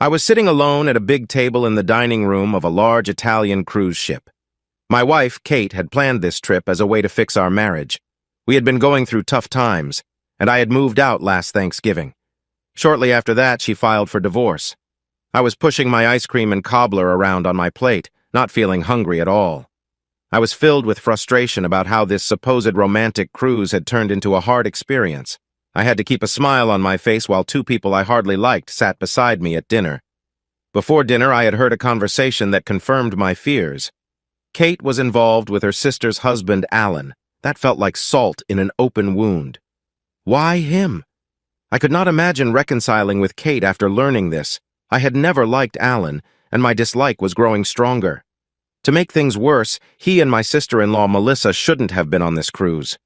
I was sitting alone at a big table in the dining room of a large Italian cruise ship. My wife, Kate, had planned this trip as a way to fix our marriage. We had been going through tough times, and I had moved out last Thanksgiving. Shortly after that, she filed for divorce. I was pushing my ice cream and cobbler around on my plate, not feeling hungry at all. I was filled with frustration about how this supposed romantic cruise had turned into a hard experience. I had to keep a smile on my face while two people I hardly liked sat beside me at dinner. Before dinner, I had heard a conversation that confirmed my fears. Kate was involved with her sister's husband, Alan. That felt like salt in an open wound. Why him? I could not imagine reconciling with Kate after learning this. I had never liked Alan, and my dislike was growing stronger. To make things worse, he and my sister-in-law Melissa shouldn't have been on this cruise.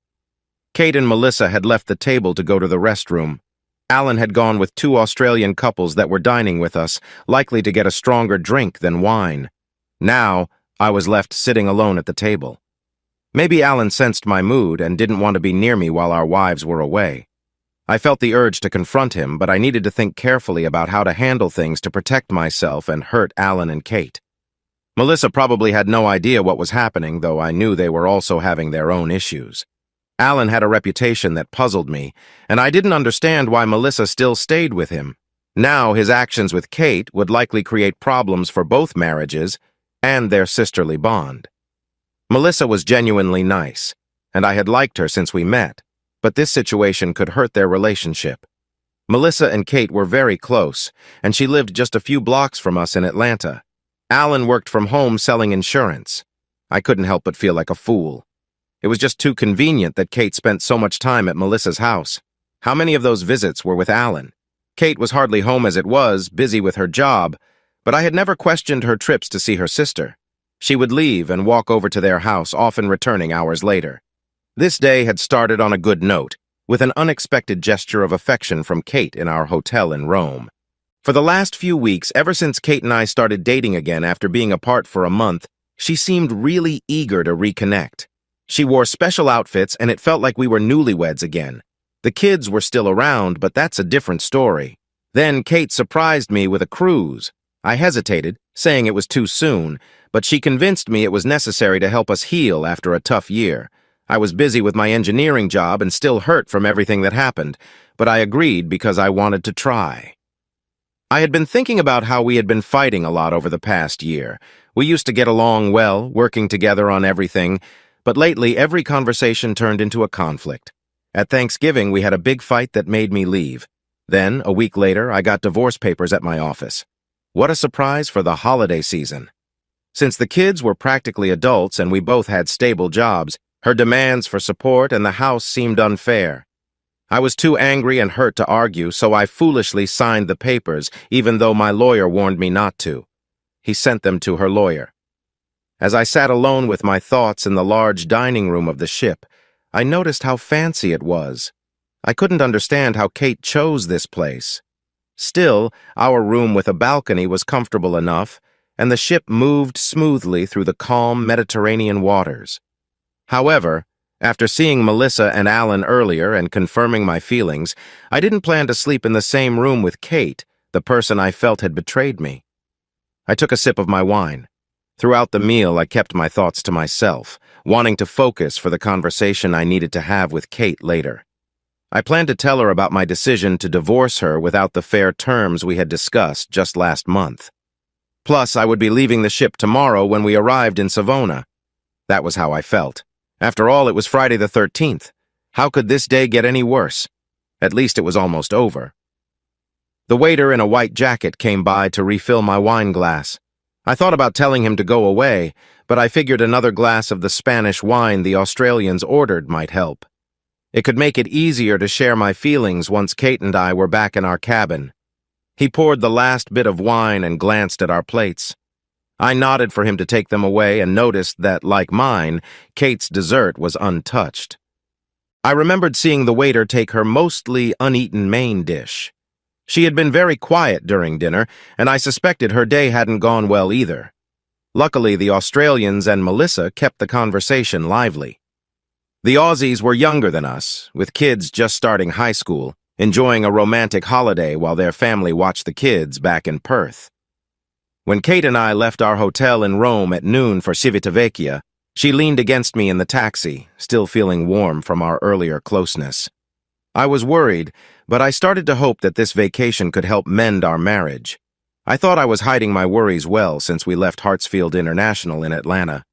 Kate and Melissa had left the table to go to the restroom. Alan had gone with two Australian couples that were dining with us, likely to get a stronger drink than wine. Now, I was left sitting alone at the table. Maybe Alan sensed my mood and didn't want to be near me while our wives were away. I felt the urge to confront him, but I needed to think carefully about how to handle things to protect myself and hurt Alan and Kate. Melissa probably had no idea what was happening, though I knew they were also having their own issues. Alan had a reputation that puzzled me, and I didn't understand why Melissa still stayed with him. Now his actions with Kate would likely create problems for both marriages and their sisterly bond. Melissa was genuinely nice, and I had liked her since we met, but this situation could hurt their relationship. Melissa and Kate were very close, and she lived just a few blocks from us in Atlanta. Alan worked from home selling insurance. I couldn't help but feel like a fool. It was just too convenient that Kate spent so much time at Melissa's house. How many of those visits were with Alan? Kate was hardly home as it was, busy with her job, but I had never questioned her trips to see her sister. She would leave and walk over to their house, often returning hours later. This day had started on a good note, with an unexpected gesture of affection from Kate in our hotel in Rome. For the last few weeks, ever since Kate and I started dating again after being apart for a month, she seemed really eager to reconnect. She wore special outfits, and it felt like we were newlyweds again. The kids were still around, but that's a different story. Then Kate surprised me with a cruise. I hesitated, saying it was too soon, but she convinced me it was necessary to help us heal after a tough year. I was busy with my engineering job and still hurt from everything that happened, but I agreed because I wanted to try. I had been thinking about how we had been fighting a lot over the past year. We used to get along well, working together on everything, but lately every conversation turned into a conflict. At Thanksgiving, we had a big fight that made me leave. Then, a week later, I got divorce papers at my office. What a surprise for the holiday season. Since the kids were practically adults and we both had stable jobs, her demands for support and the house seemed unfair. I was too angry and hurt to argue, so I foolishly signed the papers, even though my lawyer warned me not to. He sent them to her lawyer. As I sat alone with my thoughts in the large dining room of the ship, I noticed how fancy it was. I couldn't understand how Kate chose this place. Still, our room with a balcony was comfortable enough, and the ship moved smoothly through the calm Mediterranean waters. However, after seeing Melissa and Alan earlier and confirming my feelings, I didn't plan to sleep in the same room with Kate, the person I felt had betrayed me. I took a sip of my wine. Throughout the meal, I kept my thoughts to myself, wanting to focus for the conversation I needed to have with Kate later. I planned to tell her about my decision to divorce her without the fair terms we had discussed just last month. Plus, I would be leaving the ship tomorrow when we arrived in Savona. That was how I felt. After all, it was Friday the 13th. How could this day get any worse? At least it was almost over. The waiter in a white jacket came by to refill my wine glass. I thought about telling him to go away, but I figured another glass of the Spanish wine the Australians ordered might help. It could make it easier to share my feelings once Kate and I were back in our cabin. He poured the last bit of wine and glanced at our plates. I nodded for him to take them away and noticed that, like mine, Kate's dessert was untouched. I remembered seeing the waiter take her mostly uneaten main dish. She had been very quiet during dinner, and I suspected her day hadn't gone well either. Luckily, the Australians and Melissa kept the conversation lively. The Aussies were younger than us, with kids just starting high school, enjoying a romantic holiday while their family watched the kids back in Perth. When Kate and I left our hotel in Rome at noon for Civitavecchia, she leaned against me in the taxi, still feeling warm from our earlier closeness. I was worried, but I started to hope that this vacation could help mend our marriage. I thought I was hiding my worries well since we left Hartsfield International in Atlanta.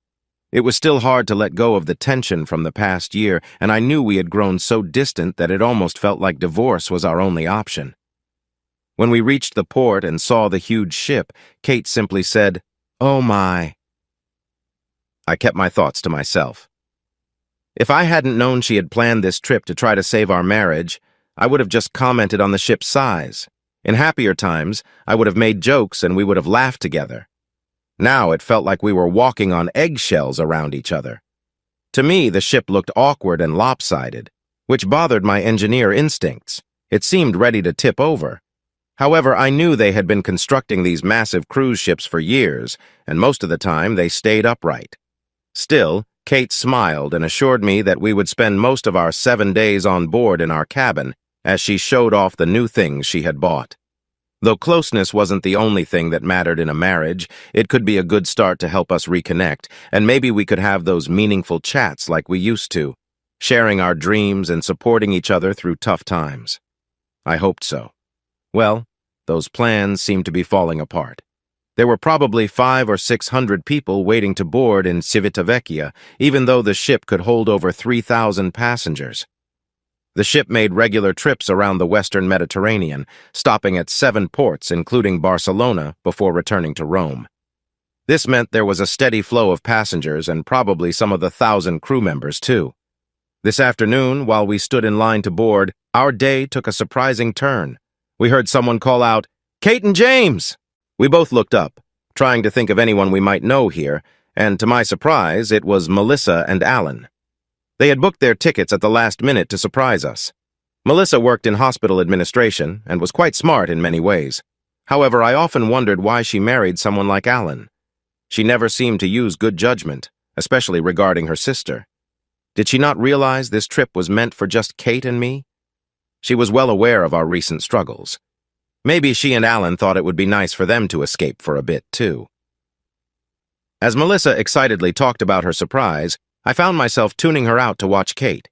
It was still hard to let go of the tension from the past year, and I knew we had grown so distant that it almost felt like divorce was our only option. When we reached the port and saw the huge ship, Kate simply said, "Oh my." I kept my thoughts to myself. If I hadn't known she had planned this trip to try to save our marriage, I would have just commented on the ship's size. In happier times, I would have made jokes and we would have laughed together. Now it felt like we were walking on eggshells around each other. To me, the ship looked awkward and lopsided, which bothered my engineer instincts. It seemed ready to tip over. However, I knew they had been constructing these massive cruise ships for years, and most of the time they stayed upright. Still, Kate smiled and assured me that we would spend most of our 7 days on board in our cabin as she showed off the new things she had bought. Though closeness wasn't the only thing that mattered in a marriage, it could be a good start to help us reconnect, and maybe we could have those meaningful chats like we used to, sharing our dreams and supporting each other through tough times. I hoped so. Well, those plans seemed to be falling apart. There were probably 500 or 600 people waiting to board in Civitavecchia, even though the ship could hold over 3,000 passengers. The ship made regular trips around the Western Mediterranean, stopping at 7 ports, including Barcelona, before returning to Rome. This meant there was a steady flow of passengers and probably some of the 1,000 crew members, too. This afternoon, while we stood in line to board, our day took a surprising turn. We heard someone call out, "Kate and James!" We both looked up, trying to think of anyone we might know here, and to my surprise, it was Melissa and Alan. They had booked their tickets at the last minute to surprise us. Melissa worked in hospital administration and was quite smart in many ways. However, I often wondered why she married someone like Alan. She never seemed to use good judgment, especially regarding her sister. Did she not realize this trip was meant for just Kate and me? She was well aware of our recent struggles. Maybe she and Alan thought it would be nice for them to escape for a bit, too. As Melissa excitedly talked about her surprise, I found myself tuning her out to watch Kate.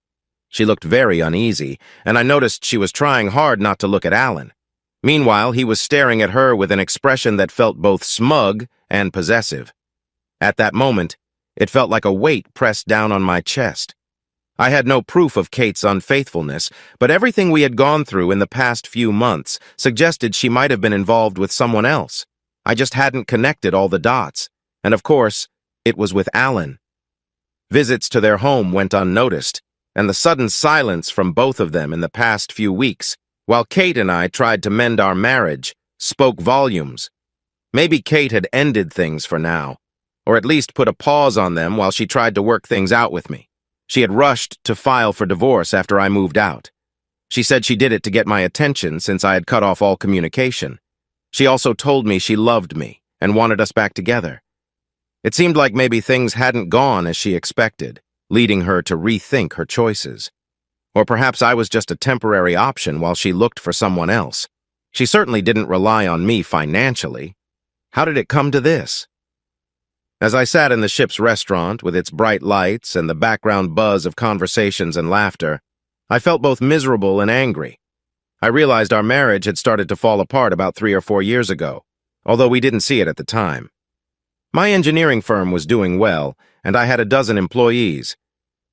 She looked very uneasy, and I noticed she was trying hard not to look at Alan. Meanwhile, he was staring at her with an expression that felt both smug and possessive. At that moment, it felt like a weight pressed down on my chest. I had no proof of Kate's unfaithfulness, but everything we had gone through in the past few months suggested she might have been involved with someone else. I just hadn't connected all the dots. And of course, it was with Alan. Visits to their home went unnoticed, and the sudden silence from both of them in the past few weeks, while Kate and I tried to mend our marriage, spoke volumes. Maybe Kate had ended things for now, or at least put a pause on them while she tried to work things out with me. She had rushed to file for divorce after I moved out. She said she did it to get my attention since I had cut off all communication. She also told me she loved me and wanted us back together. It seemed like maybe things hadn't gone as she expected, leading her to rethink her choices. Or perhaps I was just a temporary option while she looked for someone else. She certainly didn't rely on me financially. How did it come to this? As I sat in the ship's restaurant with its bright lights and the background buzz of conversations and laughter, I felt both miserable and angry. I realized our marriage had started to fall apart about 3 or 4 years ago, although we didn't see it at the time. My engineering firm was doing well, and I had a dozen employees.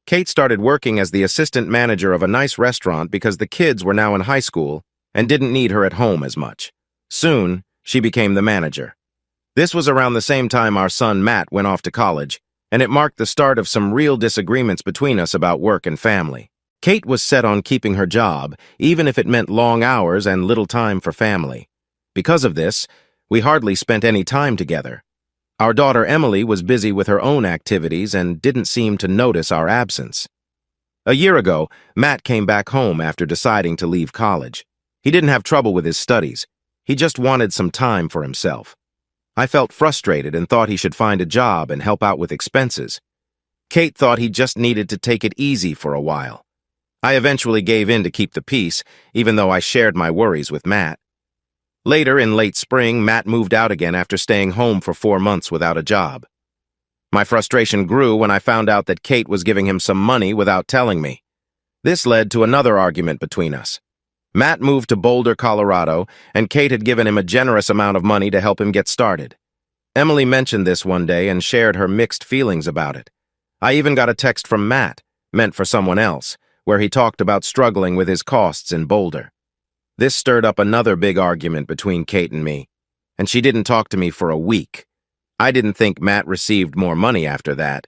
Kate started working as the assistant manager of a nice restaurant because the kids were now in high school and didn't need her at home as much. Soon, she became the manager. This was around the same time our son Matt went off to college, and it marked the start of some real disagreements between us about work and family. Kate was set on keeping her job, even if it meant long hours and little time for family. Because of this, we hardly spent any time together. Our daughter Emily was busy with her own activities and didn't seem to notice our absence. A year ago, Matt came back home after deciding to leave college. He didn't have trouble with his studies. He just wanted some time for himself. I felt frustrated and thought he should find a job and help out with expenses. Kate thought he just needed to take it easy for a while. I eventually gave in to keep the peace, even though I shared my worries with Matt. Later, in late spring, Matt moved out again after staying home for 4 months without a job. My frustration grew when I found out that Kate was giving him some money without telling me. This led to another argument between us. Matt moved to Boulder, Colorado, and Kate had given him a generous amount of money to help him get started. Emily mentioned this one day and shared her mixed feelings about it. I even got a text from Matt, meant for someone else, where he talked about struggling with his costs in Boulder. This stirred up another big argument between Kate and me, and she didn't talk to me for a week. I didn't think Matt received more money after that.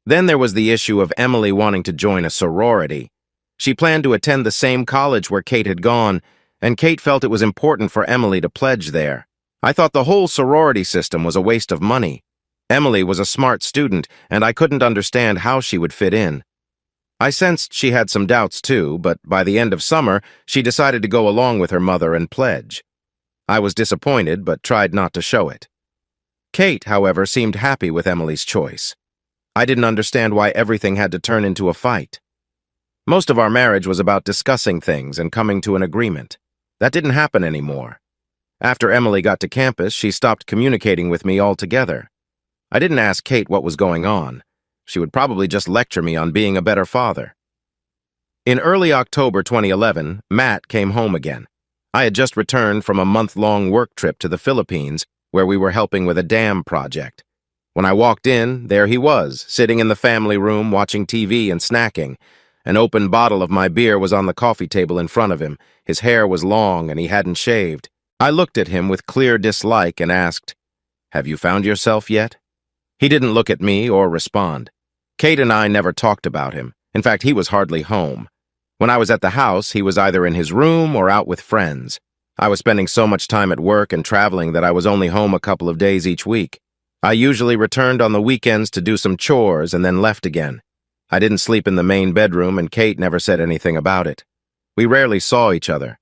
Then there was the issue of Emily wanting to join a sorority. She planned to attend the same college where Kate had gone, and Kate felt it was important for Emily to pledge there. I thought the whole sorority system was a waste of money. Emily was a smart student, and I couldn't understand how she would fit in. I sensed she had some doubts too, but by the end of summer, she decided to go along with her mother and pledge. I was disappointed, but tried not to show it. Kate, however, seemed happy with Emily's choice. I didn't understand why everything had to turn into a fight. Most of our marriage was about discussing things and coming to an agreement. That didn't happen anymore. After Emily got to campus, she stopped communicating with me altogether. I didn't ask Kate what was going on. She would probably just lecture me on being a better father. In early October 2011, Matt came home again. I had just returned from a month-long work trip to the Philippines, where we were helping with a dam project. When I walked in, there he was, sitting in the family room watching TV and snacking. An open bottle of my beer was on the coffee table in front of him. His hair was long and he hadn't shaved. I looked at him with clear dislike and asked, "Have you found yourself yet?" He didn't look at me or respond. Kate and I never talked about him. In fact, he was hardly home. When I was at the house, he was either in his room or out with friends. I was spending so much time at work and traveling that I was only home a couple of days each week. I usually returned on the weekends to do some chores and then left again. I didn't sleep in the main bedroom, and Kate never said anything about it. We rarely saw each other.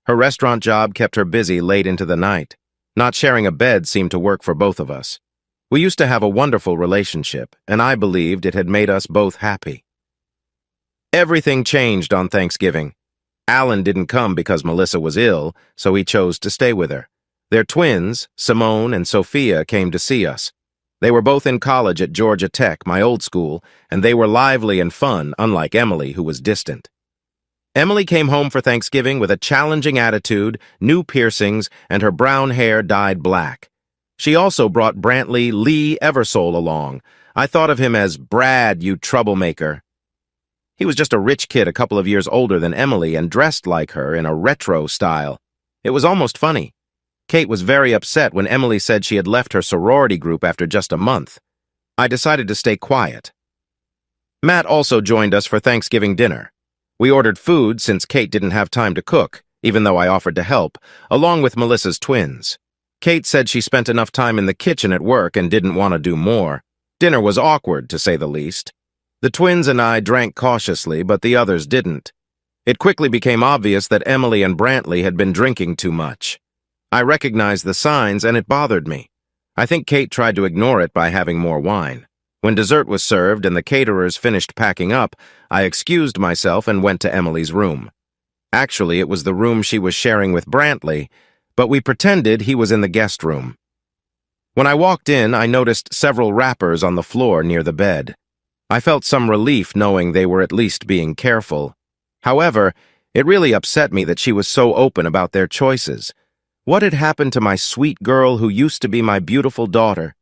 Her restaurant job kept her busy late into the night. Not sharing a bed seemed to work for both of us. We used to have a wonderful relationship, and I believed it had made us both happy. Everything changed on Thanksgiving. Alan didn't come because Melissa was ill, so he chose to stay with her. Their twins, Simone and Sophia, came to see us. They were both in college at Georgia Tech, my old school, and they were lively and fun, unlike Emily, who was distant. Emily came home for Thanksgiving with a challenging attitude, new piercings, and her brown hair dyed black. She also brought Brantley Lee Eversole along. I thought of him as Brad, you troublemaker. He was just a rich kid a couple of years older than Emily and dressed like her in a retro style. It was almost funny. Kate was very upset when Emily said she had left her sorority group after just a month. I decided to stay quiet. Matt also joined us for Thanksgiving dinner. We ordered food since Kate didn't have time to cook, even though I offered to help, along with Melissa's twins. Kate said she spent enough time in the kitchen at work and didn't want to do more. Dinner was awkward, to say the least. The twins and I drank cautiously, but the others didn't. It quickly became obvious that Emily and Brantley had been drinking too much. I recognized the signs, and it bothered me. I think Kate tried to ignore it by having more wine. When dessert was served and the caterers finished packing up, I excused myself and went to Emily's room. Actually, it was the room she was sharing with Brantley, but we pretended he was in the guest room. When I walked in, I noticed several wrappers on the floor near the bed. I felt some relief knowing they were at least being careful. However, it really upset me that she was so open about their choices. What had happened to my sweet girl who used to be my beautiful daughter?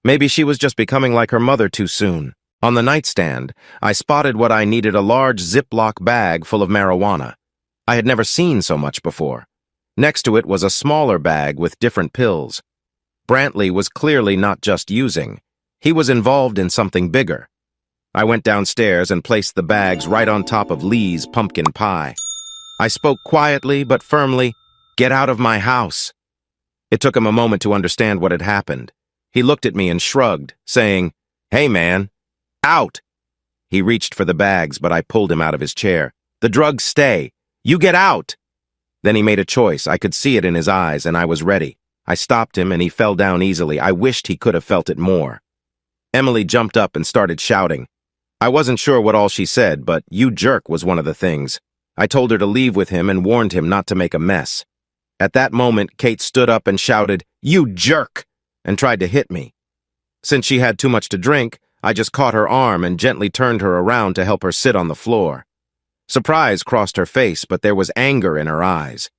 Maybe she was just becoming like her mother too soon. On the nightstand, I spotted what I needed: a large Ziploc bag full of marijuana. I had never seen so much before. Next to it was a smaller bag with different pills. Brantley was clearly not just using. He was involved in something bigger. I went downstairs and placed the bags right on top of Lee's pumpkin pie. I spoke quietly but firmly, "Get out of my house." It took him a moment to understand what had happened. He looked at me and shrugged, saying, "Hey, man, out." He reached for the bags, but I pulled him out of his chair. "The drugs stay. You get out." Then he made a choice. I could see it in his eyes, and I was ready. I stopped him, and he fell down easily. I wished he could have felt it more. Emily jumped up and started shouting. I wasn't sure what all she said, but "you jerk" was one of the things. I told her to leave with him and warned him not to make a mess. At that moment, Kate stood up and shouted, "You jerk!" and tried to hit me. Since she had too much to drink, I just caught her arm and gently turned her around to help her sit on the floor. Surprise crossed her face, but there was anger in her eyes.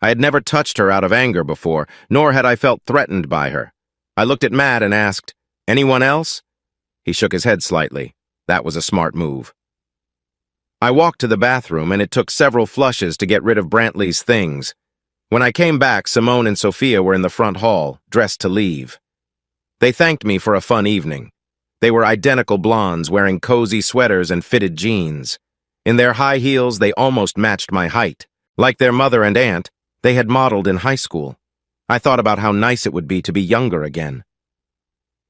I had never touched her out of anger before, nor had I felt threatened by her. I looked at Matt and asked, "Anyone else?" He shook his head slightly. That was a smart move. I walked to the bathroom, and it took several flushes to get rid of Brantley's things. When I came back, Simone and Sophia were in the front hall, dressed to leave. They thanked me for a fun evening. They were identical blondes, wearing cozy sweaters and fitted jeans. In their high heels, they almost matched my height. Like their mother and aunt, they had modeled in high school. I thought about how nice it would be to be younger again.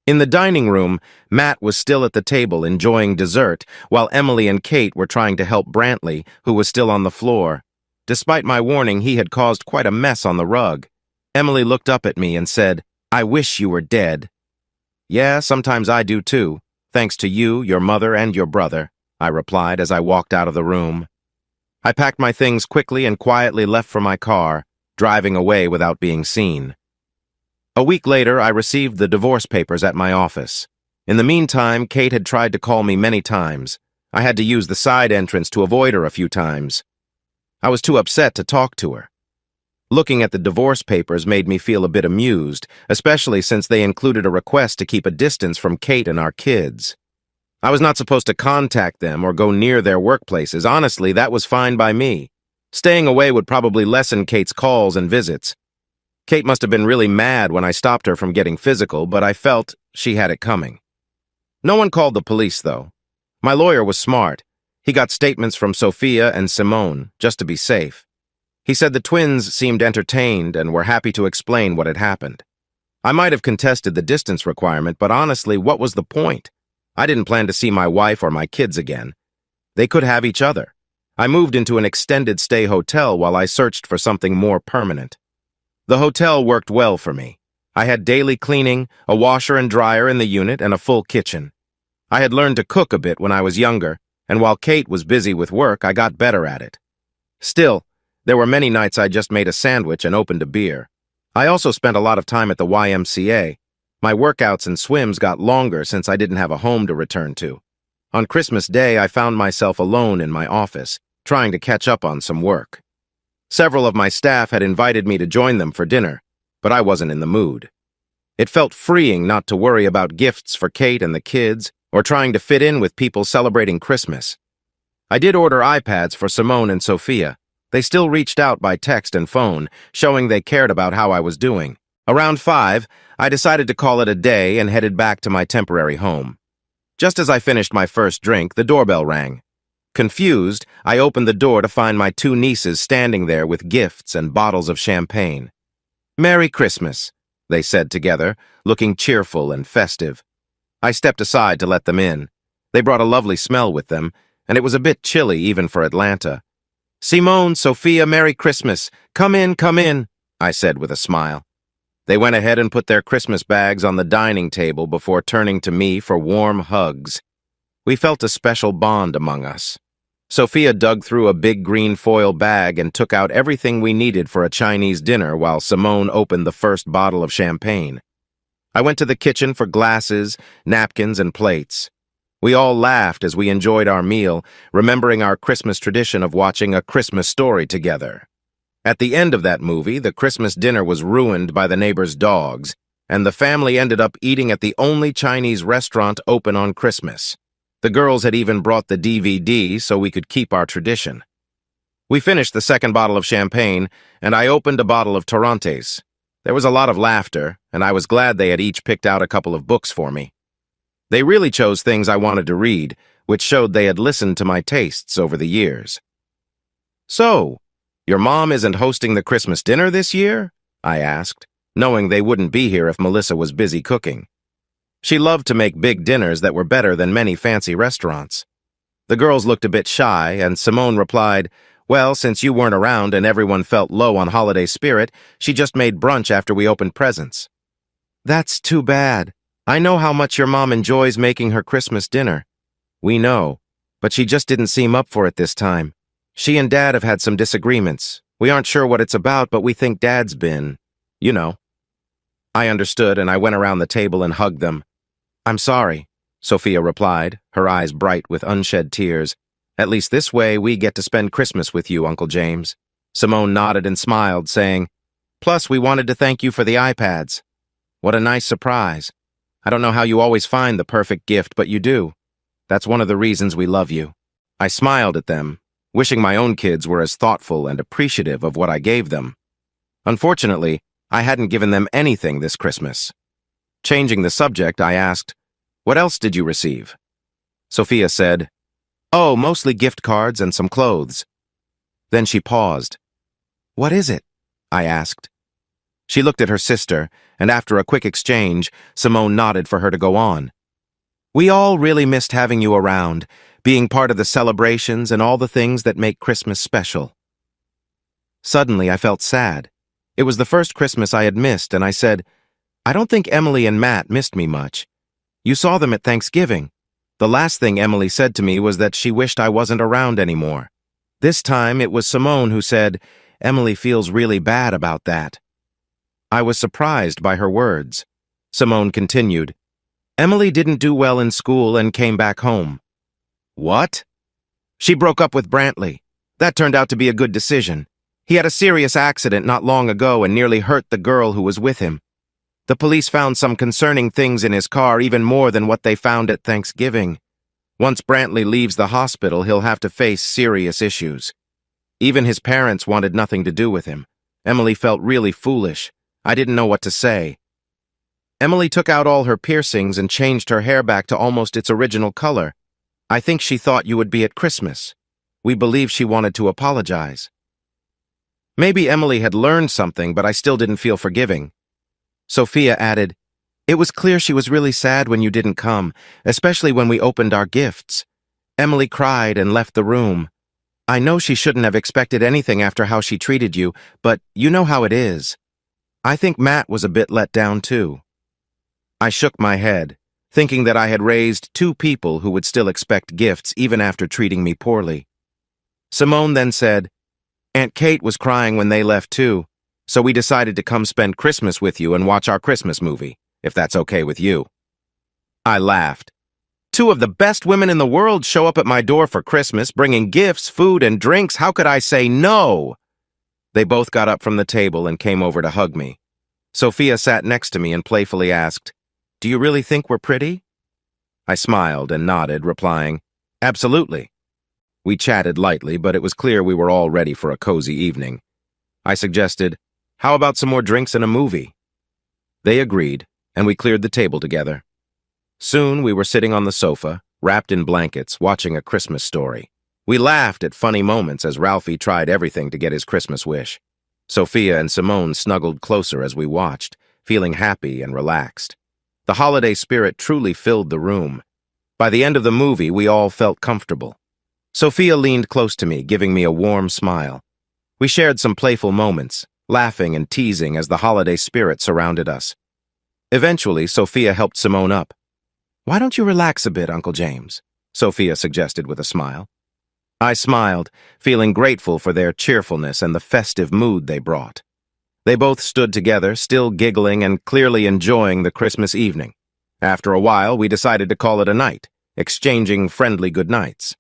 In the dining room, Matt was still at the table enjoying dessert, while Emily and Kate were trying to help Brantley, who was still on the floor. Despite my warning, he had caused quite a mess on the rug. Emily looked up at me and said, "I wish you were dead." "Yeah, sometimes I do too, thanks to you, your mother, and your brother," I replied as I walked out of the room. I packed my things quickly and quietly left for my car, driving away without being seen. A week later, I received the divorce papers at my office. In the meantime, Kate had tried to call me many times. I had to use the side entrance to avoid her a few times. I was too upset to talk to her. Looking at the divorce papers made me feel a bit amused, especially since they included a request to keep a distance from Kate and our kids. I was not supposed to contact them or go near their workplaces. Honestly, that was fine by me. Staying away would probably lessen Kate's calls and visits. Kate must have been really mad when I stopped her from getting physical, but I felt she had it coming. No one called the police, though. My lawyer was smart. He got statements from Sophia and Simone, just to be safe. He said the twins seemed entertained and were happy to explain what had happened. I might have contested the distance requirement, but honestly, what was the point? I didn't plan to see my wife or my kids again. They could have each other. I moved into an extended stay hotel while I searched for something more permanent. The hotel worked well for me. I had daily cleaning, a washer and dryer in the unit, and a full kitchen. I had learned to cook a bit when I was younger, and while Kate was busy with work, I got better at it. Still, there were many nights I just made a sandwich and opened a beer. I also spent a lot of time at the YMCA. My workouts and swims got longer since I didn't have a home to return to. On Christmas Day, I found myself alone in my office, trying to catch up on some work. Several of my staff had invited me to join them for dinner, but I wasn't in the mood. It felt freeing not to worry about gifts for Kate and the kids, or trying to fit in with people celebrating Christmas. I did order iPads for Simone and Sophia. They still reached out by text and phone, showing they cared about how I was doing. Around 5, I decided to call it a day and headed back to my temporary home. Just as I finished my first drink, the doorbell rang. Confused, I opened the door to find my 2 nieces standing there with gifts and bottles of champagne. "Merry Christmas," they said together, looking cheerful and festive. I stepped aside to let them in. They brought a lovely smell with them, and it was a bit chilly even for Atlanta. "Simone, Sophia, Merry Christmas. Come in," I said with a smile. They went ahead and put their Christmas bags on the dining table before turning to me for warm hugs. We felt a special bond among us. Sophia dug through a big green foil bag and took out everything we needed for a Chinese dinner while Simone opened the first bottle of champagne. I went to the kitchen for glasses, napkins, and plates. We all laughed as we enjoyed our meal, remembering our Christmas tradition of watching A Christmas Story together. At the end of that movie, the Christmas dinner was ruined by the neighbor's dogs, and the family ended up eating at the only Chinese restaurant open on Christmas. The girls had even brought the DVD so we could keep our tradition. We finished the second bottle of champagne, and I opened a bottle of Torrontés. There was a lot of laughter, and I was glad they had each picked out a couple of books for me. They really chose things I wanted to read, which showed they had listened to my tastes over the years. "So, your mom isn't hosting the Christmas dinner this year?" I asked, knowing they wouldn't be here if Melissa was busy cooking. She loved to make big dinners that were better than many fancy restaurants. The girls looked a bit shy, and Simone replied, "Well, since you weren't around and everyone felt low on holiday spirit, she just made brunch after we opened presents." "That's too bad. I know how much your mom enjoys making her Christmas dinner." We know, but she just didn't seem up for it this time. She and Dad have had some disagreements. We aren't sure what it's about, but we think Dad's been, you know. I understood, and I went around the table and hugged them. I'm sorry, Sophia replied, her eyes bright with unshed tears. At least this way we get to spend Christmas with you, Uncle James. Simone nodded and smiled, saying, Plus, we wanted to thank you for the iPads. What a nice surprise. I don't know how you always find the perfect gift, but you do. That's one of the reasons we love you. I smiled at them, wishing my own kids were as thoughtful and appreciative of what I gave them. Unfortunately, I hadn't given them anything this Christmas. Changing the subject, I asked, What else did you receive? Sophia said, Oh, mostly gift cards and some clothes. Then she paused. What is it? I asked. She looked at her sister, and after a quick exchange, Simone nodded for her to go on. We all really missed having you around, being part of the celebrations and all the things that make Christmas special. Suddenly, I felt sad. It was the first Christmas I had missed, and I said, I don't think Emily and Matt missed me much. You saw them at Thanksgiving. The last thing Emily said to me was that she wished I wasn't around anymore. This time, it was Simone who said, Emily feels really bad about that. I was surprised by her words. Simone continued, Emily didn't do well in school and came back home. What? She broke up with Brantley. That turned out to be a good decision. He had a serious accident not long ago and nearly hurt the girl who was with him. The police found some concerning things in his car, even more than what they found at Thanksgiving. Once Brantley leaves the hospital, he'll have to face serious issues. Even his parents wanted nothing to do with him. Emily felt really foolish. I didn't know what to say. Emily took out all her piercings and changed her hair back to almost its original color. I think she thought you would be at Christmas. We believe she wanted to apologize. Maybe Emily had learned something, but I still didn't feel forgiving. Sophia added, It was clear she was really sad when you didn't come, especially when we opened our gifts. Emily cried and left the room. I know she shouldn't have expected anything after how she treated you, but you know how it is. I think Matt was a bit let down too. I shook my head, thinking that I had raised two people who would still expect gifts even after treating me poorly. Simone then said, Aunt Kate was crying when they left too, so we decided to come spend Christmas with you and watch our Christmas movie, if that's okay with you. I laughed. Two of the best women in the world show up at my door for Christmas, bringing gifts, food, and drinks. How could I say no? They both got up from the table and came over to hug me. Sophia sat next to me and playfully asked, Do you really think we're pretty? I smiled and nodded, replying, Absolutely. We chatted lightly, but it was clear we were all ready for a cozy evening. I suggested, How about some more drinks and a movie? They agreed, and we cleared the table together. Soon we were sitting on the sofa, wrapped in blankets, watching A Christmas Story. We laughed at funny moments as Ralphie tried everything to get his Christmas wish. Sophia and Simone snuggled closer as we watched, feeling happy and relaxed. The holiday spirit truly filled the room. By the end of the movie, we all felt comfortable. Sophia leaned close to me, giving me a warm smile. We shared some playful moments, laughing and teasing as the holiday spirit surrounded us. Eventually, Sophia helped Simone up. Why don't you relax a bit, Uncle James? Sophia suggested with a smile. I smiled, feeling grateful for their cheerfulness and the festive mood they brought. They both stood together, still giggling and clearly enjoying the Christmas evening. After a while, we decided to call it a night, exchanging friendly goodnights.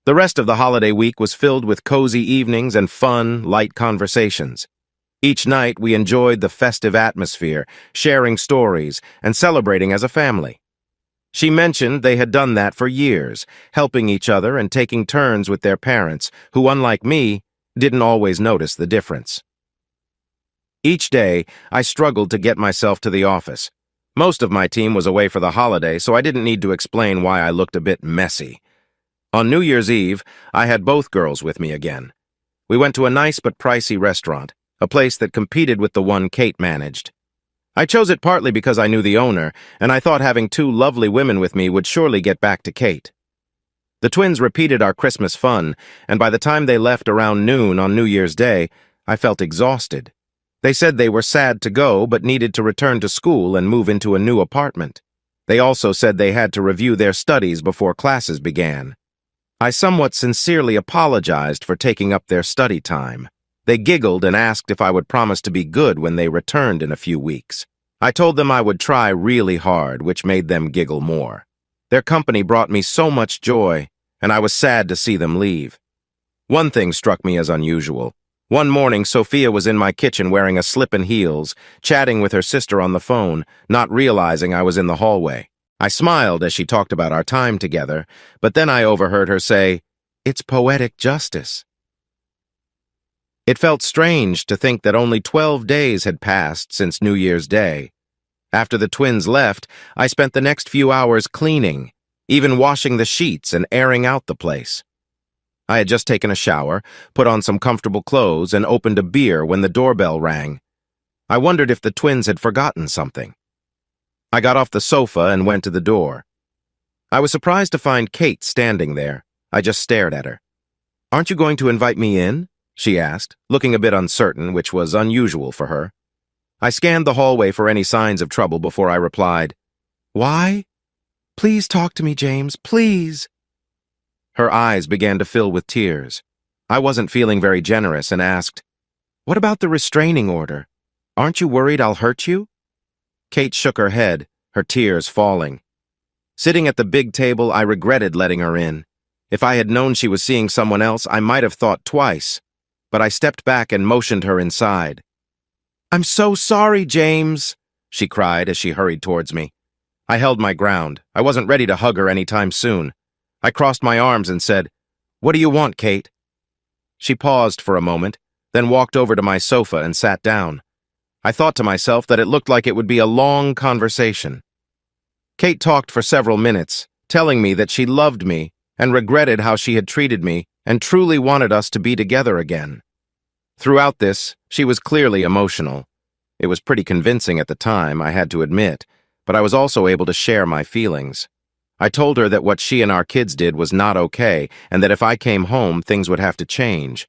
The rest of the holiday week was filled with cozy evenings and fun, light conversations. Each night, we enjoyed the festive atmosphere, sharing stories and celebrating as a family. She mentioned they had done that for years, helping each other and taking turns with their parents, who, unlike me, didn't always notice the difference. Each day, I struggled to get myself to the office. Most of my team was away for the holiday, so I didn't need to explain why I looked a bit messy. On New Year's Eve, I had both girls with me again. We went to a nice but pricey restaurant, a place that competed with the one Kate managed. I chose it partly because I knew the owner, and I thought having two lovely women with me would surely get back to Kate. The twins repeated our Christmas fun, and by the time they left around noon on New Year's Day, I felt exhausted. They said they were sad to go, but needed to return to school and move into a new apartment. They also said they had to review their studies before classes began. I somewhat sincerely apologized for taking up their study time. They giggled and asked if I would promise to be good when they returned in a few weeks. I told them I would try really hard, which made them giggle more. Their company brought me so much joy, and I was sad to see them leave. One thing struck me as unusual. One morning, Sophia was in my kitchen wearing a slip and heels, chatting with her sister on the phone, not realizing I was in the hallway. I smiled as she talked about our time together, but then I overheard her say, "It's poetic justice." It felt strange to think that only 12 days had passed since New Year's Day. After the twins left, I spent the next few hours cleaning, even washing the sheets and airing out the place. I had just taken a shower, put on some comfortable clothes, and opened a beer when the doorbell rang. I wondered if the twins had forgotten something. I got off the sofa and went to the door. I was surprised to find Kate standing there. I just stared at her. "Aren't you going to invite me in?" she asked, looking a bit uncertain, which was unusual for her. I scanned the hallway for any signs of trouble before I replied, "Why? Please talk to me, James, please." Her eyes began to fill with tears. I wasn't feeling very generous and asked, "What about the restraining order? Aren't you worried I'll hurt you?" Kate shook her head, her tears falling. Sitting at the big table, I regretted letting her in. If I had known she was seeing someone else, I might have thought twice, but I stepped back and motioned her inside. "I'm so sorry, James," she cried as she hurried towards me. I held my ground. I wasn't ready to hug her anytime soon. I crossed my arms and said, "What do you want, Kate?" She paused for a moment, then walked over to my sofa and sat down. I thought to myself that it looked like it would be a long conversation. Kate talked for several minutes, telling me that she loved me and regretted how she had treated me and truly wanted us to be together again. Throughout this, she was clearly emotional. It was pretty convincing at the time, I had to admit, but I was also able to share my feelings. I told her that what she and our kids did was not okay, and that if I came home, things would have to change.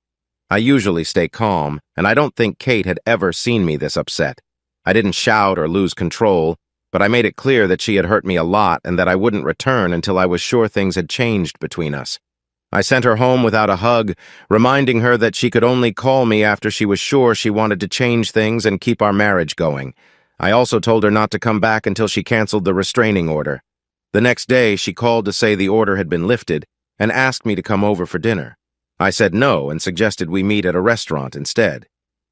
I usually stay calm, and I don't think Kate had ever seen me this upset. I didn't shout or lose control, but I made it clear that she had hurt me a lot and that I wouldn't return until I was sure things had changed between us. I sent her home without a hug, reminding her that she could only call me after she was sure she wanted to change things and keep our marriage going. I also told her not to come back until she canceled the restraining order. The next day, she called to say the order had been lifted and asked me to come over for dinner. I said no and suggested we meet at a restaurant instead.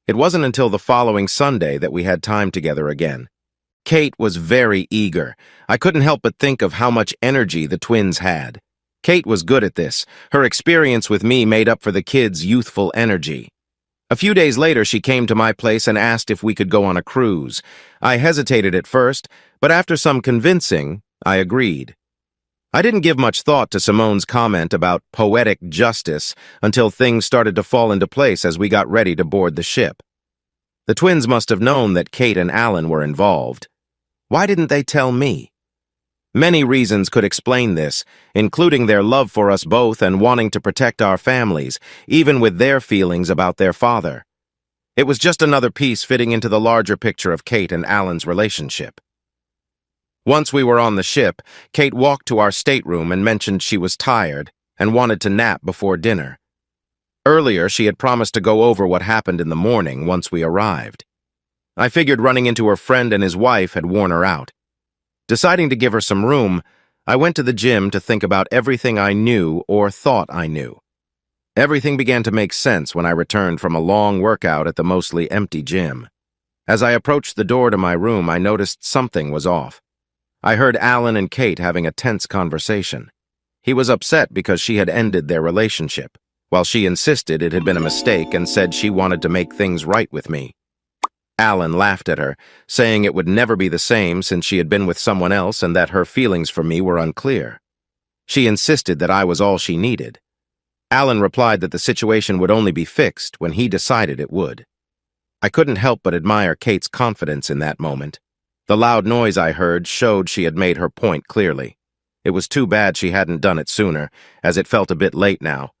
It wasn't until the following Sunday that we had time together again. Kate was very eager. I couldn't help but think of how much energy the twins had. Kate was good at this. Her experience with me made up for the kids' youthful energy. A few days later, she came to my place and asked if we could go on a cruise. I hesitated at first, but after some convincing, I agreed. I didn't give much thought to Simone's comment about poetic justice until things started to fall into place as we got ready to board the ship. The twins must have known that Kate and Alan were involved. Why didn't they tell me? Many reasons could explain this, including their love for us both and wanting to protect our families, even with their feelings about their father. It was just another piece fitting into the larger picture of Kate and Alan's relationship. Once we were on the ship, Kate walked to our stateroom and mentioned she was tired and wanted to nap before dinner. Earlier, she had promised to go over what happened in the morning once we arrived. I figured running into her friend and his wife had worn her out. Deciding to give her some room, I went to the gym to think about everything I knew or thought I knew. Everything began to make sense when I returned from a long workout at the mostly empty gym. As I approached the door to my room, I noticed something was off. I heard Alan and Kate having a tense conversation. He was upset because she had ended their relationship, while she insisted it had been a mistake and said she wanted to make things right with me. Alan laughed at her, saying it would never be the same since she had been with someone else and that her feelings for me were unclear. She insisted that I was all she needed. Alan replied that the situation would only be fixed when he decided it would. I couldn't help but admire Kate's confidence in that moment. The loud noise I heard showed she had made her point clearly. It was too bad she hadn't done it sooner, as it felt a bit late now.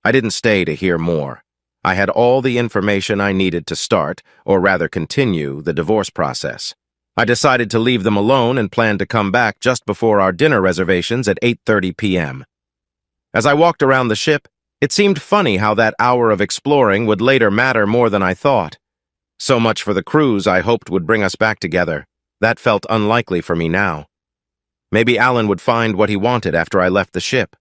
I didn't stay to hear more. I had all the information I needed to start, or rather continue, the divorce process. I decided to leave them alone and planned to come back just before our dinner reservations at 8:30 p.m. As I walked around the ship, it seemed funny how that hour of exploring would later matter more than I thought. So much for the cruise I hoped would bring us back together. That felt unlikely for me now. Maybe Alan would find what he wanted after I left the ship.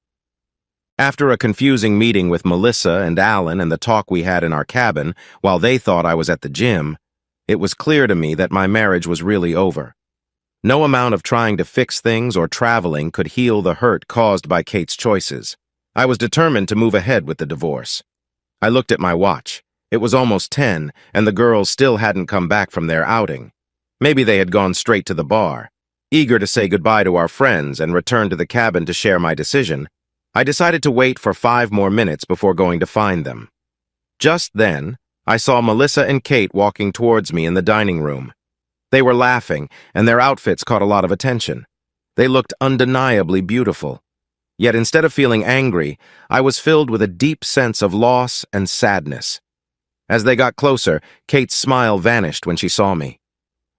After a confusing meeting with Melissa and Alan and the talk we had in our cabin while they thought I was at the gym, it was clear to me that my marriage was really over. No amount of trying to fix things or traveling could heal the hurt caused by Kate's choices. I was determined to move ahead with the divorce. I looked at my watch. It was almost 10, and the girls still hadn't come back from their outing. Maybe they had gone straight to the bar. Eager to say goodbye to our friends and return to the cabin to share my decision, I decided to wait for 5 more minutes before going to find them. Just then, I saw Melissa and Kate walking towards me in the dining room. They were laughing, and their outfits caught a lot of attention. They looked undeniably beautiful. Yet instead of feeling angry, I was filled with a deep sense of loss and sadness. As they got closer, Kate's smile vanished when she saw me.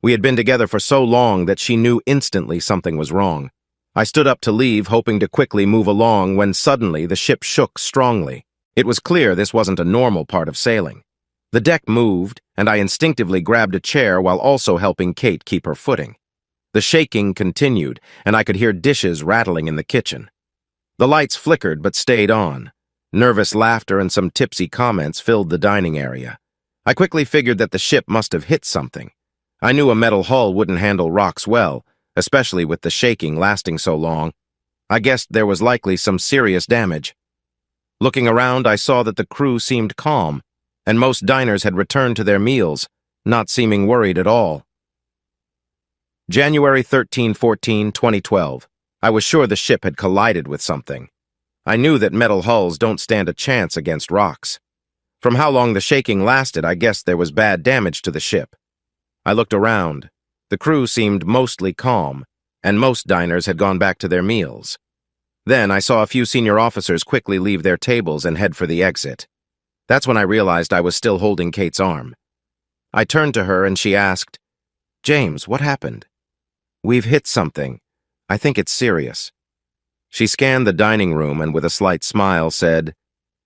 We had been together for so long that she knew instantly something was wrong. I stood up to leave, hoping to quickly move along, when suddenly the ship shook strongly. It was clear this wasn't a normal part of sailing. The deck moved, and I instinctively grabbed a chair while also helping Kate keep her footing. The shaking continued, and I could hear dishes rattling in the kitchen. The lights flickered but stayed on. Nervous laughter and some tipsy comments filled the dining area. I quickly figured that the ship must have hit something. I knew a metal hull wouldn't handle rocks well, especially with the shaking lasting so long. I guessed there was likely some serious damage. Looking around, I saw that the crew seemed calm, and most diners had returned to their meals, not seeming worried at all. January 13-14, 2012. I was sure the ship had collided with something. I knew that metal hulls don't stand a chance against rocks. From how long the shaking lasted, I guessed there was bad damage to the ship. I looked around. The crew seemed mostly calm, and most diners had gone back to their meals. Then I saw a few senior officers quickly leave their tables and head for the exit. That's when I realized I was still holding Kate's arm. I turned to her and she asked, "James, what happened?" "We've hit something. I think it's serious." She scanned the dining room and with a slight smile said,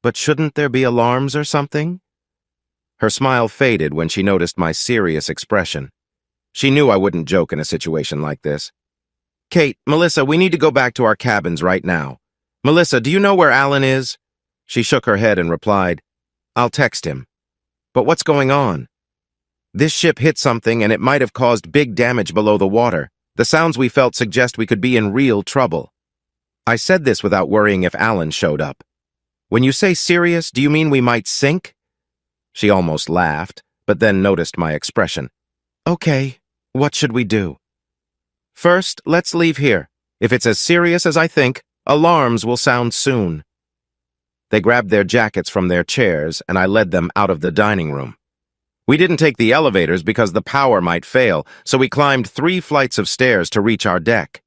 "But shouldn't there be alarms or something?" Her smile faded when she noticed my serious expression. She knew I wouldn't joke in a situation like this. "Kate, Melissa, we need to go back to our cabins right now. Melissa, do you know where Alan is?" She shook her head and replied, "I'll text him." "But what's going on?" "This ship hit something and it might have caused big damage below the water. The sounds we felt suggest we could be in real trouble." I said this without worrying if Alan showed up. "When you say serious, do you mean we might sink?" She almost laughed, but then noticed my expression. "Okay, what should we do?" "First, let's leave here. If it's as serious as I think, alarms will sound soon." They grabbed their jackets from their chairs, and I led them out of the dining room. We didn't take the elevators because the power might fail, so we climbed 3 flights of stairs to reach our deck.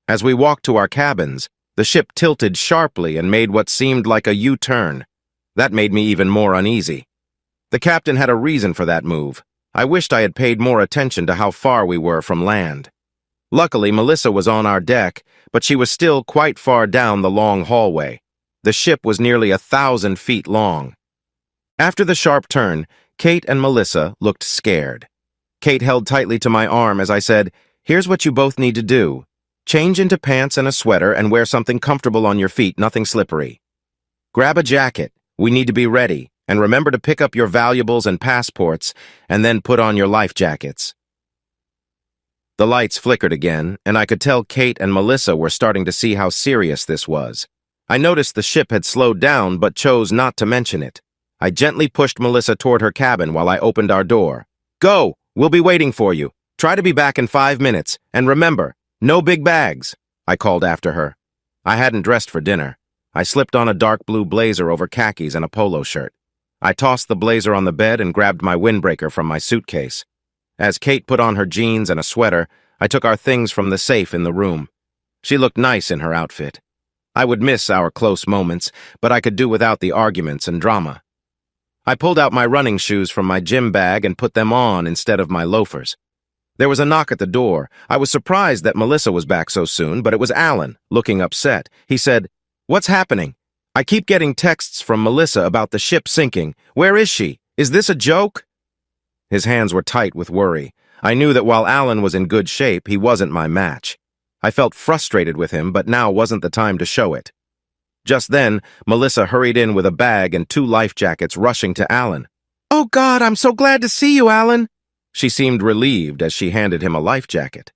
As we walked to our cabins, the ship tilted sharply and made what seemed like a U-turn. That made me even more uneasy. The captain had a reason for that move. I wished I had paid more attention to how far we were from land. Luckily, Melissa was on our deck, but she was still quite far down the long hallway. The ship was nearly 1,000 feet long. After the sharp turn, Kate and Melissa looked scared. Kate held tightly to my arm as I said, "Here's what you both need to do. Change into pants and a sweater and wear something comfortable on your feet, nothing slippery. Grab a jacket. We need to be ready. And remember to pick up your valuables and passports, and then put on your life jackets." The lights flickered again, and I could tell Kate and Melissa were starting to see how serious this was. I noticed the ship had slowed down, but chose not to mention it. I gently pushed Melissa toward her cabin while I opened our door. "Go! We'll be waiting for you. Try to be back in 5 minutes, and remember, no big bags," I called after her. I hadn't dressed for dinner. I slipped on a dark blue blazer over khakis and a polo shirt. I tossed the blazer on the bed and grabbed my windbreaker from my suitcase. As Kate put on her jeans and a sweater, I took our things from the safe in the room. She looked nice in her outfit. I would miss our close moments, but I could do without the arguments and drama. I pulled out my running shoes from my gym bag and put them on instead of my loafers. There was a knock at the door. I was surprised that Melissa was back so soon, but it was Alan, looking upset. He said, "What's happening? I keep getting texts from Melissa about the ship sinking. Where is she? Is this a joke?" His hands were tight with worry. I knew that while Alan was in good shape, he wasn't my match. I felt frustrated with him, but now wasn't the time to show it. Just then, Melissa hurried in with a bag and 2 life jackets, rushing to Alan. "Oh God, I'm so glad to see you, Alan." She seemed relieved as she handed him a life jacket.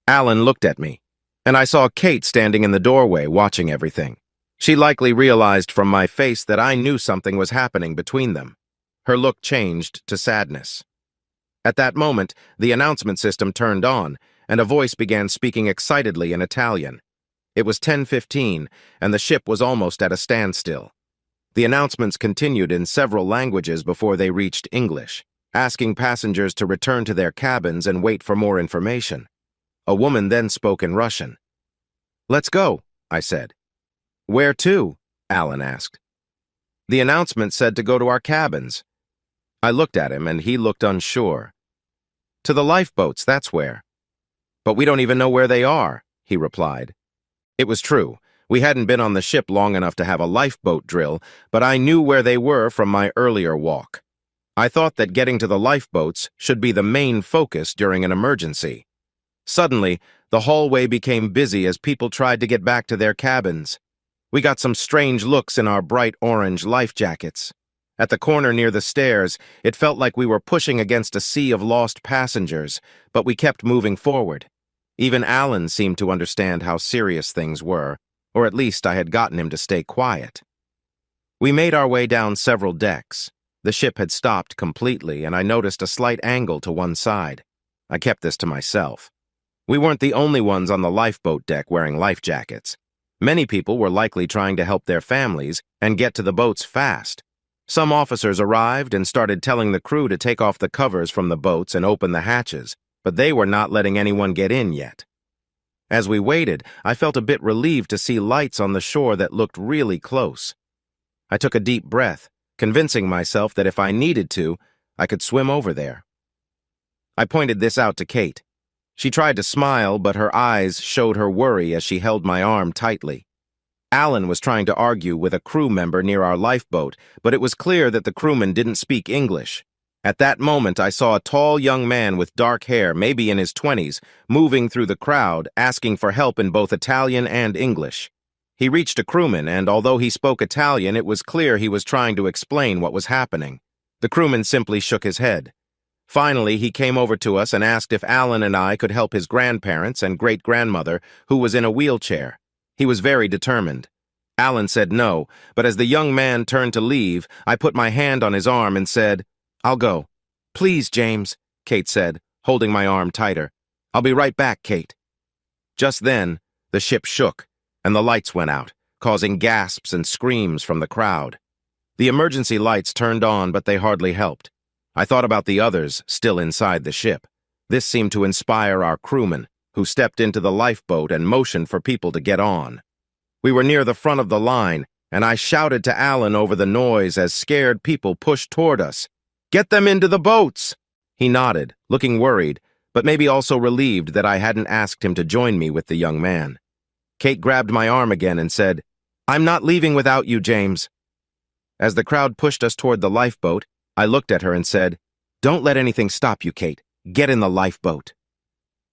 Alan looked at me, and I saw Kate standing in the doorway watching everything. She likely realized from my face that I knew something was happening between them. Her look changed to sadness. At that moment, the announcement system turned on, and a voice began speaking excitedly in Italian. It was 10:15, and the ship was almost at a standstill. The announcements continued in several languages before they reached English, asking passengers to return to their cabins and wait for more information. A woman then spoke in Russian. "Let's go," I said. "Where to?" Alan asked. "The announcement said to go to our cabins." I looked at him, and he looked unsure. "To the lifeboats, that's where." "But we don't even know where they are," he replied. It was true. We hadn't been on the ship long enough to have a lifeboat drill, but I knew where they were from my earlier walk. I thought that getting to the lifeboats should be the main focus during an emergency. Suddenly, the hallway became busy as people tried to get back to their cabins. We got some strange looks in our bright orange life jackets. At the corner near the stairs, it felt like we were pushing against a sea of lost passengers, but we kept moving forward. Even Alan seemed to understand how serious things were, or at least I had gotten him to stay quiet. We made our way down several decks. The ship had stopped completely, and I noticed a slight angle to one side. I kept this to myself. We weren't the only ones on the lifeboat deck wearing life jackets. Many people were likely trying to help their families and get to the boats fast. Some officers arrived and started telling the crew to take off the covers from the boats and open the hatches, but they were not letting anyone get in yet. As we waited, I felt a bit relieved to see lights on the shore that looked really close. I took a deep breath, convincing myself that if I needed to, I could swim over there. I pointed this out to Kate. She tried to smile, but her eyes showed her worry as she held my arm tightly. Alan was trying to argue with a crew member near our lifeboat, but it was clear that the crewman didn't speak English. At that moment, I saw a tall young man with dark hair, maybe in his 20s, moving through the crowd, asking for help in both Italian and English. He reached a crewman, and although he spoke Italian, it was clear he was trying to explain what was happening. The crewman simply shook his head. Finally, he came over to us and asked if Alan and I could help his grandparents and great-grandmother, who was in a wheelchair. He was very determined. Alan said no, but as the young man turned to leave, I put my hand on his arm and said, "I'll go." "Please, James," Kate said, holding my arm tighter. "I'll be right back, Kate." Just then, the ship shook, and the lights went out, causing gasps and screams from the crowd. The emergency lights turned on, but they hardly helped. I thought about the others still inside the ship. This seemed to inspire our crewman, who stepped into the lifeboat and motioned for people to get on. We were near the front of the line, and I shouted to Alan over the noise as scared people pushed toward us. "Get them into the boats!" He nodded, looking worried, but maybe also relieved that I hadn't asked him to join me with the young man. Kate grabbed my arm again and said, "I'm not leaving without you, James." As the crowd pushed us toward the lifeboat, I looked at her and said, "Don't let anything stop you, Kate. Get in the lifeboat."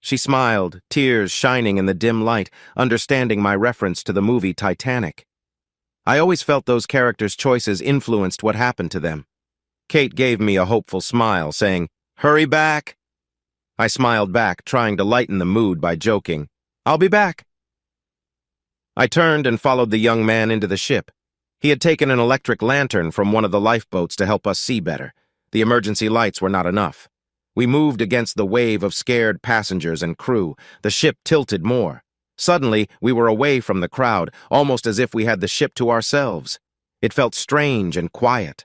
She smiled, tears shining in the dim light, understanding my reference to the movie Titanic. I always felt those characters' choices influenced what happened to them. Kate gave me a hopeful smile, saying, "Hurry back." I smiled back, trying to lighten the mood by joking, "I'll be back." I turned and followed the young man into the ship. He had taken an electric lantern from one of the lifeboats to help us see better. The emergency lights were not enough. We moved against the wave of scared passengers and crew. The ship tilted more. Suddenly, we were away from the crowd, almost as if we had the ship to ourselves. It felt strange and quiet.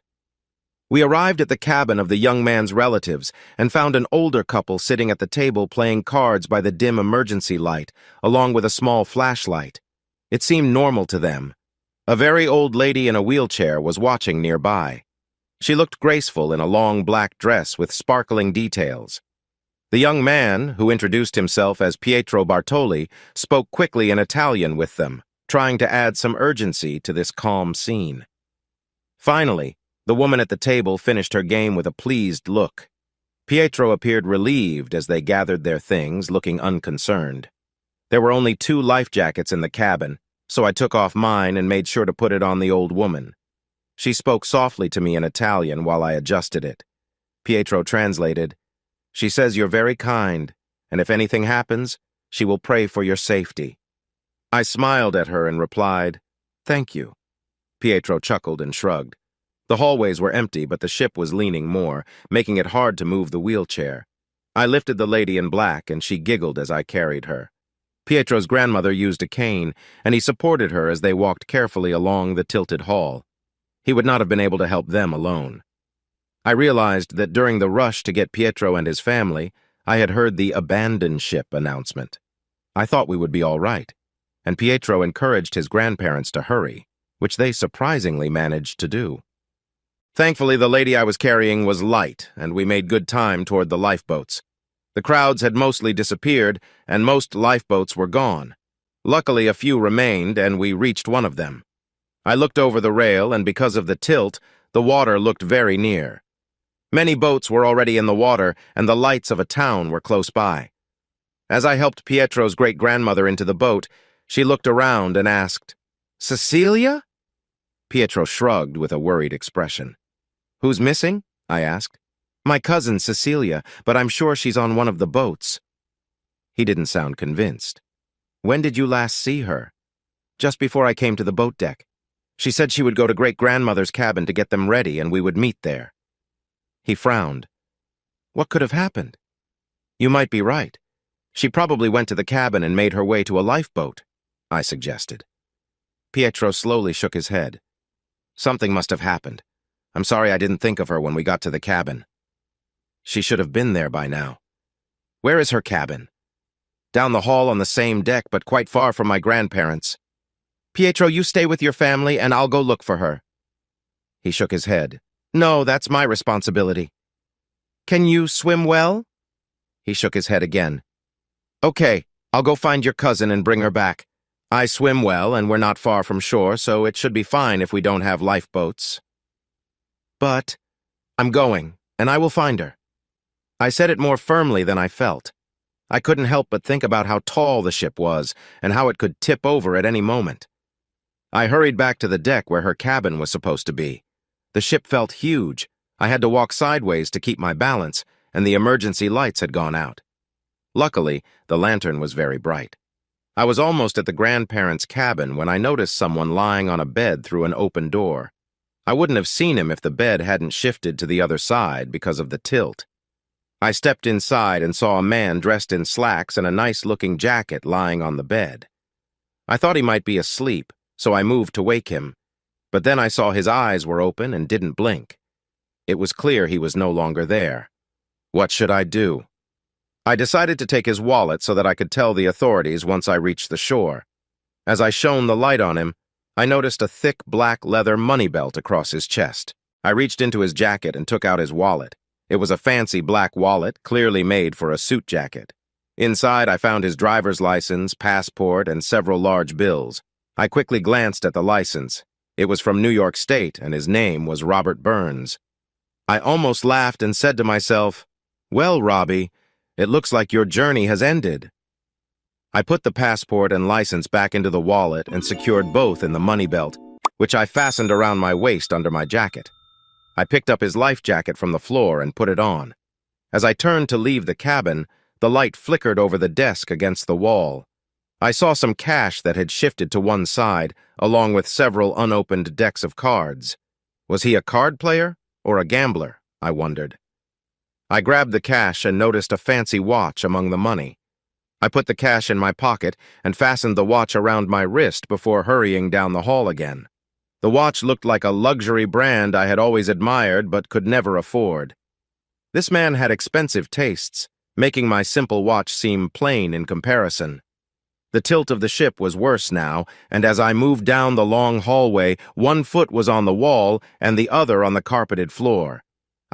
We arrived at the cabin of the young man's relatives and found an older couple sitting at the table playing cards by the dim emergency light, along with a small flashlight. It seemed normal to them. A very old lady in a wheelchair was watching nearby. She looked graceful in a long black dress with sparkling details. The young man, who introduced himself as Pietro Bartoli, spoke quickly in Italian with them, trying to add some urgency to this calm scene. Finally, the woman at the table finished her game with a pleased look. Pietro appeared relieved as they gathered their things, looking unconcerned. There were only 2 life jackets in the cabin, so I took off mine and made sure to put it on the old woman. She spoke softly to me in Italian while I adjusted it. Pietro translated, "She says you're very kind, and if anything happens, she will pray for your safety." I smiled at her and replied, "Thank you." Pietro chuckled and shrugged. The hallways were empty, but the ship was leaning more, making it hard to move the wheelchair. I lifted the lady in black, and she giggled as I carried her. Pietro's grandmother used a cane, and he supported her as they walked carefully along the tilted hall. He would not have been able to help them alone. I realized that during the rush to get Pietro and his family, I had heard the abandoned ship announcement. I thought we would be all right, and Pietro encouraged his grandparents to hurry, which they surprisingly managed to do. Thankfully, the lady I was carrying was light, and we made good time toward the lifeboats. The crowds had mostly disappeared, and most lifeboats were gone. Luckily, a few remained, and we reached one of them. I looked over the rail, and because of the tilt, the water looked very near. Many boats were already in the water, and the lights of a town were close by. As I helped Pietro's great-grandmother into the boat, she looked around and asked, "Cecilia?" Pietro shrugged with a worried expression. "Who's missing?" I asked. "My cousin, Cecilia, but I'm sure she's on one of the boats." He didn't sound convinced. "When did you last see her?" "Just before I came to the boat deck. She said she would go to great-grandmother's cabin to get them ready, and we would meet there." He frowned. "What could have happened?" "You might be right. She probably went to the cabin and made her way to a lifeboat," I suggested. Pietro slowly shook his head. "Something must have happened. I'm sorry I didn't think of her when we got to the cabin." "She should have been there by now." "Where is her cabin?" "Down the hall on the same deck, but quite far from my grandparents." "Pietro, you stay with your family, and I'll go look for her." He shook his head. "No, that's my responsibility." "Can you swim well?" He shook his head again. "Okay, I'll go find your cousin and bring her back. I swim well, and we're not far from shore, so it should be fine if we don't have lifeboats." "But I'm going, and I will find her." I said it more firmly than I felt. I couldn't help but think about how tall the ship was and how it could tip over at any moment. I hurried back to the deck where her cabin was supposed to be. The ship felt huge. I had to walk sideways to keep my balance, and the emergency lights had gone out. Luckily, the lantern was very bright. I was almost at the grandparents' cabin when I noticed someone lying on a bed through an open door. I wouldn't have seen him if the bed hadn't shifted to the other side because of the tilt. I stepped inside and saw a man dressed in slacks and a nice-looking jacket lying on the bed. I thought he might be asleep, so I moved to wake him, but then I saw his eyes were open and didn't blink. It was clear he was no longer there. What should I do? I decided to take his wallet so that I could tell the authorities once I reached the shore. As I shone the light on him, I noticed a thick black leather money belt across his chest. I reached into his jacket and took out his wallet. It was a fancy black wallet, clearly made for a suit jacket. Inside, I found his driver's license, passport, and several large bills. I quickly glanced at the license. It was from New York State, and his name was Robert Burns. I almost laughed and said to myself, "Well, Robbie, it looks like your journey has ended." I put the passport and license back into the wallet and secured both in the money belt, which I fastened around my waist under my jacket. I picked up his life jacket from the floor and put it on. As I turned to leave the cabin, the light flickered over the desk against the wall. I saw some cash that had shifted to one side, along with several unopened decks of cards. Was he a card player or a gambler? I wondered. I grabbed the cash and noticed a fancy watch among the money. I put the cash in my pocket and fastened the watch around my wrist before hurrying down the hall again. The watch looked like a luxury brand I had always admired but could never afford. This man had expensive tastes, making my simple watch seem plain in comparison. The tilt of the ship was worse now, and as I moved down the long hallway, one foot was on the wall and the other on the carpeted floor.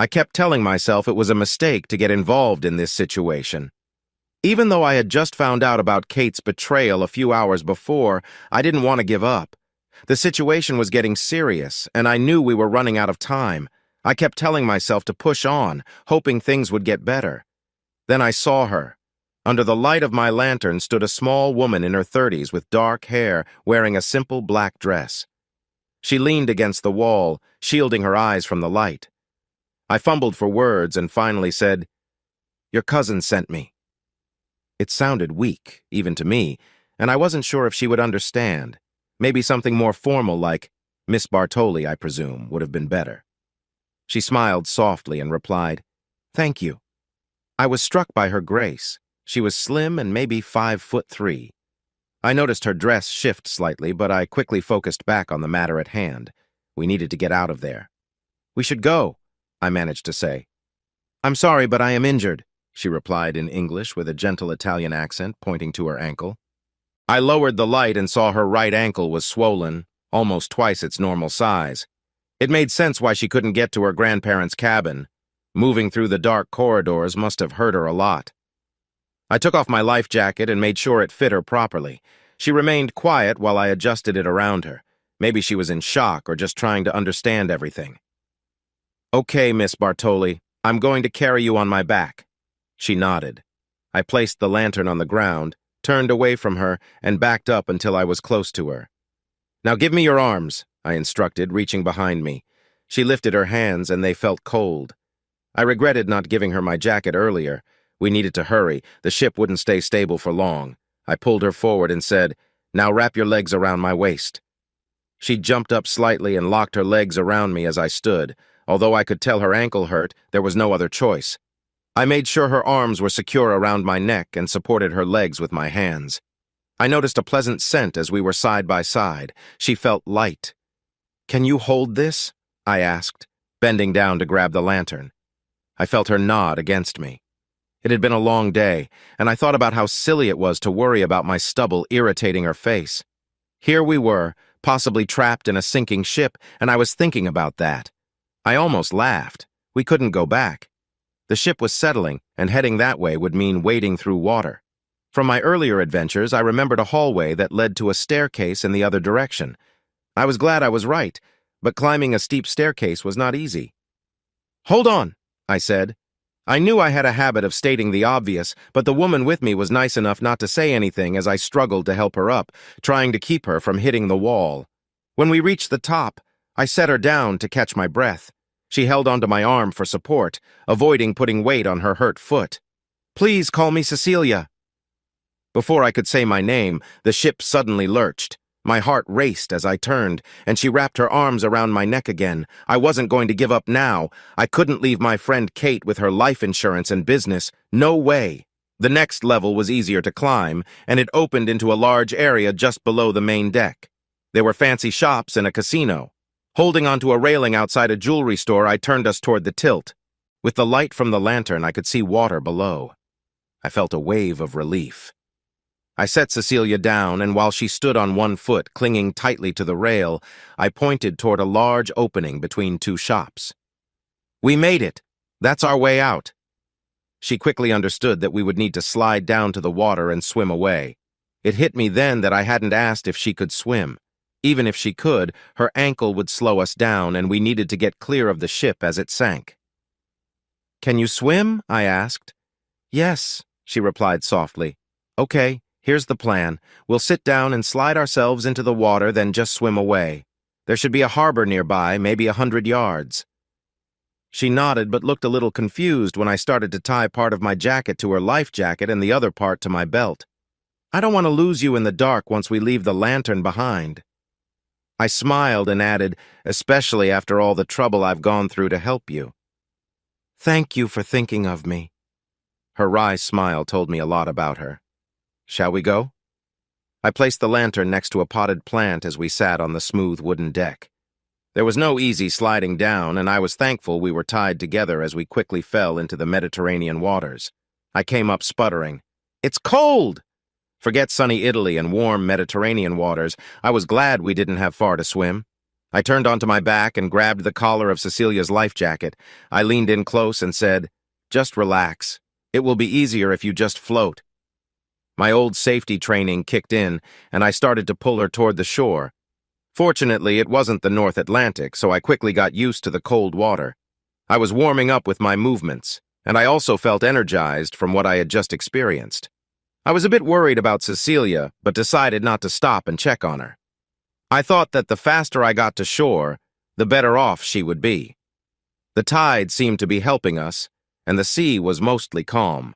I kept telling myself it was a mistake to get involved in this situation. Even though I had just found out about Kate's betrayal a few hours before, I didn't want to give up. The situation was getting serious, and I knew we were running out of time. I kept telling myself to push on, hoping things would get better. Then I saw her. Under the light of my lantern stood a small woman in her 30s with dark hair, wearing a simple black dress. She leaned against the wall, shielding her eyes from the light. I fumbled for words and finally said, "Your cousin sent me." It sounded weak, even to me, and I wasn't sure if she would understand. Maybe something more formal like, "Miss Bartoli, I presume," would have been better. She smiled softly and replied, "Thank you." I was struck by her grace. She was slim and maybe 5'3". I noticed her dress shift slightly, but I quickly focused back on the matter at hand. We needed to get out of there. "We should go," I managed to say. "I'm sorry, but I am injured," she replied in English with a gentle Italian accent, pointing to her ankle. I lowered the light and saw her right ankle was swollen, almost twice its normal size. It made sense why she couldn't get to her grandparents' cabin. Moving through the dark corridors must have hurt her a lot. I took off my life jacket and made sure it fit her properly. She remained quiet while I adjusted it around her. Maybe she was in shock or just trying to understand everything. "Okay, Miss Bartoli, I'm going to carry you on my back." She nodded. I placed the lantern on the ground, turned away from her, and backed up until I was close to her. "Now give me your arms," I instructed, reaching behind me. She lifted her hands, and they felt cold. I regretted not giving her my jacket earlier. We needed to hurry. The ship wouldn't stay stable for long. I pulled her forward and said, "Now wrap your legs around my waist." She jumped up slightly and locked her legs around me as I stood. Although I could tell her ankle hurt, there was no other choice. I made sure her arms were secure around my neck and supported her legs with my hands. I noticed a pleasant scent as we were side by side. She felt light. "Can you hold this?" I asked, bending down to grab the lantern. I felt her nod against me. It had been a long day, and I thought about how silly it was to worry about my stubble irritating her face. Here we were, possibly trapped in a sinking ship, and I was thinking about that. I almost laughed. We couldn't go back. The ship was settling, and heading that way would mean wading through water. From my earlier adventures, I remembered a hallway that led to a staircase in the other direction. I was glad I was right, but climbing a steep staircase was not easy. "Hold on," I said. I knew I had a habit of stating the obvious, but the woman with me was nice enough not to say anything as I struggled to help her up, trying to keep her from hitting the wall. When we reached the top, I set her down to catch my breath. She held onto my arm for support, avoiding putting weight on her hurt foot. "Please call me Cecilia." Before I could say my name, the ship suddenly lurched. My heart raced as I turned, and she wrapped her arms around my neck again. I wasn't going to give up now. I couldn't leave my friend Kate with her life insurance and business. No way. The next level was easier to climb, and it opened into a large area just below the main deck. There were fancy shops and a casino. Holding onto a railing outside a jewelry store, I turned us toward the tilt. With the light from the lantern, I could see water below. I felt a wave of relief. I set Cecilia down, and while she stood on one foot, clinging tightly to the rail, I pointed toward a large opening between two shops. "We made it. That's our way out." She quickly understood that we would need to slide down to the water and swim away. It hit me then that I hadn't asked if she could swim. Even if she could, her ankle would slow us down, and we needed to get clear of the ship as it sank. "Can you swim?" I asked. "Yes," she replied softly. "Okay. Here's the plan. We'll sit down and slide ourselves into the water, then just swim away. There should be a harbor nearby, maybe 100 yards. She nodded but looked a little confused when I started to tie part of my jacket to her life jacket and the other part to my belt. "I don't want to lose you in the dark once we leave the lantern behind." I smiled and added, "Especially after all the trouble I've gone through to help you." "Thank you for thinking of me." Her wry smile told me a lot about her. "Shall we go?" I placed the lantern next to a potted plant as we sat on the smooth wooden deck. There was no easy sliding down, and I was thankful we were tied together as we quickly fell into the Mediterranean waters. I came up sputtering. "It's cold!" Forget sunny Italy and warm Mediterranean waters. I was glad we didn't have far to swim. I turned onto my back and grabbed the collar of Cecilia's life jacket. I leaned in close and said, "Just relax. It will be easier if you just float." My old safety training kicked in, and I started to pull her toward the shore. Fortunately, it wasn't the North Atlantic, so I quickly got used to the cold water. I was warming up with my movements, and I also felt energized from what I had just experienced. I was a bit worried about Cecilia, but decided not to stop and check on her. I thought that the faster I got to shore, the better off she would be. The tide seemed to be helping us, and the sea was mostly calm.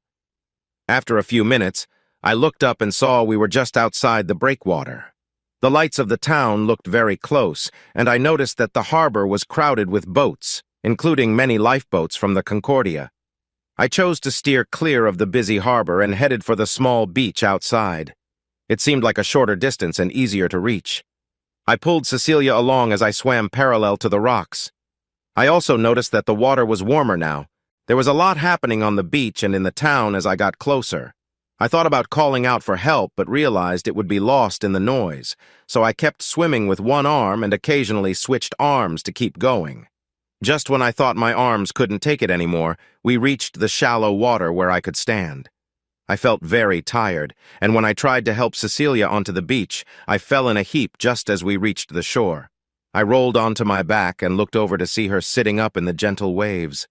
After a few minutes, I looked up and saw we were just outside the breakwater. The lights of the town looked very close, and I noticed that the harbor was crowded with boats, including many lifeboats from the Concordia. I chose to steer clear of the busy harbor and headed for the small beach outside. It seemed like a shorter distance and easier to reach. I pulled Cecilia along as I swam parallel to the rocks. I also noticed that the water was warmer now. There was a lot happening on the beach and in the town as I got closer. I thought about calling out for help but realized it would be lost in the noise, so I kept swimming with one arm and occasionally switched arms to keep going. Just when I thought my arms couldn't take it anymore, we reached the shallow water where I could stand. I felt very tired, and when I tried to help Cecilia onto the beach, I fell in a heap just as we reached the shore. I rolled onto my back and looked over to see her sitting up in the gentle waves.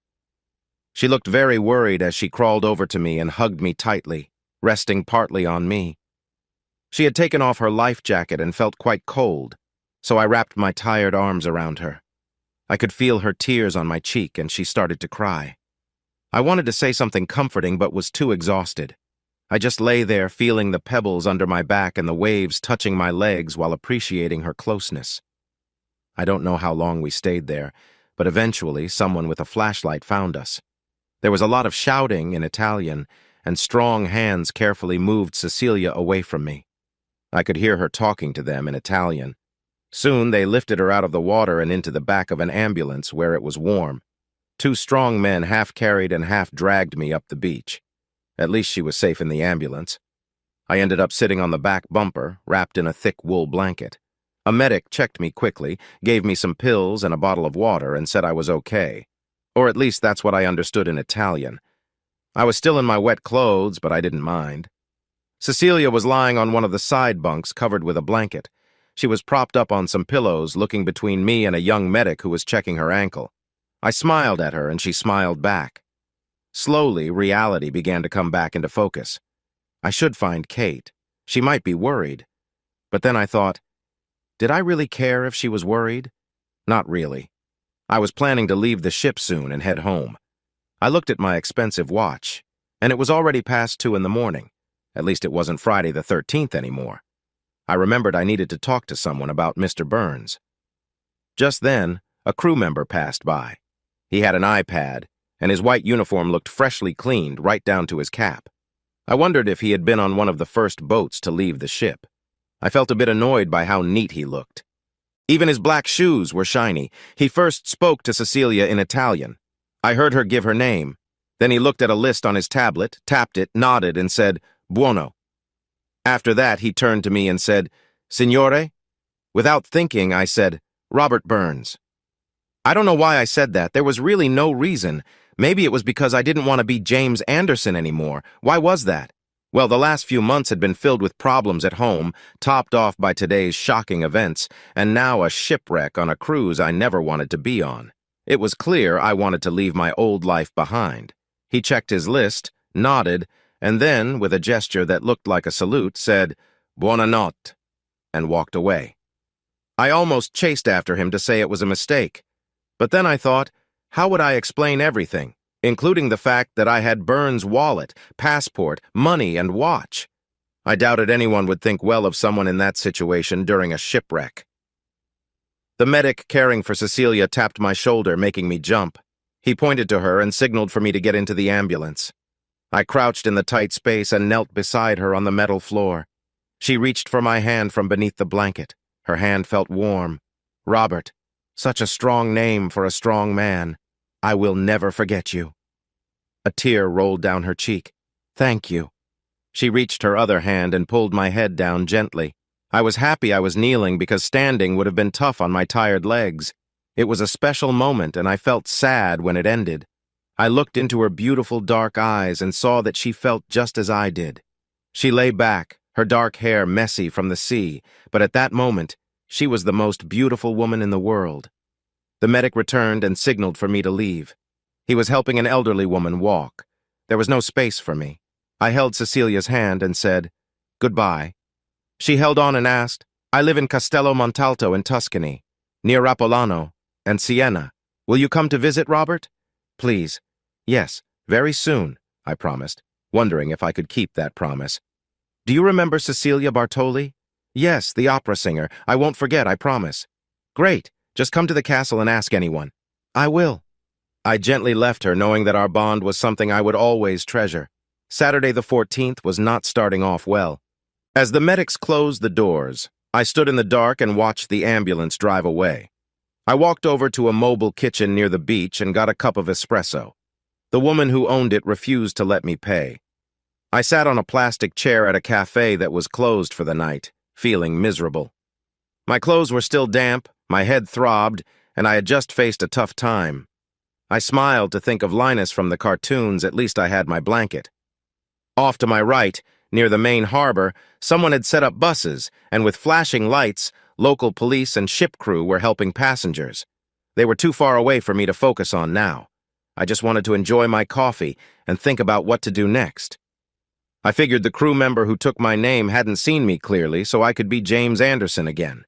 She looked very worried as she crawled over to me and hugged me tightly, resting partly on me. She had taken off her life jacket and felt quite cold, so I wrapped my tired arms around her. I could feel her tears on my cheek and she started to cry. I wanted to say something comforting but was too exhausted. I just lay there feeling the pebbles under my back and the waves touching my legs while appreciating her closeness. I don't know how long we stayed there, but eventually someone with a flashlight found us. There was a lot of shouting in Italian, and strong hands carefully moved Cecilia away from me. I could hear her talking to them in Italian. Soon they lifted her out of the water and into the back of an ambulance where it was warm. Two strong men half carried and half dragged me up the beach. At least she was safe in the ambulance. I ended up sitting on the back bumper, wrapped in a thick wool blanket. A medic checked me quickly, gave me some pills and a bottle of water, and said I was okay. Or at least that's what I understood in Italian. I was still in my wet clothes, but I didn't mind. Cecilia was lying on one of the side bunks covered with a blanket. She was propped up on some pillows, looking between me and a young medic who was checking her ankle. I smiled at her, and she smiled back. Slowly, reality began to come back into focus. I should find Kate. She might be worried. But then I thought, did I really care if she was worried? Not really. I was planning to leave the ship soon and head home. I looked at my expensive watch, and it was already past 2 in the morning. At least it wasn't Friday the 13th anymore. I remembered I needed to talk to someone about Mr. Burns. Just then, a crew member passed by. He had an iPad, and his white uniform looked freshly cleaned right down to his cap. I wondered if he had been on one of the first boats to leave the ship. I felt a bit annoyed by how neat he looked. Even his black shoes were shiny. He first spoke to Cecilia in Italian. I heard her give her name. Then he looked at a list on his tablet, tapped it, nodded, and said, "Buono." After that, he turned to me and said, "Signore?" Without thinking, I said, "Robert Burns." I don't know why I said that. There was really no reason. Maybe it was because I didn't want to be James Anderson anymore. Why was that? Well, the last few months had been filled with problems at home, topped off by today's shocking events, and now a shipwreck on a cruise I never wanted to be on. It was clear I wanted to leave my old life behind. He checked his list, nodded, and then, with a gesture that looked like a salute, said, "Buonanotte," and walked away. I almost chased after him to say it was a mistake. But then I thought, how would I explain everything, including the fact that I had Burns' wallet, passport, money, and watch? I doubted anyone would think well of someone in that situation during a shipwreck. The medic caring for Cecilia tapped my shoulder, making me jump. He pointed to her and signaled for me to get into the ambulance. I crouched in the tight space and knelt beside her on the metal floor. She reached for my hand from beneath the blanket. Her hand felt warm. "Robert, such a strong name for a strong man. I will never forget you." A tear rolled down her cheek. "Thank you." She reached her other hand and pulled my head down gently. I was happy I was kneeling because standing would have been tough on my tired legs. It was a special moment, and I felt sad when it ended. I looked into her beautiful dark eyes and saw that she felt just as I did. She lay back, her dark hair messy from the sea, but at that moment, she was the most beautiful woman in the world. The medic returned and signaled for me to leave. He was helping an elderly woman walk. There was no space for me. I held Cecilia's hand and said, "Goodbye." She held on and asked, "I live in Castello Montalto in Tuscany, near Rapolano and Siena. Will you come to visit, Robert?" "Please." "Yes, very soon," I promised, wondering if I could keep that promise. "Do you remember Cecilia Bartoli?" "Yes, the opera singer. I won't forget, I promise." "Great. Just come to the castle and ask anyone." "I will." I gently left her, knowing that our bond was something I would always treasure. Saturday the 14th was not starting off well. As the medics closed the doors, I stood in the dark and watched the ambulance drive away. I walked over to a mobile kitchen near the beach and got a cup of espresso. The woman who owned it refused to let me pay. I sat on a plastic chair at a cafe that was closed for the night, feeling miserable. My clothes were still damp, my head throbbed, and I had just faced a tough time. I smiled to think of Linus from the cartoons. At least I had my blanket. Off to my right, near the main harbor, someone had set up buses, and with flashing lights, local police and ship crew were helping passengers. They were too far away for me to focus on now. I just wanted to enjoy my coffee and think about what to do next. I figured the crew member who took my name hadn't seen me clearly, so I could be James Anderson again.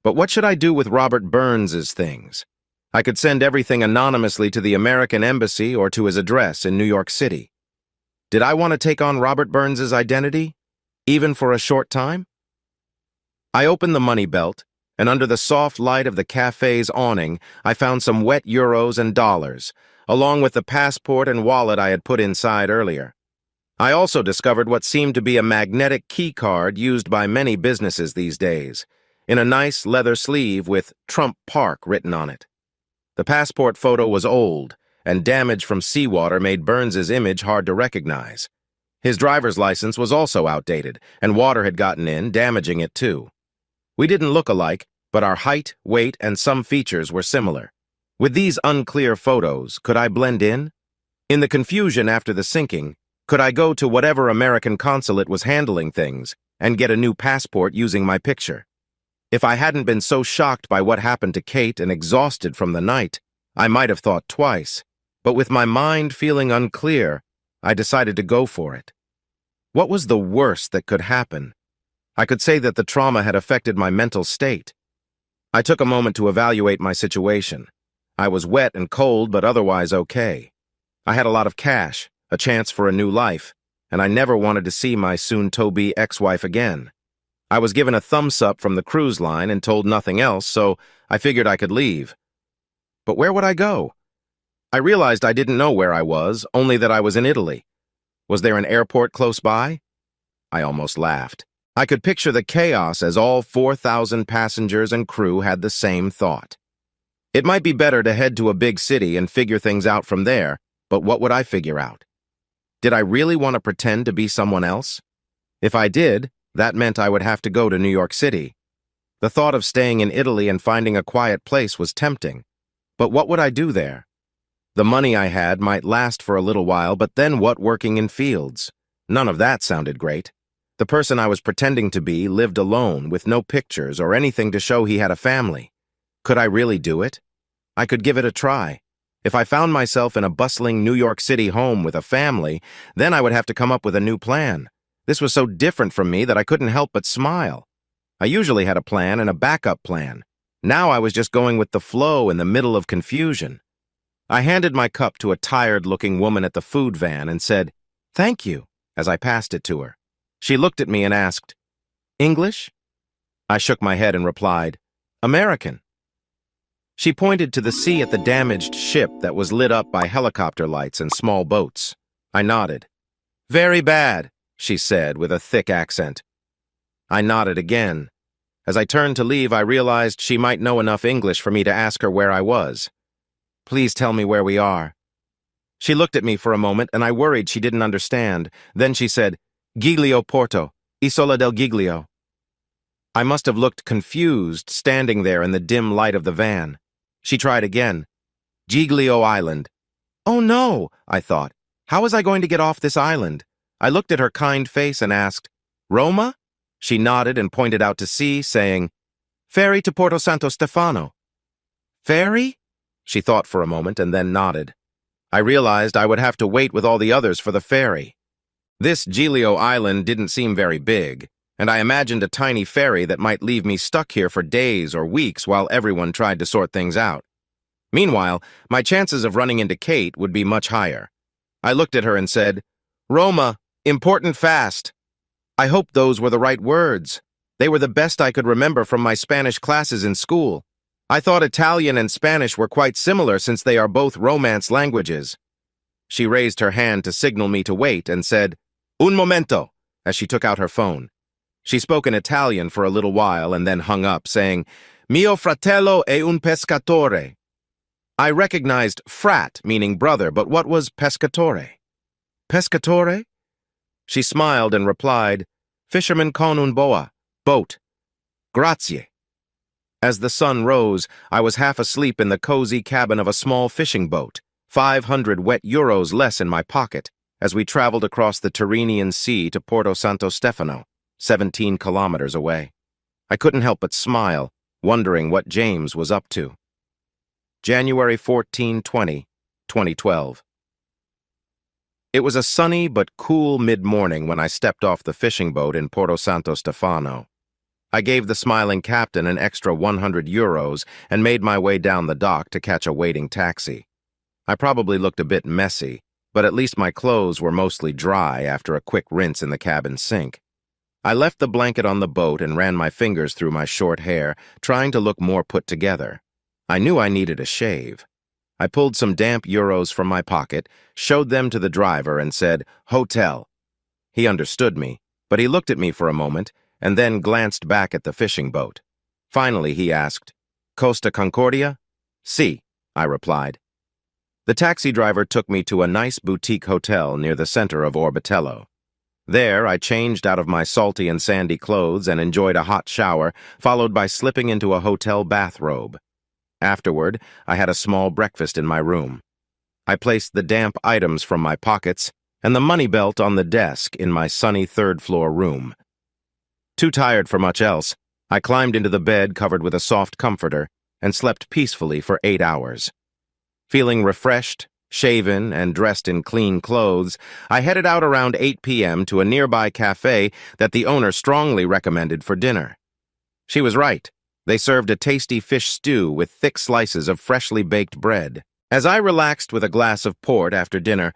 But what should I do with Robert Burns's things? I could send everything anonymously to the American Embassy or to his address in New York City. Did I want to take on Robert Burns's identity, even for a short time? I opened the money belt, and under the soft light of the cafe's awning, I found some wet euros and dollars, along with the passport and wallet I had put inside earlier. I also discovered what seemed to be a magnetic key card used by many businesses these days, in a nice leather sleeve with Trump Park written on it. The passport photo was old, and damage from seawater made Burns's image hard to recognize. His driver's license was also outdated, and water had gotten in, damaging it too. We didn't look alike, but our height, weight, and some features were similar. With these unclear photos, could I blend in? In the confusion after the sinking, could I go to whatever American consulate was handling things and get a new passport using my picture? If I hadn't been so shocked by what happened to Kate and exhausted from the night, I might have thought twice. But with my mind feeling unclear, I decided to go for it. What was the worst that could happen? I could say that the trauma had affected my mental state. I took a moment to evaluate my situation. I was wet and cold, but otherwise okay. I had a lot of cash, a chance for a new life, and I never wanted to see my soon-to-be ex-wife again. I was given a thumbs up from the cruise line and told nothing else, so I figured I could leave. But where would I go? I realized I didn't know where I was, only that I was in Italy. Was there an airport close by? I almost laughed. I could picture the chaos as all 4,000 passengers and crew had the same thought. It might be better to head to a big city and figure things out from there, but what would I figure out? Did I really want to pretend to be someone else? If I did, that meant I would have to go to New York City. The thought of staying in Italy and finding a quiet place was tempting. But what would I do there? The money I had might last for a little while, but then what working in fields? None of that sounded great. The person I was pretending to be lived alone, with no pictures or anything to show he had a family. Could I really do it? I could give it a try. If I found myself in a bustling New York City home with a family, then I would have to come up with a new plan. This was so different from me that I couldn't help but smile. I usually had a plan and a backup plan. Now I was just going with the flow in the middle of confusion. I handed my cup to a tired-looking woman at the food van and said, "Thank you," as I passed it to her. She looked at me and asked, "English?" I shook my head and replied, "American." She pointed to the sea at the damaged ship that was lit up by helicopter lights and small boats. I nodded. "Very bad," she said with a thick accent. I nodded again. As I turned to leave, I realized she might know enough English for me to ask her where I was. "Please tell me where we are." She looked at me for a moment, and I worried she didn't understand. Then she said, "Giglio Porto, Isola del Giglio." I must have looked confused standing there in the dim light of the van. She tried again. Giglio Island. Oh no, I thought. How was I going to get off this island? I looked at her kind face and asked, Roma? She nodded and pointed out to sea, saying, Ferry to Porto Santo Stefano. Ferry? She thought for a moment and then nodded. I realized I would have to wait with all the others for the ferry. This Giglio Island didn't seem very big, and I imagined a tiny ferry that might leave me stuck here for days or weeks while everyone tried to sort things out. Meanwhile, my chances of running into Kate would be much higher. I looked at her and said, Roma, important fast. I hoped those were the right words. They were the best I could remember from my Spanish classes in school. I thought Italian and Spanish were quite similar since they are both Romance languages. She raised her hand to signal me to wait and said, Un momento, as she took out her phone. She spoke in Italian for a little while and then hung up, saying, Mio fratello è un pescatore. I recognized frat, meaning brother, but what was pescatore? Pescatore? She smiled and replied, Fisherman con un boa, boat. Grazie. As the sun rose, I was half asleep in the cozy cabin of a small fishing boat, 500 wet euros less in my pocket, as we traveled across the Tyrrhenian Sea to Porto Santo Stefano, 17 kilometers away. I couldn't help but smile, wondering what James was up to. January 14, 2012. It was a sunny but cool mid-morning when I stepped off the fishing boat in Porto Santo Stefano. I gave the smiling captain an extra 100 euros and made my way down the dock to catch a waiting taxi. I probably looked a bit messy, but at least my clothes were mostly dry after a quick rinse in the cabin sink. I left the blanket on the boat and ran my fingers through my short hair, trying to look more put together. I knew I needed a shave. I pulled some damp euros from my pocket, showed them to the driver, and said, Hotel. He understood me, but he looked at me for a moment and then glanced back at the fishing boat. Finally, he asked, Costa Concordia? Si, I replied. The taxi driver took me to a nice boutique hotel near the center of Orbitello. There, I changed out of my salty and sandy clothes and enjoyed a hot shower, followed by slipping into a hotel bathrobe. Afterward, I had a small breakfast in my room. I placed the damp items from my pockets and the money belt on the desk in my sunny third-floor room. Too tired for much else, I climbed into the bed covered with a soft comforter and slept peacefully for 8 hours. Feeling refreshed, shaven, and dressed in clean clothes, I headed out around 8 p.m. to a nearby cafe that the owner strongly recommended for dinner. She was right. They served a tasty fish stew with thick slices of freshly baked bread. As I relaxed with a glass of port after dinner,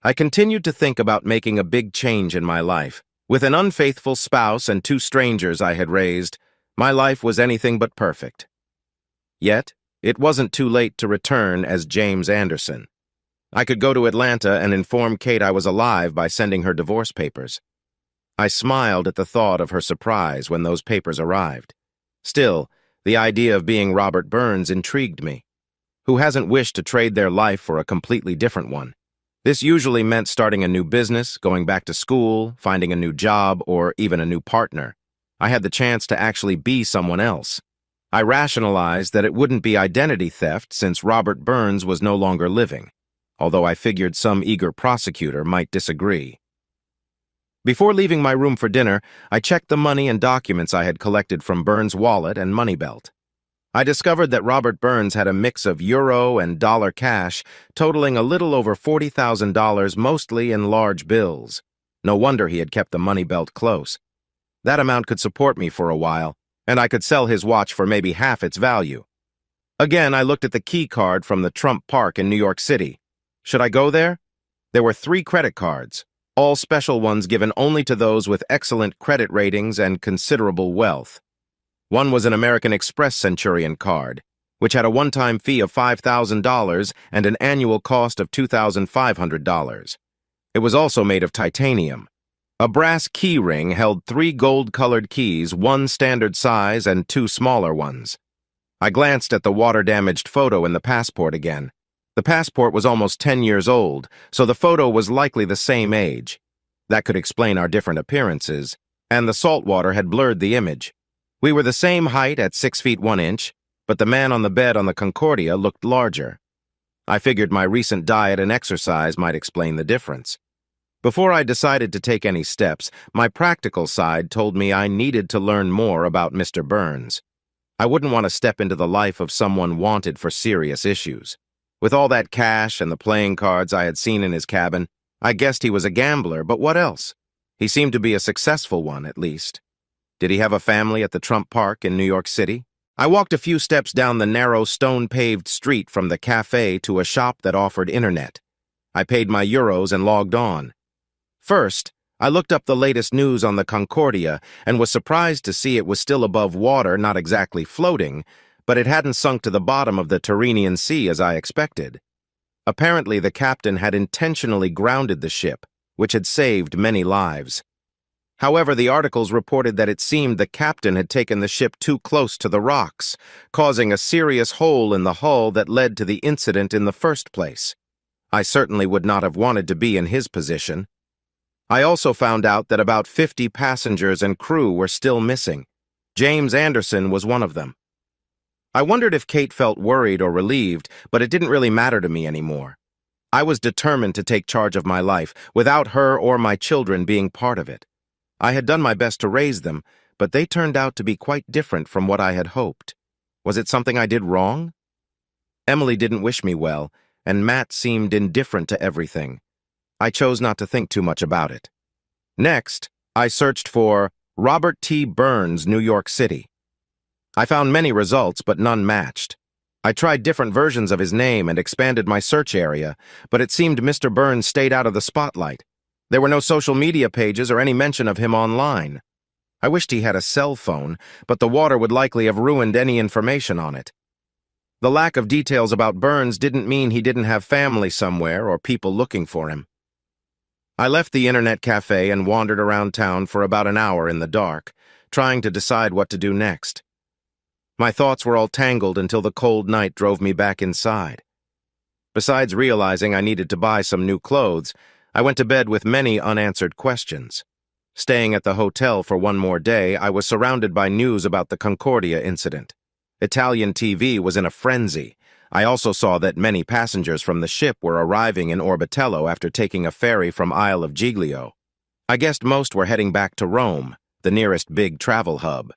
I continued to think about making a big change in my life. With an unfaithful spouse and 2 strangers I had raised, my life was anything but perfect. Yet, it wasn't too late to return as James Anderson. I could go to Atlanta and inform Kate I was alive by sending her divorce papers. I smiled at the thought of her surprise when those papers arrived. Still, the idea of being Robert Burns intrigued me. Who hasn't wished to trade their life for a completely different one? This usually meant starting a new business, going back to school, finding a new job, or even a new partner. I had the chance to actually be someone else. I rationalized that it wouldn't be identity theft since Robert Burns was no longer living, although I figured some eager prosecutor might disagree. Before leaving my room for dinner, I checked the money and documents I had collected from Burns' wallet and money belt. I discovered that Robert Burns had a mix of euro and dollar cash, totaling a little over $40,000, mostly in large bills. No wonder he had kept the money belt close. That amount could support me for a while, and I could sell his watch for maybe half its value. Again, I looked at the key card from the Trump Park in New York City. Should I go there? There were 3 credit cards, all special ones given only to those with excellent credit ratings and considerable wealth. One was an American Express Centurion card, which had a one-time fee of $5,000 and an annual cost of $2,500. It was also made of titanium. A brass key ring held 3 gold-colored keys, 1 standard size and 2 smaller ones. I glanced at the water-damaged photo in the passport again. The passport was almost 10 years old, so the photo was likely the same age. That could explain our different appearances, and the salt water had blurred the image. We were the same height at 6 feet 1 inch, but the man on the bed on the Concordia looked larger. I figured my recent diet and exercise might explain the difference. Before I decided to take any steps, my practical side told me I needed to learn more about Mr. Burns. I wouldn't want to step into the life of someone wanted for serious issues. With all that cash and the playing cards I had seen in his cabin, I guessed he was a gambler, but what else? He seemed to be a successful one, at least. Did he have a family at the Trump Park in New York City? I walked a few steps down the narrow stone-paved street from the cafe to a shop that offered internet. I paid my euros and logged on. First, I looked up the latest news on the Concordia and was surprised to see it was still above water, not exactly floating, but it hadn't sunk to the bottom of the Tyrrhenian Sea as I expected. Apparently, the captain had intentionally grounded the ship, which had saved many lives. However, the articles reported that it seemed the captain had taken the ship too close to the rocks, causing a serious hole in the hull that led to the incident in the first place. I certainly would not have wanted to be in his position. I also found out that about 50 passengers and crew were still missing. James Anderson was one of them. I wondered if Kate felt worried or relieved, but it didn't really matter to me anymore. I was determined to take charge of my life, without her or my children being part of it. I had done my best to raise them, but they turned out to be quite different from what I had hoped. Was it something I did wrong? Emily didn't wish me well, and Matt seemed indifferent to everything. I chose not to think too much about it. Next, I searched for Robert T. Burns, New York City. I found many results, but none matched. I tried different versions of his name and expanded my search area, but it seemed Mr. Burns stayed out of the spotlight. There were no social media pages or any mention of him online. I wished he had a cell phone, but the water would likely have ruined any information on it. The lack of details about Burns didn't mean he didn't have family somewhere or people looking for him. I left the internet cafe and wandered around town for about an hour in the dark, trying to decide what to do next. My thoughts were all tangled until the cold night drove me back inside. Besides realizing I needed to buy some new clothes, I went to bed with many unanswered questions. Staying at the hotel for one more day, I was surrounded by news about the Concordia incident. Italian TV was in a frenzy. I also saw that many passengers from the ship were arriving in Orbitello after taking a ferry from Isle of Giglio. I guessed most were heading back to Rome, the nearest big travel hub.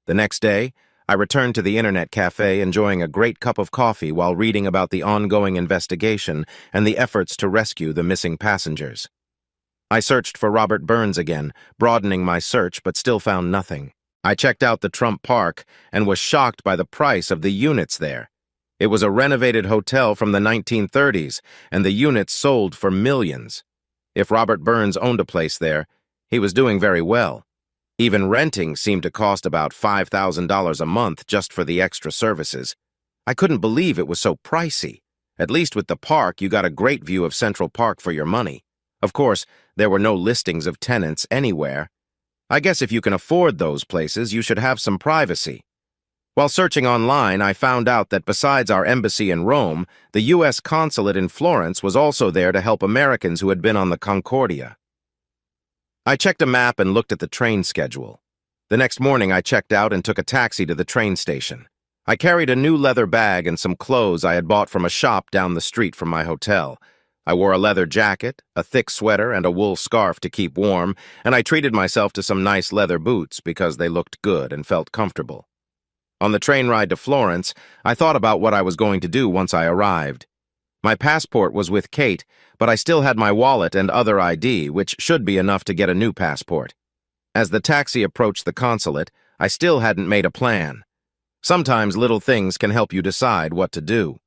The next day, I returned to the internet cafe enjoying a great cup of coffee while reading about the ongoing investigation and the efforts to rescue the missing passengers. I searched for Robert Burns again, broadening my search, but still found nothing. I checked out the Trump Park and was shocked by the price of the units there. It was a renovated hotel from the 1930s, and the units sold for millions. If Robert Burns owned a place there, he was doing very well. Even renting seemed to cost about $5,000 a month just for the extra services. I couldn't believe it was so pricey. At least with the park, you got a great view of Central Park for your money. Of course, there were no listings of tenants anywhere. I guess if you can afford those places, you should have some privacy. While searching online, I found out that besides our embassy in Rome, the U.S. consulate in Florence was also there to help Americans who had been on the Concordia. I checked a map and looked at the train schedule. The next morning, I checked out and took a taxi to the train station. I carried a new leather bag and some clothes I had bought from a shop down the street from my hotel. I wore a leather jacket, a thick sweater, and a wool scarf to keep warm, and I treated myself to some nice leather boots because they looked good and felt comfortable. On the train ride to Florence, I thought about what I was going to do once I arrived. My passport was with Kate, but I still had my wallet and other ID, which should be enough to get a new passport. As the taxi approached the consulate, I still hadn't made a plan. Sometimes little things can help you decide what to do.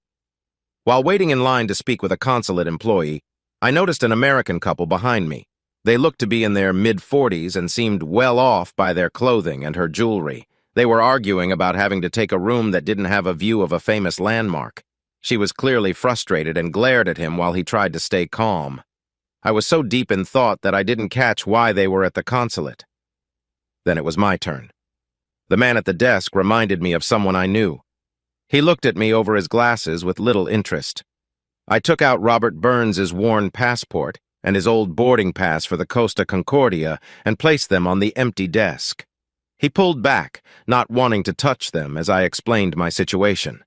While waiting in line to speak with a consulate employee, I noticed an American couple behind me. They looked to be in their mid-40s and seemed well off by their clothing and her jewelry. They were arguing about having to take a room that didn't have a view of a famous landmark. She was clearly frustrated and glared at him while he tried to stay calm. I was so deep in thought that I didn't catch why they were at the consulate. Then it was my turn. The man at the desk reminded me of someone I knew. He looked at me over his glasses with little interest. I took out Robert Burns's worn passport and his old boarding pass for the Costa Concordia and placed them on the empty desk. He pulled back, not wanting to touch them as I explained my situation.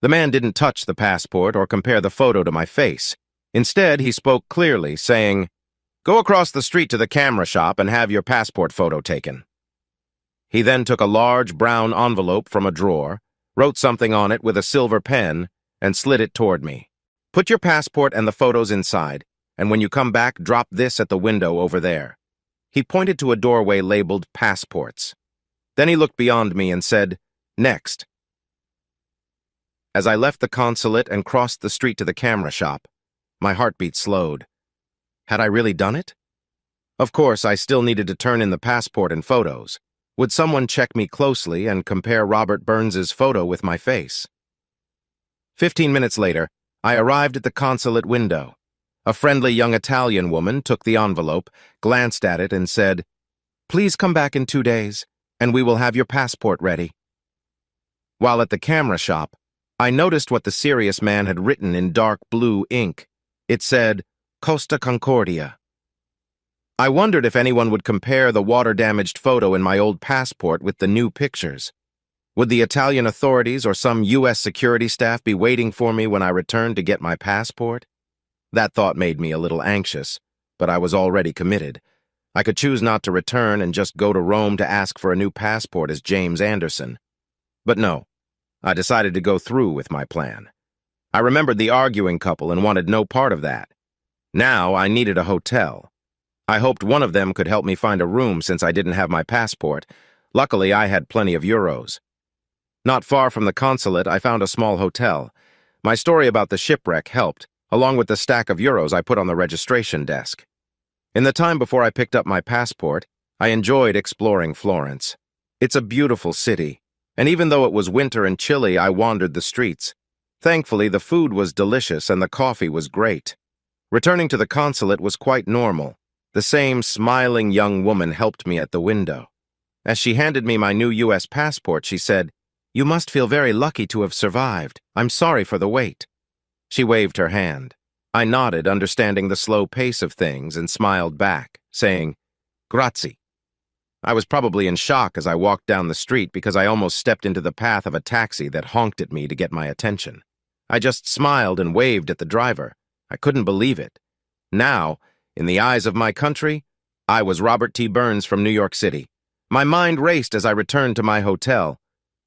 The man didn't touch the passport or compare the photo to my face. Instead, he spoke clearly, saying, "Go across the street to the camera shop and have your passport photo taken." He then took a large brown envelope from a drawer, wrote something on it with a silver pen, and slid it toward me. "Put your passport and the photos inside, and when you come back, drop this at the window over there." He pointed to a doorway labeled Passports. Then he looked beyond me and said, "Next." As I left the consulate and crossed the street to the camera shop, my heartbeat slowed. Had I really done it? Of course, I still needed to turn in the passport and photos. Would someone check me closely and compare Robert Burns's photo with my face? 15 minutes later, I arrived at the consulate window. A friendly young Italian woman took the envelope, glanced at it, and said, "Please come back in 2 days, and we will have your passport ready." While at the camera shop, I noticed what the serious man had written in dark blue ink. It said, "Costa Concordia." I wondered if anyone would compare the water-damaged photo in my old passport with the new pictures. Would the Italian authorities or some U.S. security staff be waiting for me when I returned to get my passport? That thought made me a little anxious, but I was already committed. I could choose not to return and just go to Rome to ask for a new passport as James Anderson. But no, I decided to go through with my plan. I remembered the arguing couple and wanted no part of that. Now I needed a hotel. I hoped one of them could help me find a room since I didn't have my passport. Luckily, I had plenty of euros. Not far from the consulate, I found a small hotel. My story about the shipwreck helped, along with the stack of euros I put on the registration desk. In the time before I picked up my passport, I enjoyed exploring Florence. It's a beautiful city, and even though it was winter and chilly, I wandered the streets. Thankfully, the food was delicious and the coffee was great. Returning to the consulate was quite normal. The same smiling young woman helped me at the window. As she handed me my new U.S. passport, she said, "You must feel very lucky to have survived. I'm sorry for the wait." She waved her hand. I nodded, understanding the slow pace of things, and smiled back, saying, "Grazie." I was probably in shock as I walked down the street because I almost stepped into the path of a taxi that honked at me to get my attention. I just smiled and waved at the driver. I couldn't believe it. Now, in the eyes of my country, I was Robert T. Burns from New York City. My mind raced as I returned to my hotel.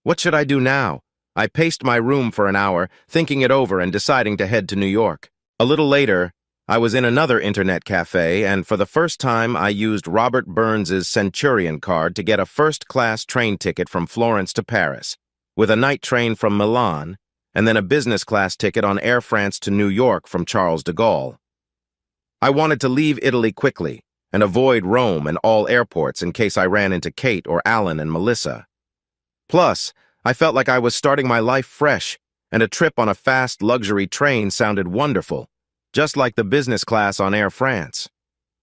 What should I do now? I paced my room for an hour, thinking it over and deciding to head to New York. A little later, I was in another internet cafe, and for the first time, I used Robert Burns's Centurion card to get a first-class train ticket from Florence to Paris, with a night train from Milan, and then a business-class ticket on Air France to New York from Charles de Gaulle. I wanted to leave Italy quickly and avoid Rome and all airports in case I ran into Kate or Alan and Melissa. Plus, I felt like I was starting my life fresh, and a trip on a fast luxury train sounded wonderful, just like the business class on Air France.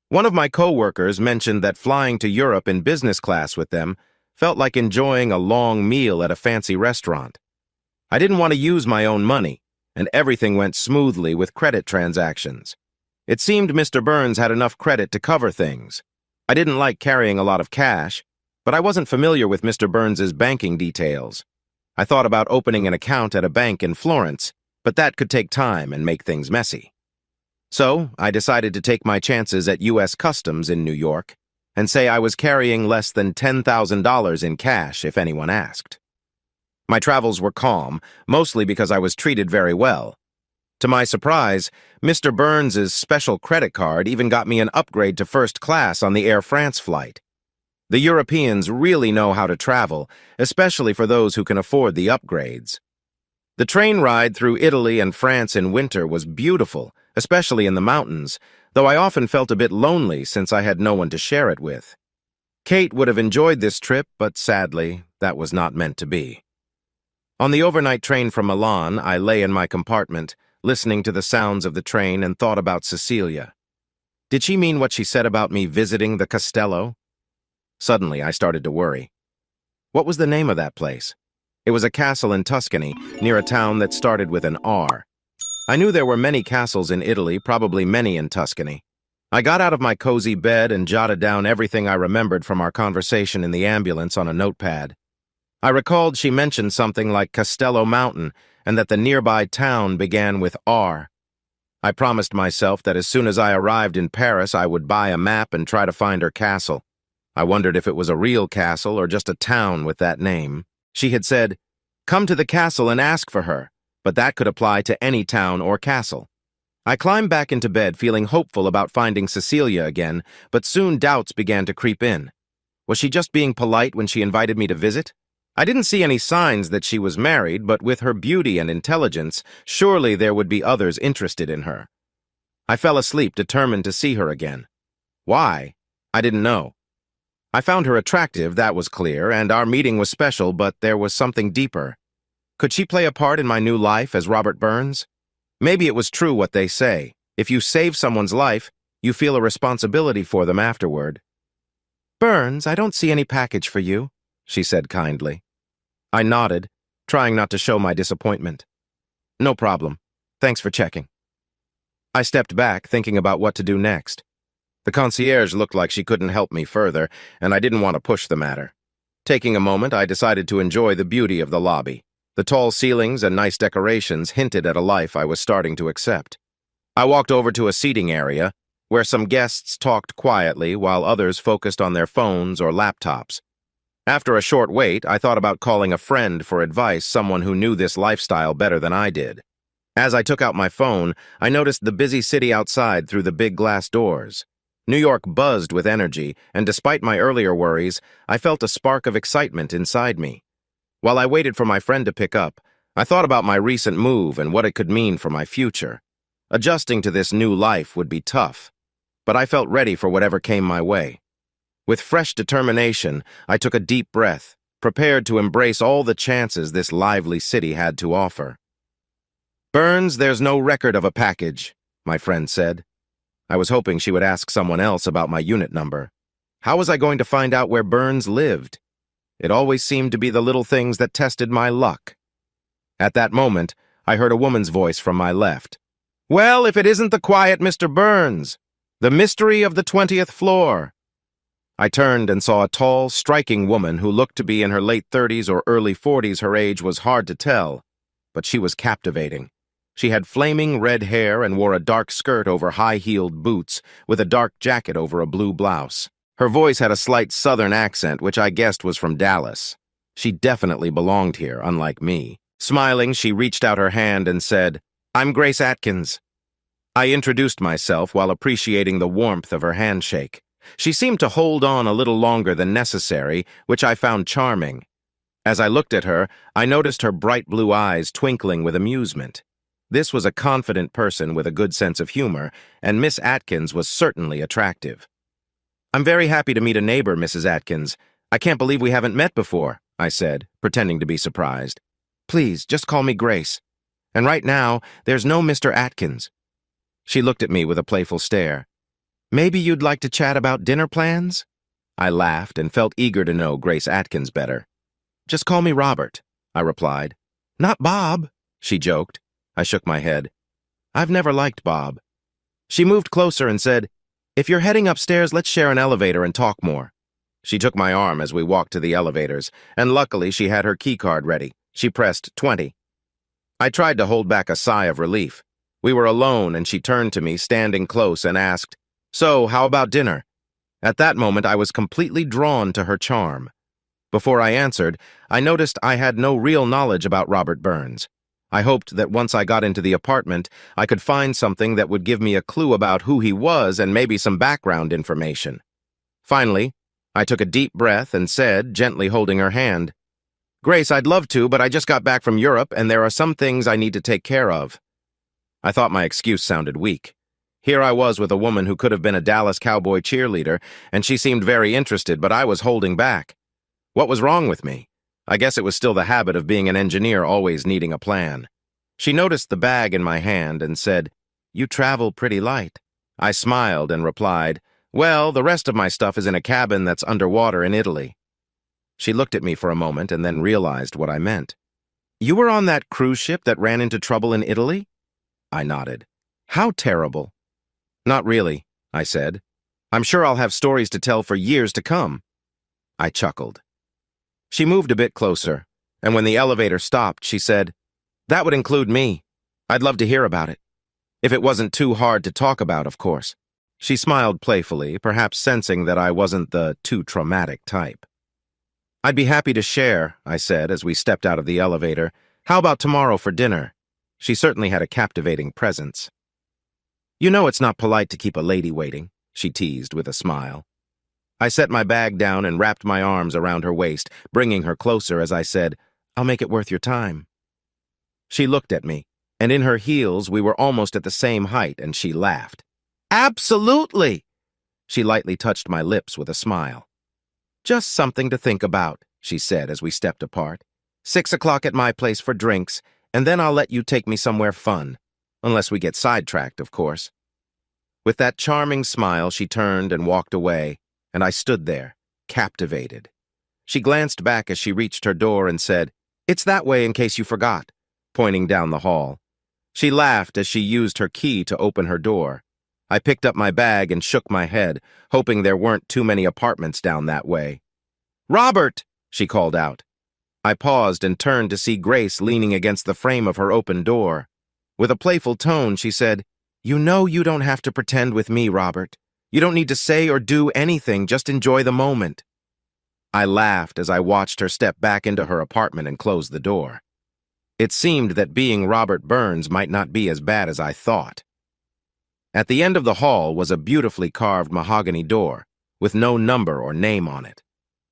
One of my coworkers mentioned that flying to Europe in business class with them felt like enjoying a long meal at a fancy restaurant. I didn't want to use my own money, and everything went smoothly with credit transactions. It seemed Mr. Burns had enough credit to cover things. I didn't like carrying a lot of cash, but I wasn't familiar with Mr. Burns's banking details. I thought about opening an account at a bank in Florence, but that could take time and make things messy. So, I decided to take my chances at U.S. Customs in New York and say I was carrying less than $10,000 in cash if anyone asked. My travels were calm, mostly because I was treated very well. To my surprise, Mr. Burns's special credit card even got me an upgrade to first class on the Air France flight. The Europeans really know how to travel, especially for those who can afford the upgrades. The train ride through Italy and France in winter was beautiful, especially in the mountains, though I often felt a bit lonely since I had no one to share it with. Kate would have enjoyed this trip, but sadly, that was not meant to be. On the overnight train from Milan, I lay in my compartment, listening to the sounds of the train and thought about Cecilia. Did she mean what she said about me visiting the Castello? Suddenly, I started to worry. What was the name of that place? It was a castle in Tuscany, near a town that started with an R. I knew there were many castles in Italy, probably many in Tuscany. I got out of my cozy bed and jotted down everything I remembered from our conversation in the ambulance on a notepad. I recalled she mentioned something like Castello Mountain and that the nearby town began with R. I promised myself that as soon as I arrived in Paris, I would buy a map and try to find her castle. I wondered if it was a real castle or just a town with that name. She had said, "Come to the castle and ask for her," but that could apply to any town or castle. I climbed back into bed feeling hopeful about finding Cecilia again, but soon doubts began to creep in. Was she just being polite when she invited me to visit? I didn't see any signs that she was married, but with her beauty and intelligence, surely there would be others interested in her. I fell asleep determined to see her again. Why? I didn't know. I found her attractive, that was clear, and our meeting was special, but there was something deeper. Could she play a part in my new life as Robert Burns? Maybe it was true what they say. If you save someone's life, you feel a responsibility for them afterward. "Burns, I don't see any package for you," she said kindly. I nodded, trying not to show my disappointment. "No problem. Thanks for checking." I stepped back, thinking about what to do next. The concierge looked like she couldn't help me further, and I didn't want to push the matter. Taking a moment, I decided to enjoy the beauty of the lobby. The tall ceilings and nice decorations hinted at a life I was starting to accept. I walked over to a seating area, where some guests talked quietly while others focused on their phones or laptops. After a short wait, I thought about calling a friend for advice, someone who knew this lifestyle better than I did. As I took out my phone, I noticed the busy city outside through the big glass doors. New York buzzed with energy, and despite my earlier worries, I felt a spark of excitement inside me. While I waited for my friend to pick up, I thought about my recent move and what it could mean for my future. Adjusting to this new life would be tough, but I felt ready for whatever came my way. With fresh determination, I took a deep breath, prepared to embrace all the chances this lively city had to offer. "Burns, there's no record of a package," my friend said. I was hoping she would ask someone else about my unit number. How was I going to find out where Burns lived? It always seemed to be the little things that tested my luck. At that moment, I heard a woman's voice from my left. "Well, if it isn't the quiet Mr. Burns! The mystery of the 20th floor!" I turned and saw a tall, striking woman who looked to be in her late 30s or early 40s. Her age was hard to tell, but she was captivating. She had flaming red hair and wore a dark skirt over high-heeled boots with a dark jacket over a blue blouse. Her voice had a slight southern accent, which I guessed was from Dallas. She definitely belonged here, unlike me. Smiling, she reached out her hand and said, "I'm Grace Atkins." I introduced myself while appreciating the warmth of her handshake. She seemed to hold on a little longer than necessary, which I found charming. As I looked at her, I noticed her bright blue eyes twinkling with amusement. This was a confident person with a good sense of humor, and Miss Atkins was certainly attractive. "I'm very happy to meet a neighbor, Mrs. Atkins. I can't believe we haven't met before," I said, pretending to be surprised. "Please, just call me Grace. And right now, there's no Mr. Atkins." She looked at me with a playful stare. "Maybe you'd like to chat about dinner plans?" I laughed and felt eager to know Grace Atkins better. "Just call me Robert," I replied. "Not Bob," she joked. I shook my head. "I've never liked Bob." She moved closer and said, "If you're heading upstairs, let's share an elevator and talk more." She took my arm as we walked to the elevators, and luckily she had her keycard ready. She pressed 20. I tried to hold back a sigh of relief. We were alone, and she turned to me, standing close, and asked, "So, how about dinner?" At that moment, I was completely drawn to her charm. Before I answered, I noticed I had no real knowledge about Robert Burns. I hoped that once I got into the apartment, I could find something that would give me a clue about who he was and maybe some background information. Finally, I took a deep breath and said, gently holding her hand, "Grace, I'd love to, but I just got back from Europe, and there are some things I need to take care of." I thought my excuse sounded weak. Here I was with a woman who could have been a Dallas Cowboy cheerleader, and she seemed very interested, but I was holding back. What was wrong with me? I guess it was still the habit of being an engineer always needing a plan. She noticed the bag in my hand and said, "You travel pretty light." I smiled and replied, "Well, the rest of my stuff is in a cabin that's underwater in Italy." She looked at me for a moment and then realized what I meant. "You were on that cruise ship that ran into trouble in Italy?" I nodded. "How terrible." "Not really. I said. "I'm sure I'll have stories to tell for years to come." I chuckled. She moved a bit closer, and when the elevator stopped, she said, "That would include me. I'd love to hear about it. If it wasn't too hard to talk about, of course." She smiled playfully, perhaps sensing that I wasn't the too traumatic type. "I'd be happy to share," I said as we stepped out of the elevator. "How about tomorrow for dinner?" She certainly had a captivating presence. "You know it's not polite to keep a lady waiting," she teased with a smile. I set my bag down and wrapped my arms around her waist, bringing her closer as I said, "I'll make it worth your time." She looked at me, and in her heels we were almost at the same height, and she laughed. "Absolutely!" She lightly touched my lips with a smile. "Just something to think about," she said as we stepped apart. 6 o'clock at my place for drinks, and then I'll let you take me somewhere fun. Unless we get sidetracked, of course." With that charming smile, she turned and walked away, and I stood there, captivated. She glanced back as she reached her door and said, "It's that way in case you forgot," pointing down the hall. She laughed as she used her key to open her door. I picked up my bag and shook my head, hoping there weren't too many apartments down that way. "Robert!" she called out. I paused and turned to see Grace leaning against the frame of her open door. With a playful tone, she said, "You know you don't have to pretend with me, Robert. You don't need to say or do anything, just enjoy the moment." I laughed as I watched her step back into her apartment and close the door. It seemed that being Robert Burns might not be as bad as I thought. At the end of the hall was a beautifully carved mahogany door, with no number or name on it.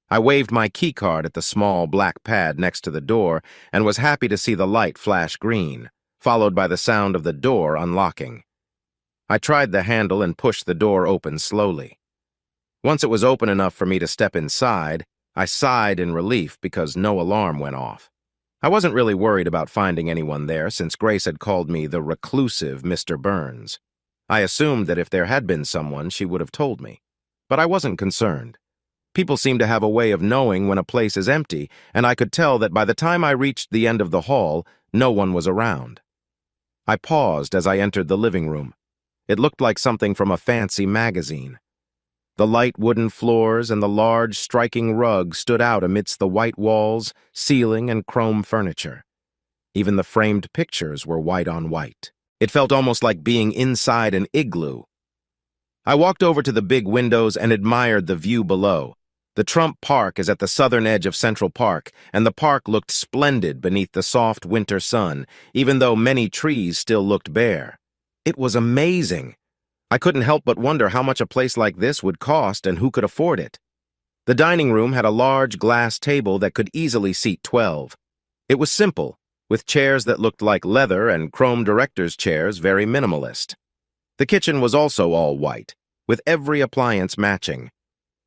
I waved my keycard at the small black pad next to the door and was happy to see the light flash green, followed by the sound of the door unlocking. I tried the handle and pushed the door open slowly. Once it was open enough for me to step inside, I sighed in relief because no alarm went off. I wasn't really worried about finding anyone there since Grace had called me the reclusive Mr. Burns. I assumed that if there had been someone, she would have told me. But I wasn't concerned. People seem to have a way of knowing when a place is empty, and I could tell that by the time I reached the end of the hall, no one was around. I paused as I entered the living room. It looked like something from a fancy magazine. The light wooden floors and the large, striking rug stood out amidst the white walls, ceiling, and chrome furniture. Even the framed pictures were white on white. It felt almost like being inside an igloo. I walked over to the big windows and admired the view below. The Trump Park is at the southern edge of Central Park, and the park looked splendid beneath the soft winter sun, even though many trees still looked bare. It was amazing. I couldn't help but wonder how much a place like this would cost and who could afford it. The dining room had a large glass table that could easily seat 12. It was simple, with chairs that looked like leather and chrome director's chairs, very minimalist. The kitchen was also all white, with every appliance matching.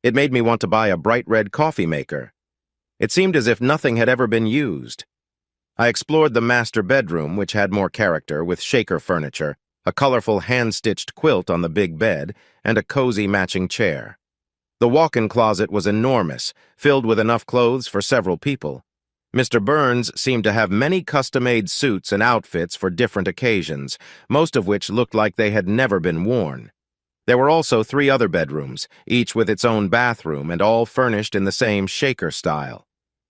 It made me want to buy a bright red coffee maker. It seemed as if nothing had ever been used. I explored the master bedroom, which had more character, with shaker furniture, a colorful hand-stitched quilt on the big bed, and a cozy matching chair. The walk-in closet was enormous, filled with enough clothes for several people. Mr. Burns seemed to have many custom-made suits and outfits for different occasions, most of which looked like they had never been worn. There were also 3 other bedrooms, each with its own bathroom and all furnished in the same shaker style.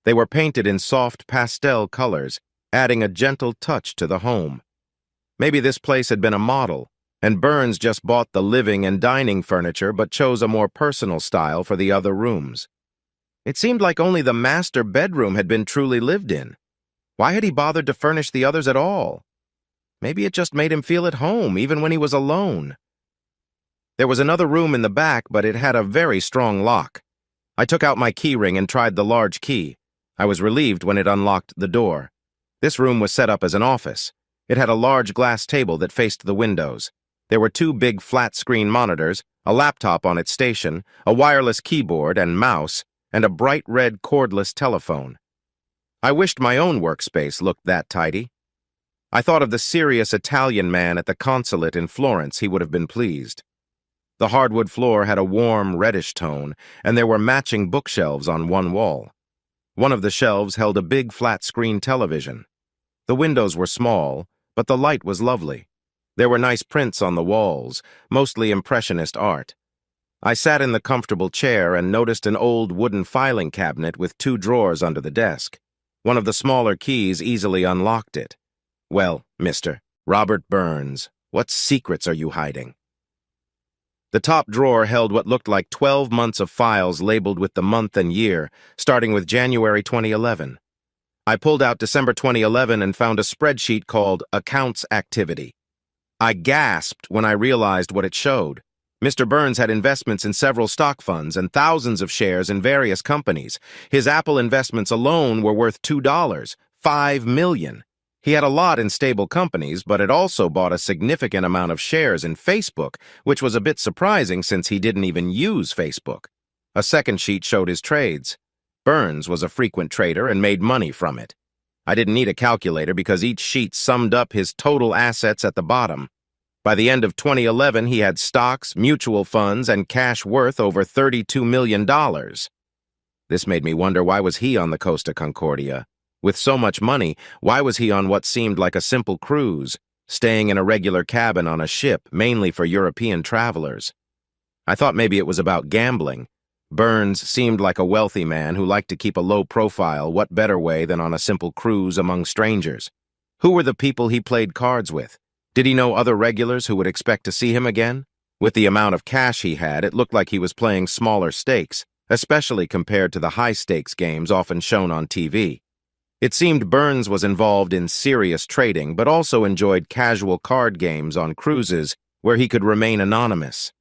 They were painted in soft pastel colors, adding a gentle touch to the home. Maybe this place had been a model, and Burns just bought the living and dining furniture but chose a more personal style for the other rooms. It seemed like only the master bedroom had been truly lived in. Why had he bothered to furnish the others at all? Maybe it just made him feel at home, even when he was alone. There was another room in the back, but it had a very strong lock. I took out my key ring and tried the large key. I was relieved when it unlocked the door. This room was set up as an office. It had a large glass table that faced the windows. There were 2 big flat-screen monitors, a laptop on its station, a wireless keyboard and mouse, and a bright red cordless telephone. I wished my own workspace looked that tidy. I thought of the serious Italian man at the consulate in Florence. He would have been pleased. The hardwood floor had a warm, reddish tone, and there were matching bookshelves on one wall. One of the shelves held a big flat-screen television. The windows were small, but the light was lovely. There were nice prints on the walls, mostly impressionist art. I sat in the comfortable chair and noticed an old wooden filing cabinet with 2 drawers under the desk. One of the smaller keys easily unlocked it. Well, Mr. Robert Burns, what secrets are you hiding? The top drawer held what looked like 12 months of files labeled with the month and year, starting with January 2011. I pulled out December 2011 and found a spreadsheet called Accounts Activity. I gasped when I realized what it showed. Mr. Burns had investments in several stock funds and thousands of shares in various companies. His Apple investments alone were worth $2, $5 million. He had a lot in stable companies, but had also bought a significant amount of shares in Facebook, which was a bit surprising since he didn't even use Facebook. A second sheet showed his trades. Burns was a frequent trader and made money from it. I didn't need a calculator because each sheet summed up his total assets at the bottom. By the end of 2011, he had stocks, mutual funds, and cash worth over $32 million. This made me wonder, why was he on the Costa Concordia? With so much money, why was he on what seemed like a simple cruise, staying in a regular cabin on a ship, mainly for European travelers? I thought maybe it was about gambling. Burns seemed like a wealthy man who liked to keep a low profile. What better way than on a simple cruise among strangers? Who were the people he played cards with? Did he know other regulars who would expect to see him again? With the amount of cash he had, it looked like he was playing smaller stakes, especially compared to the high-stakes games often shown on TV. It seemed Burns was involved in serious trading, but also enjoyed casual card games on cruises where he could remain anonymous.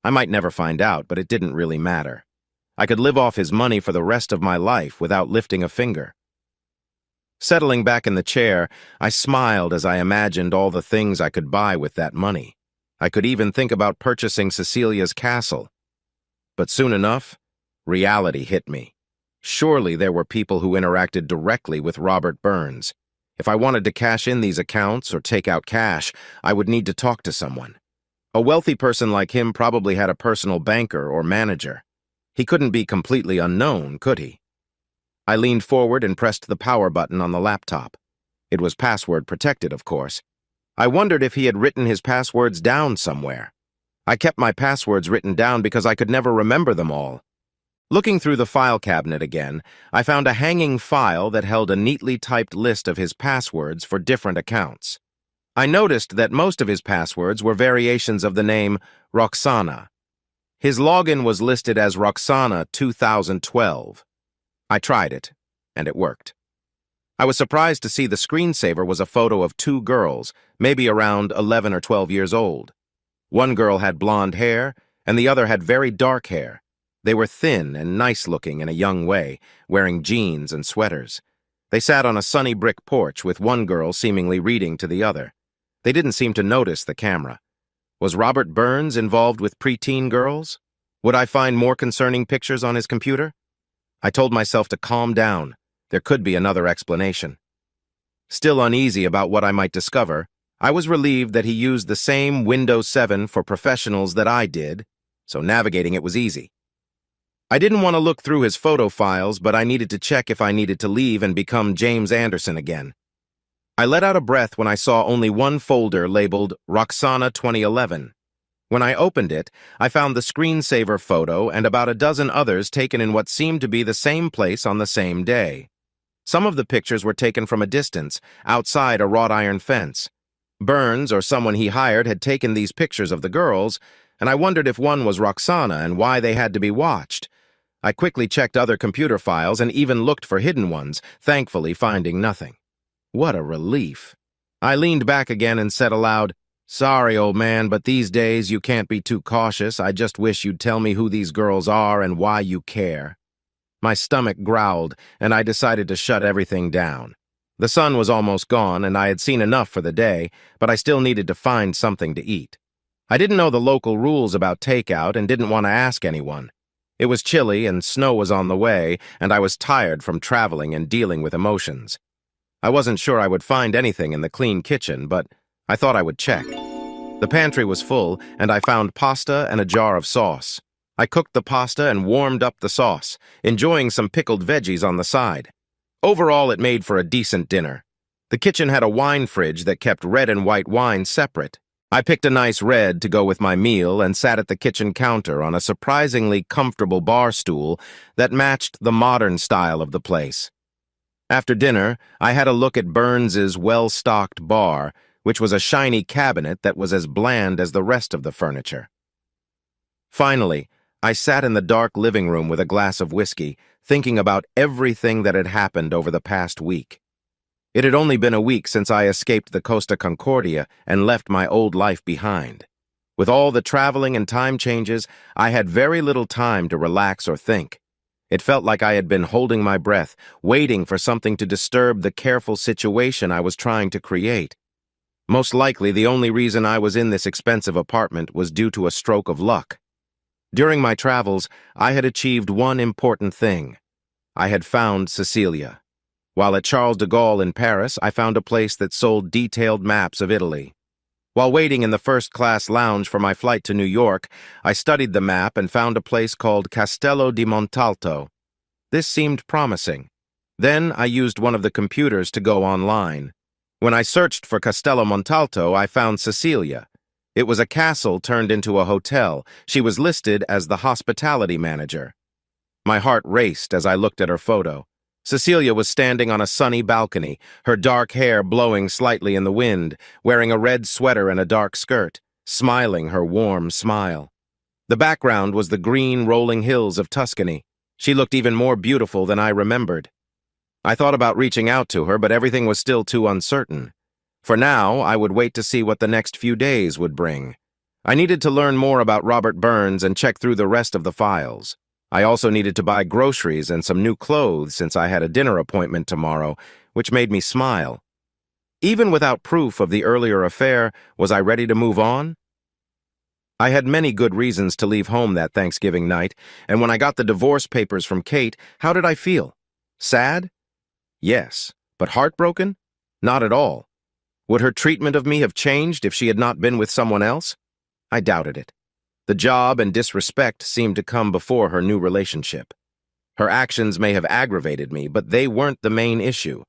I might never find out, but it didn't really matter. I could live off his money for the rest of my life without lifting a finger. Settling back in the chair, I smiled as I imagined all the things I could buy with that money. I could even think about purchasing Cecilia's castle. But soon enough, reality hit me. Surely there were people who interacted directly with Robert Burns. If I wanted to cash in these accounts or take out cash, I would need to talk to someone. A wealthy person like him probably had a personal banker or manager. He couldn't be completely unknown, could he? I leaned forward and pressed the power button on the laptop. It was password protected, of course. I wondered if he had written his passwords down somewhere. I kept my passwords written down because I could never remember them all. Looking through the file cabinet again, I found a hanging file that held a neatly typed list of his passwords for different accounts. I noticed that most of his passwords were variations of the name Roxana. His login was listed as Roxana 2012. I tried it, and it worked. I was surprised to see the screensaver was a photo of 2 girls, maybe around 11 or 12 years old. One girl had blonde hair, and the other had very dark hair. They were thin and nice-looking in a young way, wearing jeans and sweaters. They sat on a sunny brick porch with one girl seemingly reading to the other. They didn't seem to notice the camera. Was Robert Burns involved with preteen girls? Would I find more concerning pictures on his computer? I told myself to calm down. There could be another explanation. Still uneasy about what I might discover, I was relieved that he used the same Windows 7 for professionals that I did, so navigating it was easy. I didn't want to look through his photo files, but I needed to check if I needed to leave and become James Anderson again. I let out a breath when I saw only one folder labeled Roxana 2011. When I opened it, I found the screensaver photo and about a dozen others taken in what seemed to be the same place on the same day. Some of the pictures were taken from a distance, outside a wrought iron fence. Burns, or someone he hired, had taken these pictures of the girls, and I wondered if one was Roxana and why they had to be watched. I quickly checked other computer files and even looked for hidden ones, thankfully finding nothing. What a relief. I leaned back again and said aloud, "Sorry, old man, but these days you can't be too cautious. I just wish you'd tell me who these girls are and why you care." My stomach growled, and I decided to shut everything down. The sun was almost gone, and I had seen enough for the day, but I still needed to find something to eat. I didn't know the local rules about takeout and didn't want to ask anyone. It was chilly, and snow was on the way, and I was tired from traveling and dealing with emotions. I wasn't sure I would find anything in the clean kitchen, but I thought I would check. The pantry was full, and I found pasta and a jar of sauce. I cooked the pasta and warmed up the sauce, enjoying some pickled veggies on the side. Overall, it made for a decent dinner. The kitchen had a wine fridge that kept red and white wine separate. I picked a nice red to go with my meal and sat at the kitchen counter on a surprisingly comfortable bar stool that matched the modern style of the place. After dinner, I had a look at Burns's well-stocked bar, which was a shiny cabinet that was as bland as the rest of the furniture. Finally, I sat in the dark living room with a glass of whiskey, thinking about everything that had happened over the past week. It had only been a week since I escaped the Costa Concordia and left my old life behind. With all the traveling and time changes, I had very little time to relax or think. It felt like I had been holding my breath, waiting for something to disturb the careful situation I was trying to create. Most likely, the only reason I was in this expensive apartment was due to a stroke of luck. During my travels, I had achieved one important thing. I had found Cecilia. While at Charles de Gaulle in Paris, I found a place that sold detailed maps of Italy. While waiting in the first-class lounge for my flight to New York, I studied the map and found a place called Castello di Montalto. This seemed promising. Then I used one of the computers to go online. When I searched for Castello Montalto, I found Cecilia. It was a castle turned into a hotel. She was listed as the hospitality manager. My heart raced as I looked at her photo. Cecilia was standing on a sunny balcony, her dark hair blowing slightly in the wind, wearing a red sweater and a dark skirt, smiling her warm smile. The background was the green, rolling hills of Tuscany. She looked even more beautiful than I remembered. I thought about reaching out to her, but everything was still too uncertain. For now, I would wait to see what the next few days would bring. I needed to learn more about Robert Burns and check through the rest of the files. I also needed to buy groceries and some new clothes since I had a dinner appointment tomorrow, which made me smile. Even without proof of the earlier affair, was I ready to move on? I had many good reasons to leave home that Thanksgiving night, and when I got the divorce papers from Kate, how did I feel? Sad? Yes. But heartbroken? Not at all. Would her treatment of me have changed if she had not been with someone else? I doubted it. The job and disrespect seemed to come before her new relationship. Her actions may have aggravated me, but they weren't the main issue.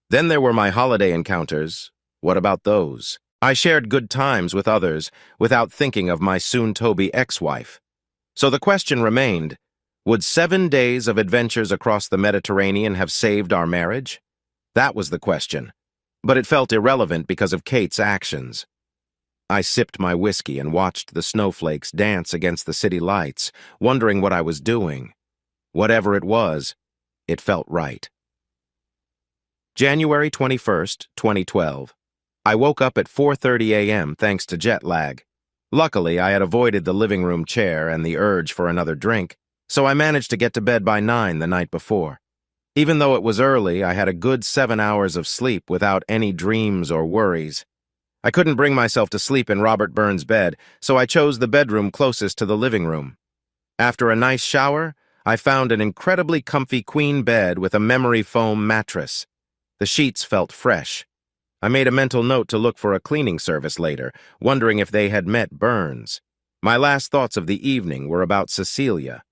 Then there were my holiday encounters. What about those? I shared good times with others without thinking of my soon-to-be ex-wife. So the question remained, would 7 days of adventures across the Mediterranean have saved our marriage? That was the question, but it felt irrelevant because of Kate's actions. I sipped my whiskey and watched the snowflakes dance against the city lights, wondering what I was doing. Whatever it was, it felt right. January 21st, 2012. I woke up at 4:30 a.m. thanks to jet lag. Luckily, I had avoided the living room chair and the urge for another drink, so I managed to get to bed by 9 the night before. Even though it was early, I had a good 7 hours of sleep without any dreams or worries. I couldn't bring myself to sleep in Robert Burns' bed, so I chose the bedroom closest to the living room. After a nice shower, I found an incredibly comfy queen bed with a memory foam mattress. The sheets felt fresh. I made a mental note to look for a cleaning service later, wondering if they had met Burns. My last thoughts of the evening were about Cecilia.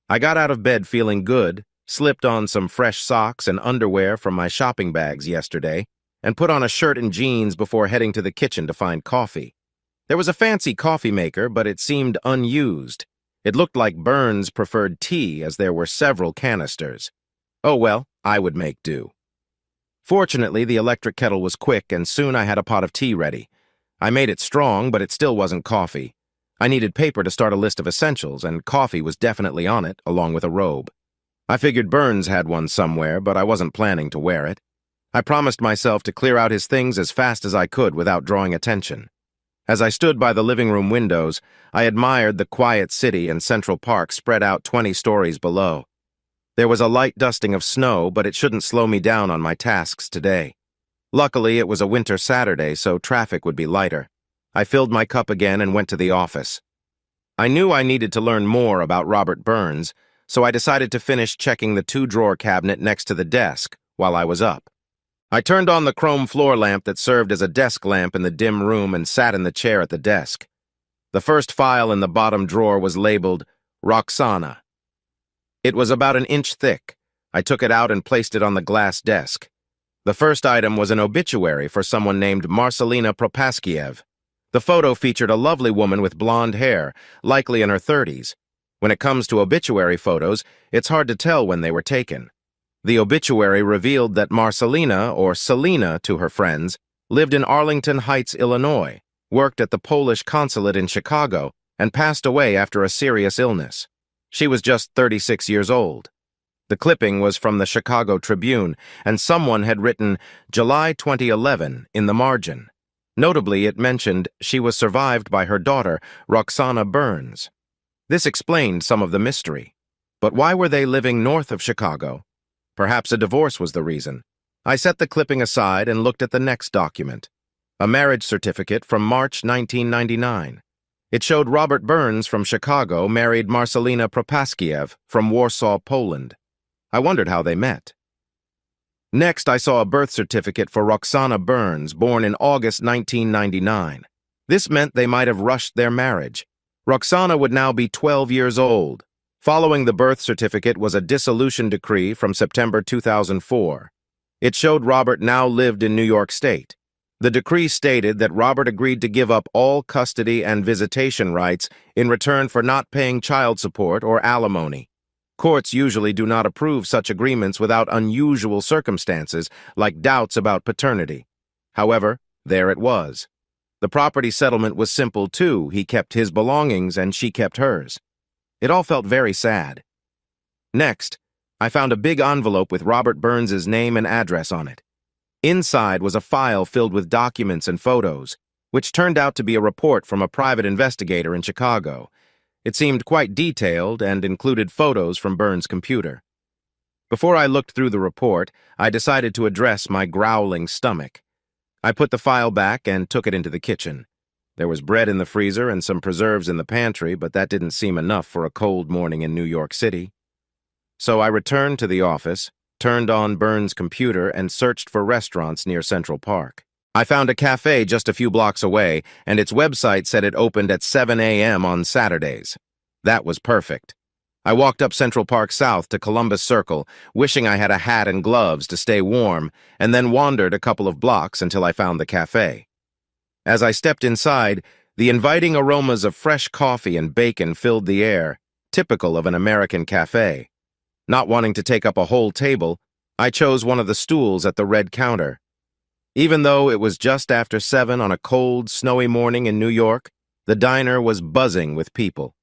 I got out of bed feeling good, slipped on some fresh socks and underwear from my shopping bags yesterday, and put on a shirt and jeans before heading to the kitchen to find coffee. There was a fancy coffee maker, but it seemed unused. It looked like Burns preferred tea, as there were several canisters. Oh well, I would make do. Fortunately, the electric kettle was quick, and soon I had a pot of tea ready. I made it strong, but it still wasn't coffee. I needed paper to start a list of essentials, and coffee was definitely on it, along with a robe. I figured Burns had one somewhere, but I wasn't planning to wear it. I promised myself to clear out his things as fast as I could without drawing attention. As I stood by the living room windows, I admired the quiet city and Central Park spread out 20 stories below. There was a light dusting of snow, but it shouldn't slow me down on my tasks today. Luckily, it was a winter Saturday, so traffic would be lighter. I filled my cup again and went to the office. I knew I needed to learn more about Robert Burns, so I decided to finish checking the 2-drawer cabinet next to the desk while I was up. I turned on the chrome floor lamp that served as a desk lamp in the dim room and sat in the chair at the desk. The first file in the bottom drawer was labeled Roxana. It was about an inch thick. I took it out and placed it on the glass desk. The first item was an obituary for someone named Marcelina Propaskiev. The photo featured a lovely woman with blonde hair, likely in her 30s. When it comes to obituary photos, it's hard to tell when they were taken. The obituary revealed that Marcelina, or Selena to her friends, lived in Arlington Heights, Illinois, worked at the Polish consulate in Chicago, and passed away after a serious illness. She was just 36 years old. The clipping was from the Chicago Tribune, and someone had written July 2011 in the margin. Notably, it mentioned she was survived by her daughter, Roxana Burns. This explained some of the mystery. But why were they living north of Chicago? Perhaps a divorce was the reason. I set the clipping aside and looked at the next document, a marriage certificate from March 1999. It showed Robert Burns from Chicago married Marcelina Propaskiev from Warsaw, Poland. I wondered how they met. Next, I saw a birth certificate for Roxana Burns, born in August 1999. This meant they might have rushed their marriage. Roxana would now be 12 years old. Following the birth certificate was a dissolution decree from September 2004. It showed Robert now lived in New York State. The decree stated that Robert agreed to give up all custody and visitation rights in return for not paying child support or alimony. Courts usually do not approve such agreements without unusual circumstances, like doubts about paternity. However, there it was. The property settlement was simple too. He kept his belongings and she kept hers. It all felt very sad. Next, I found a big envelope with Robert Burns's name and address on it. Inside was a file filled with documents and photos, which turned out to be a report from a private investigator in Chicago. It seemed quite detailed and included photos from Burns' computer. Before I looked through the report, I decided to address my growling stomach. I put the file back and took it into the kitchen. There was bread in the freezer and some preserves in the pantry, but that didn't seem enough for a cold morning in New York City. So I returned to the office, turned on Burns' computer, and searched for restaurants near Central Park. I found a cafe just a few blocks away, and its website said it opened at 7 a.m. on Saturdays. That was perfect. I walked up Central Park South to Columbus Circle, wishing I had a hat and gloves to stay warm, and then wandered a couple of blocks until I found the cafe. As I stepped inside, the inviting aromas of fresh coffee and bacon filled the air, typical of an American cafe. Not wanting to take up a whole table, I chose one of the stools at the red counter. Even though it was just after 7 on a cold, snowy morning in New York, the diner was buzzing with people.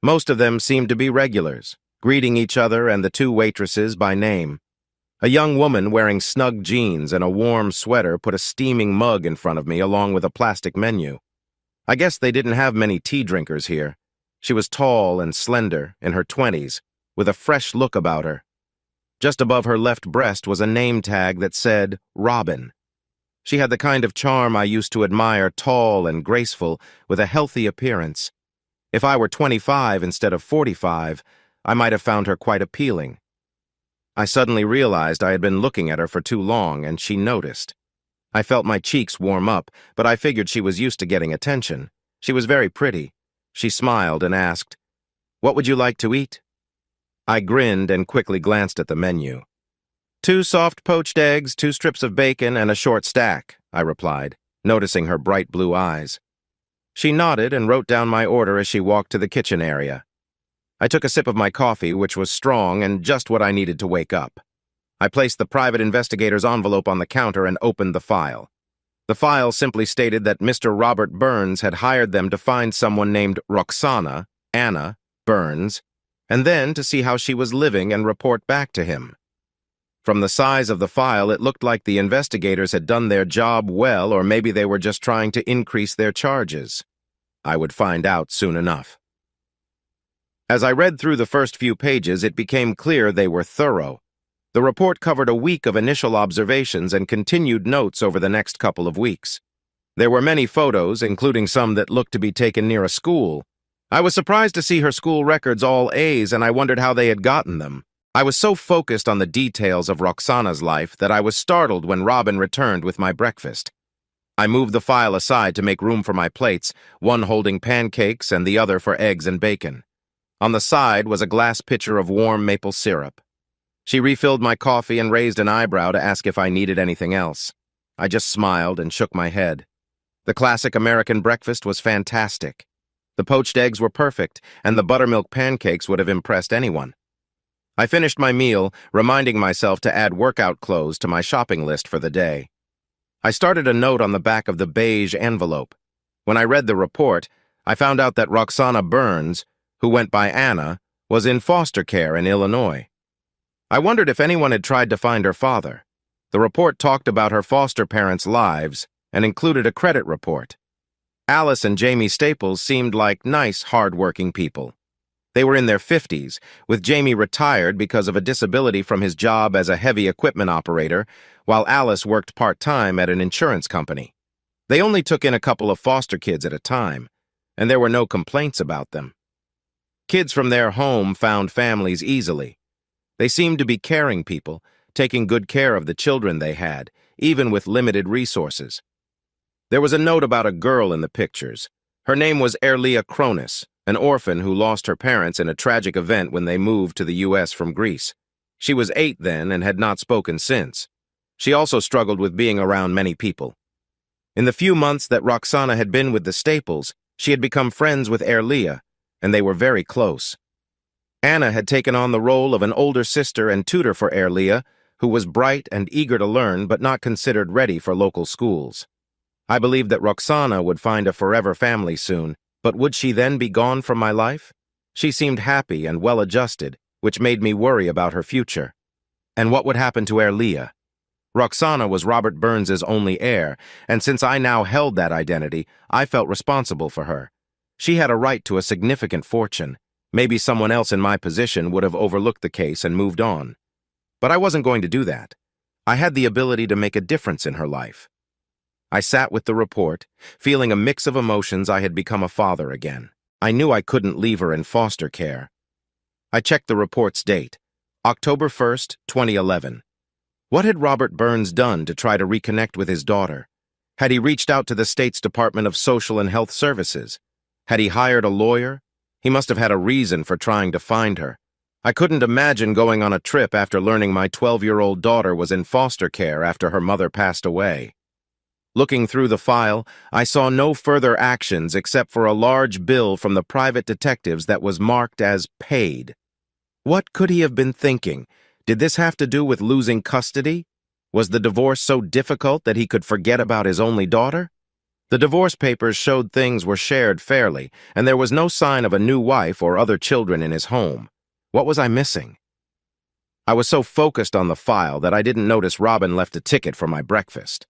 Most of them seemed to be regulars, greeting each other and the two waitresses by name. A young woman wearing snug jeans and a warm sweater put a steaming mug in front of me along with a plastic menu. I guess they didn't have many tea drinkers here. She was tall and slender, in her 20s, with a fresh look about her. Just above her left breast was a name tag that said, Robin. She had the kind of charm I used to admire, tall and graceful, with a healthy appearance. If I were 25 instead of 45, I might have found her quite appealing. I suddenly realized I had been looking at her for too long, and she noticed. I felt my cheeks warm up, but I figured she was used to getting attention. She was very pretty. She smiled and asked, "What would you like to eat?" I grinned and quickly glanced at the menu. 2 soft poached eggs, 2 strips of bacon, and a short stack, I replied, noticing her bright blue eyes. She nodded and wrote down my order as she walked to the kitchen area. I took a sip of my coffee, which was strong and just what I needed to wake up. I placed the private investigator's envelope on the counter and opened the file. The file simply stated that Mr. Robert Burns had hired them to find someone named Roxana, Anna, Burns, and then to see how she was living and report back to him. From the size of the file, it looked like the investigators had done their job well, or maybe they were just trying to increase their charges. I would find out soon enough. As I read through the first few pages, it became clear they were thorough. The report covered a week of initial observations and continued notes over the next couple of weeks. There were many photos, including some that looked to be taken near a school. I was surprised to see her school records all A's, and I wondered how they had gotten them. I was so focused on the details of Roxana's life that I was startled when Robin returned with my breakfast. I moved the file aside to make room for my plates, one holding pancakes and the other for eggs and bacon. On the side was a glass pitcher of warm maple syrup. She refilled my coffee and raised an eyebrow to ask if I needed anything else. I just smiled and shook my head. The classic American breakfast was fantastic. The poached eggs were perfect, and the buttermilk pancakes would have impressed anyone. I finished my meal, reminding myself to add workout clothes to my shopping list for the day. I started a note on the back of the beige envelope. When I read the report, I found out that Roxana Burns, who went by Anna, was in foster care in Illinois. I wondered if anyone had tried to find her father. The report talked about her foster parents' lives and included a credit report. Alice and Jamie Staples seemed like nice, hard-working people. They were in their 50s, with Jamie retired because of a disability from his job as a heavy equipment operator, while Alice worked part-time at an insurance company. They only took in a couple of foster kids at a time, and there were no complaints about them. Kids from their home found families easily. They seemed to be caring people, taking good care of the children they had, even with limited resources. There was a note about a girl in the pictures. Her name was Erlia Kronis, an orphan who lost her parents in a tragic event when they moved to the U.S. from Greece. She was 8 then and had not spoken since. She also struggled with being around many people. In the few months that Roxana had been with the Staples, she had become friends with Erlia, and they were very close. Anna had taken on the role of an older sister and tutor for Erlia, who was bright and eager to learn but not considered ready for local schools. I believed that Roxana would find a forever family soon, but would she then be gone from my life? She seemed happy and well-adjusted, which made me worry about her future. And what would happen to Erlia? Roxana was Robert Burns's only heir, and since I now held that identity, I felt responsible for her. She had a right to a significant fortune. Maybe someone else in my position would have overlooked the case and moved on. But I wasn't going to do that. I had the ability to make a difference in her life. I sat with the report, feeling a mix of emotions. I had become a father again. I knew I couldn't leave her in foster care. I checked the report's date, October 1st, 2011. What had Robert Burns done to try to reconnect with his daughter? Had he reached out to the state's Department of Social and Health Services? Had he hired a lawyer? He must have had a reason for trying to find her. I couldn't imagine going on a trip after learning my 12-year-old daughter was in foster care after her mother passed away. Looking through the file, I saw no further actions except for a large bill from the private detectives that was marked as paid. What could he have been thinking? Did this have to do with losing custody? Was the divorce so difficult that he could forget about his only daughter? The divorce papers showed things were shared fairly, and there was no sign of a new wife or other children in his home. What was I missing? I was so focused on the file that I didn't notice Robin left a ticket for my breakfast.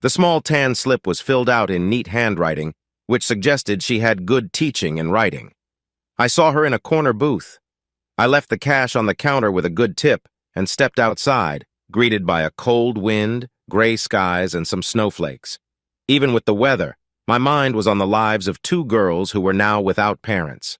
The small tan slip was filled out in neat handwriting, which suggested she had good teaching and writing. I saw her in a corner booth. I left the cash on the counter with a good tip and stepped outside, greeted by a cold wind, gray skies, and some snowflakes. Even with the weather, my mind was on the lives of 2 girls who were now without parents.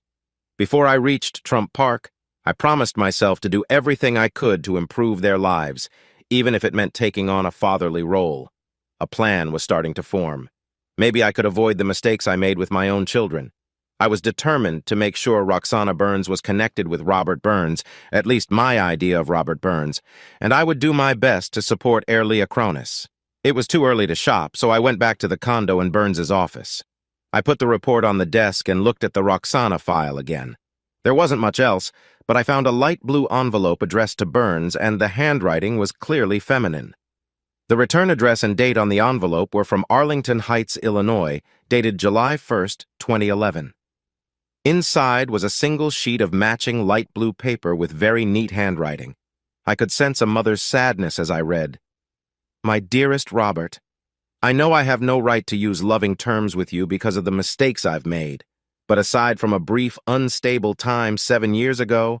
Before I reached Trump Park, I promised myself to do everything I could to improve their lives, even if it meant taking on a fatherly role. A plan was starting to form. Maybe I could avoid the mistakes I made with my own children. I was determined to make sure Roxana Burns was connected with Robert Burns, at least my idea of Robert Burns, and I would do my best to support Erlia Kronis. It was too early to shop, so I went back to the condo in Burns's office. I put the report on the desk and looked at the Roxana file again. There wasn't much else, but I found a light blue envelope addressed to Burns, and the handwriting was clearly feminine. The return address and date on the envelope were from Arlington Heights, Illinois, dated July 1st, 2011. Inside was a single sheet of matching light blue paper with very neat handwriting. I could sense a mother's sadness as I read. My dearest Robert, I know I have no right to use loving terms with you because of the mistakes I've made, but aside from a brief, unstable time 7 years ago,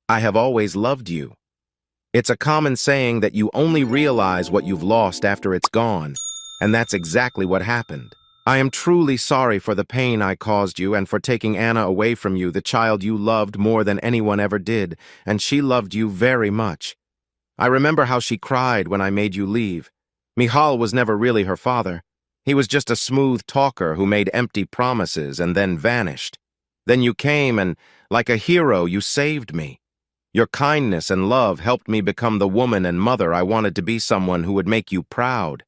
I have always loved you. It's a common saying that you only realize what you've lost after it's gone, and that's exactly what happened. I am truly sorry for the pain I caused you and for taking Anna away from you, the child you loved more than anyone ever did, and she loved you very much. I remember how she cried when I made you leave. Michal was never really her father. He was just a smooth talker who made empty promises and then vanished. Then you came and, like a hero, you saved me. Your kindness and love helped me become the woman and mother I wanted to be, someone who would make you proud.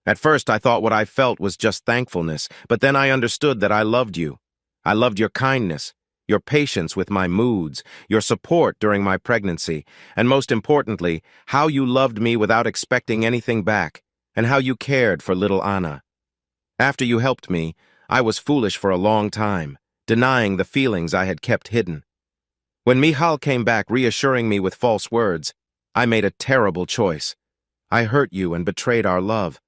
At first, I thought what I felt was just thankfulness, but then I understood that I loved you. I loved your kindness, your patience with my moods, your support during my pregnancy, and most importantly, how you loved me without expecting anything back, and how you cared for little Anna. After you helped me, I was foolish for a long time, denying the feelings I had kept hidden. When Michal came back reassuring me with false words, I made a terrible choice. I hurt you and betrayed our love.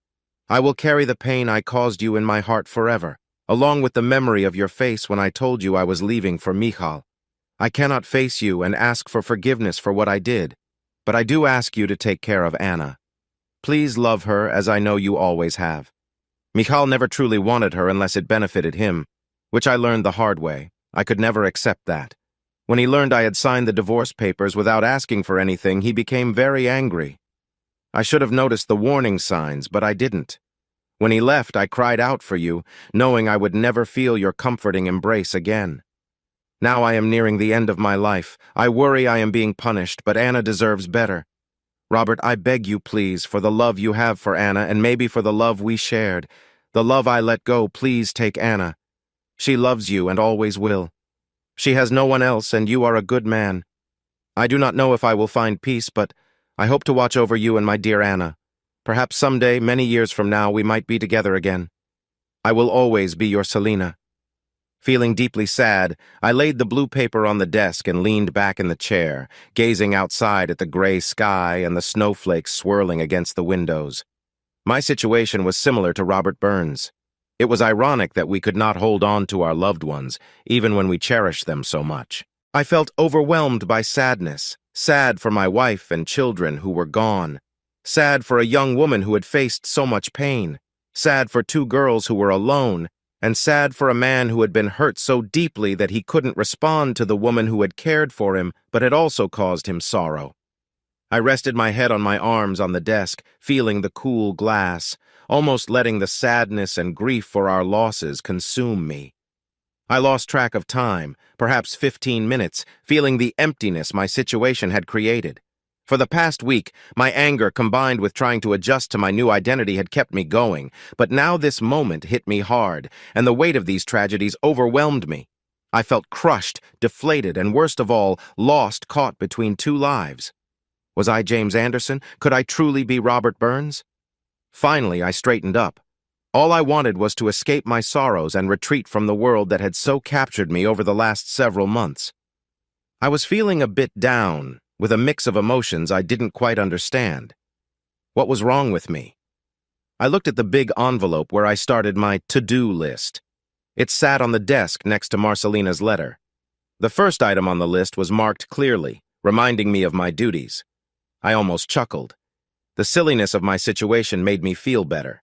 I will carry the pain I caused you in my heart forever, along with the memory of your face when I told you I was leaving for Michal. I cannot face you and ask for forgiveness for what I did, but I do ask you to take care of Anna. Please love her as I know you always have. Michal never truly wanted her unless it benefited him, which I learned the hard way. I could never accept that. When he learned I had signed the divorce papers without asking for anything, he became very angry. I should have noticed the warning signs, but I didn't. When he left, I cried out for you, knowing I would never feel your comforting embrace again. Now I am nearing the end of my life. I worry I am being punished, but Anna deserves better. Robert, I beg you, please, for the love you have for Anna and maybe for the love we shared, the love I let go, please take Anna. She loves you and always will. She has no one else, and you are a good man. I do not know if I will find peace, but I hope to watch over you and my dear Anna. Perhaps someday, many years from now, we might be together again. I will always be your Selena. Feeling deeply sad, I laid the blue paper on the desk and leaned back in the chair, gazing outside at the gray sky and the snowflakes swirling against the windows. My situation was similar to Robert Burns. It was ironic that we could not hold on to our loved ones, even when we cherished them so much. I felt overwhelmed by sadness, sad for my wife and children who were gone, sad for a young woman who had faced so much pain, sad for two girls who were alone, and sad for a man who had been hurt so deeply that he couldn't respond to the woman who had cared for him but had also caused him sorrow. I rested my head on my arms on the desk, feeling the cool glass, almost letting the sadness and grief for our losses consume me. I lost track of time, perhaps 15 minutes, feeling the emptiness my situation had created. For the past week, my anger combined with trying to adjust to my new identity had kept me going, but now this moment hit me hard, and the weight of these tragedies overwhelmed me. I felt crushed, deflated, and worst of all, lost, caught between two lives. Was I James Anderson? Could I truly be Robert Burns? Finally, I straightened up. All I wanted was to escape my sorrows and retreat from the world that had so captured me over the last several months. I was feeling a bit down, with a mix of emotions I didn't quite understand. What was wrong with me? I looked at the big envelope where I started my to-do list. It sat on the desk next to Marcelina's letter. The first item on the list was marked clearly, reminding me of my duties. I almost chuckled. The silliness of my situation made me feel better.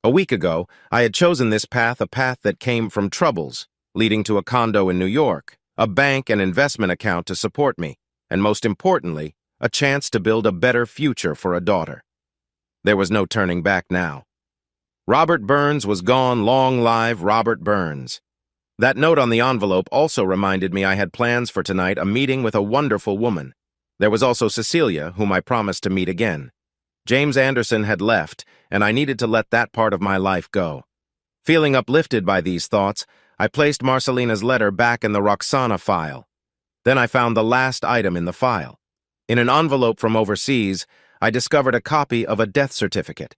A week ago, I had chosen this path, a path that came from troubles, leading to a condo in New York, a bank and investment account to support me, and most importantly, a chance to build a better future for a daughter. There was no turning back now. Robert Burns was gone, long live Robert Burns. That note on the envelope also reminded me I had plans for tonight, a meeting with a wonderful woman. There was also Cecilia, whom I promised to meet again. James Anderson had left, and I needed to let that part of my life go. Feeling uplifted by these thoughts, I placed Marcelina's letter back in the Roxana file. Then I found the last item in the file. In an envelope from overseas, I discovered a copy of a death certificate.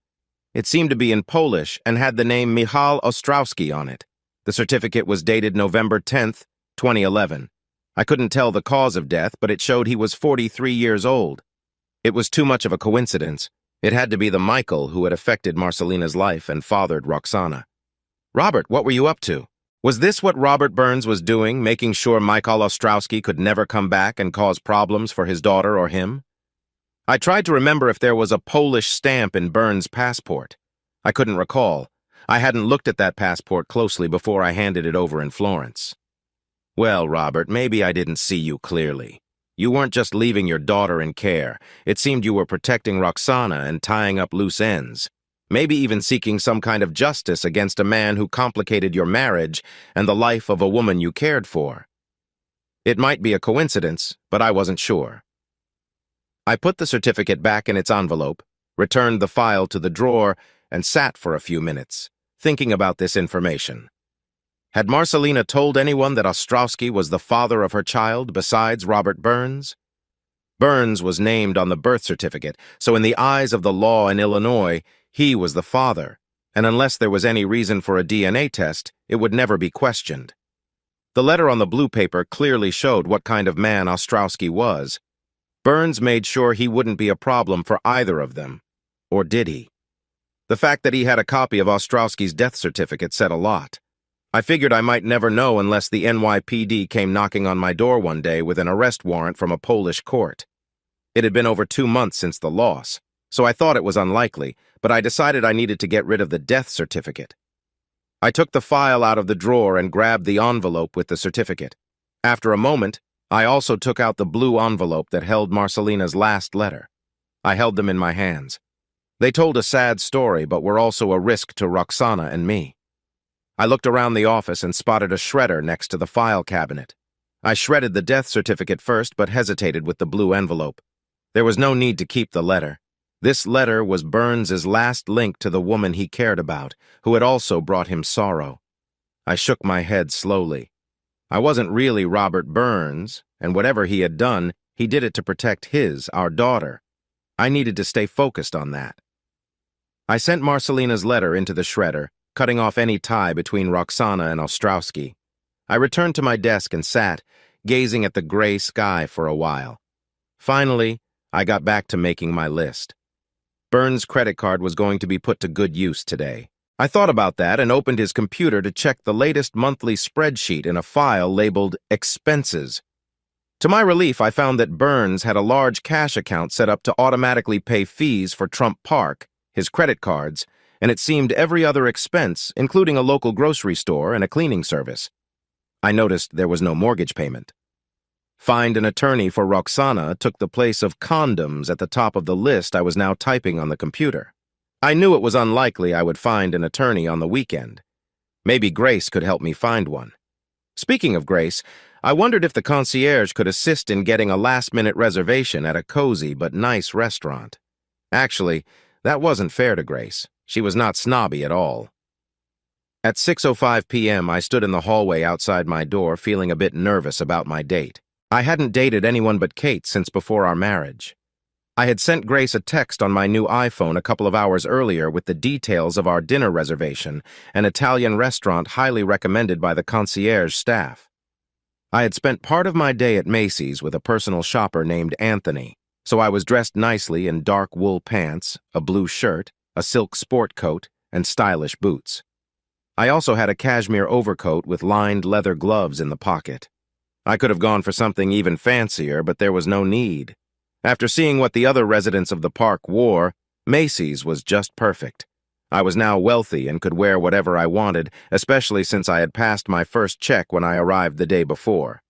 It seemed to be in Polish and had the name Michal Ostrowski on it. The certificate was dated November 10th, 2011. I couldn't tell the cause of death, but it showed he was 43 years old. It was too much of a coincidence. It had to be the Michael who had affected Marcelina's life and fathered Roxana. Robert, what were you up to? Was this what Robert Burns was doing, making sure Michael Ostrowski could never come back and cause problems for his daughter or him? I tried to remember if there was a Polish stamp in Burns' passport. I couldn't recall. I hadn't looked at that passport closely before I handed it over in Florence. Well, Robert, maybe I didn't see you clearly. You weren't just leaving your daughter in care. It seemed you were protecting Roxana and tying up loose ends. Maybe even seeking some kind of justice against a man who complicated your marriage and the life of a woman you cared for. It might be a coincidence, but I wasn't sure. I put the certificate back in its envelope, returned the file to the drawer, and sat for a few minutes, thinking about this information. Had Marcelina told anyone that Ostrowski was the father of her child besides Robert Burns? Burns was named on the birth certificate, so in the eyes of the law in Illinois, he was the father, and unless there was any reason for a DNA test, it would never be questioned. The letter on the blue paper clearly showed what kind of man Ostrowski was. Burns made sure he wouldn't be a problem for either of them. Or did he? The fact that he had a copy of Ostrowski's death certificate said a lot. I figured I might never know unless the NYPD came knocking on my door one day with an arrest warrant from a Polish court. It had been over 2 months since the loss, so I thought it was unlikely, but I decided I needed to get rid of the death certificate. I took the file out of the drawer and grabbed the envelope with the certificate. After a moment, I also took out the blue envelope that held Marcelina's last letter. I held them in my hands. They told a sad story, but were also a risk to Roxana and me. I looked around the office and spotted a shredder next to the file cabinet. I shredded the death certificate first, but hesitated with the blue envelope. There was no need to keep the letter. This letter was Burns's last link to the woman he cared about, who had also brought him sorrow. I shook my head slowly. I wasn't really Robert Burns, and whatever he had done, he did it to protect our daughter. I needed to stay focused on that. I sent Marcelina's letter into the shredder, cutting off any tie between Roxana and Ostrowski. I returned to my desk and sat, gazing at the gray sky for a while. Finally, I got back to making my list. Burns' credit card was going to be put to good use today. I thought about that and opened his computer to check the latest monthly spreadsheet in a file labeled Expenses. To my relief, I found that Burns had a large cash account set up to automatically pay fees for Trump Park, his credit cards, and it seemed every other expense, including a local grocery store and a cleaning service. I noticed there was no mortgage payment. Find an attorney for Roxana took the place of condoms at the top of the list I was now typing on the computer. I knew it was unlikely I would find an attorney on the weekend. Maybe Grace could help me find one. Speaking of Grace, I wondered if the concierge could assist in getting a last-minute reservation at a cozy but nice restaurant. Actually, that wasn't fair to Grace. She was not snobby at all. At 6:05 p.m., I stood in the hallway outside my door, feeling a bit nervous about my date. I hadn't dated anyone but Kate since before our marriage. I had sent Grace a text on my new iPhone a couple of hours earlier with the details of our dinner reservation, an Italian restaurant highly recommended by the concierge staff. I had spent part of my day at Macy's with a personal shopper named Anthony, so I was dressed nicely in dark wool pants, a blue shirt, a silk sport coat, and stylish boots. I also had a cashmere overcoat with lined leather gloves in the pocket. I could have gone for something even fancier, but there was no need. After seeing what the other residents of the park wore, Macy's was just perfect. I was now wealthy and could wear whatever I wanted, especially since I had passed my first check when I arrived the day before.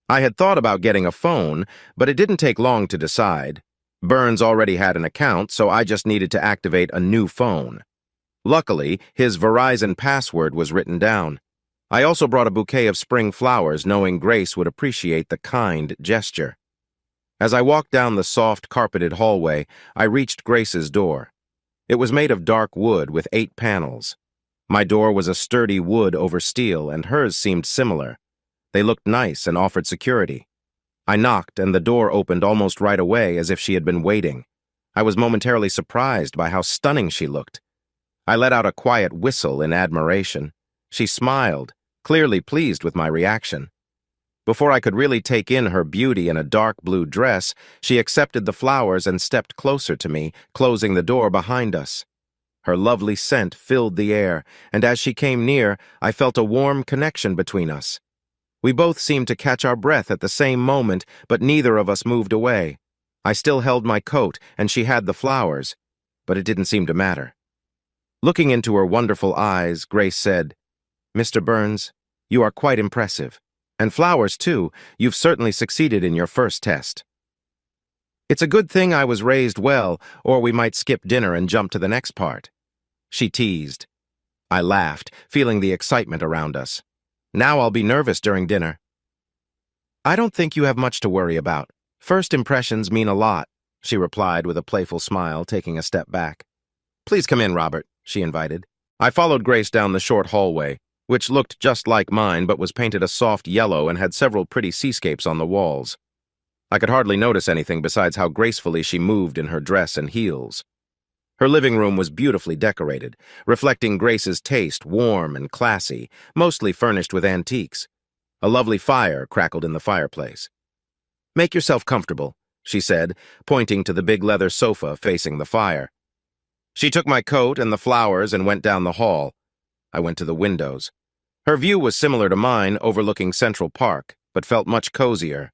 I had thought about getting a phone, but it didn't take long to decide. Burns already had an account, so I just needed to activate a new phone. Luckily, his Verizon password was written down. I also brought a bouquet of spring flowers, knowing Grace would appreciate the kind gesture. As I walked down the soft, carpeted hallway, I reached Grace's door. It was made of dark wood with 8 panels. My door was a sturdy wood over steel, and hers seemed similar. They looked nice and offered security. I knocked, and the door opened almost right away, as if she had been waiting. I was momentarily surprised by how stunning she looked. I let out a quiet whistle in admiration. She smiled, clearly pleased with my reaction. Before I could really take in her beauty in a dark blue dress, she accepted the flowers and stepped closer to me, closing the door behind us. Her lovely scent filled the air, and as she came near, I felt a warm connection between us. We both seemed to catch our breath at the same moment, but neither of us moved away. I still held my coat, and she had the flowers, but it didn't seem to matter. Looking into her wonderful eyes, Grace said, "Mr. Burns, you are quite impressive. And flowers, too. You've certainly succeeded in your first test." "It's a good thing I was raised well, or we might skip dinner and jump to the next part." She teased. I laughed, feeling the excitement around us. "Now I'll be nervous during dinner." "I don't think you have much to worry about. First impressions mean a lot," she replied with a playful smile, taking a step back. "Please come in, Robert," she invited. I followed Grace down the short hallway, which looked just like mine but was painted a soft yellow and had several pretty seascapes on the walls. I could hardly notice anything besides how gracefully she moved in her dress and heels. Her living room was beautifully decorated, reflecting Grace's taste, warm and classy, mostly furnished with antiques. A lovely fire crackled in the fireplace. "Make yourself comfortable," she said, pointing to the big leather sofa facing the fire. She took my coat and the flowers and went down the hall. I went to the windows. Her view was similar to mine, overlooking Central Park, but felt much cozier.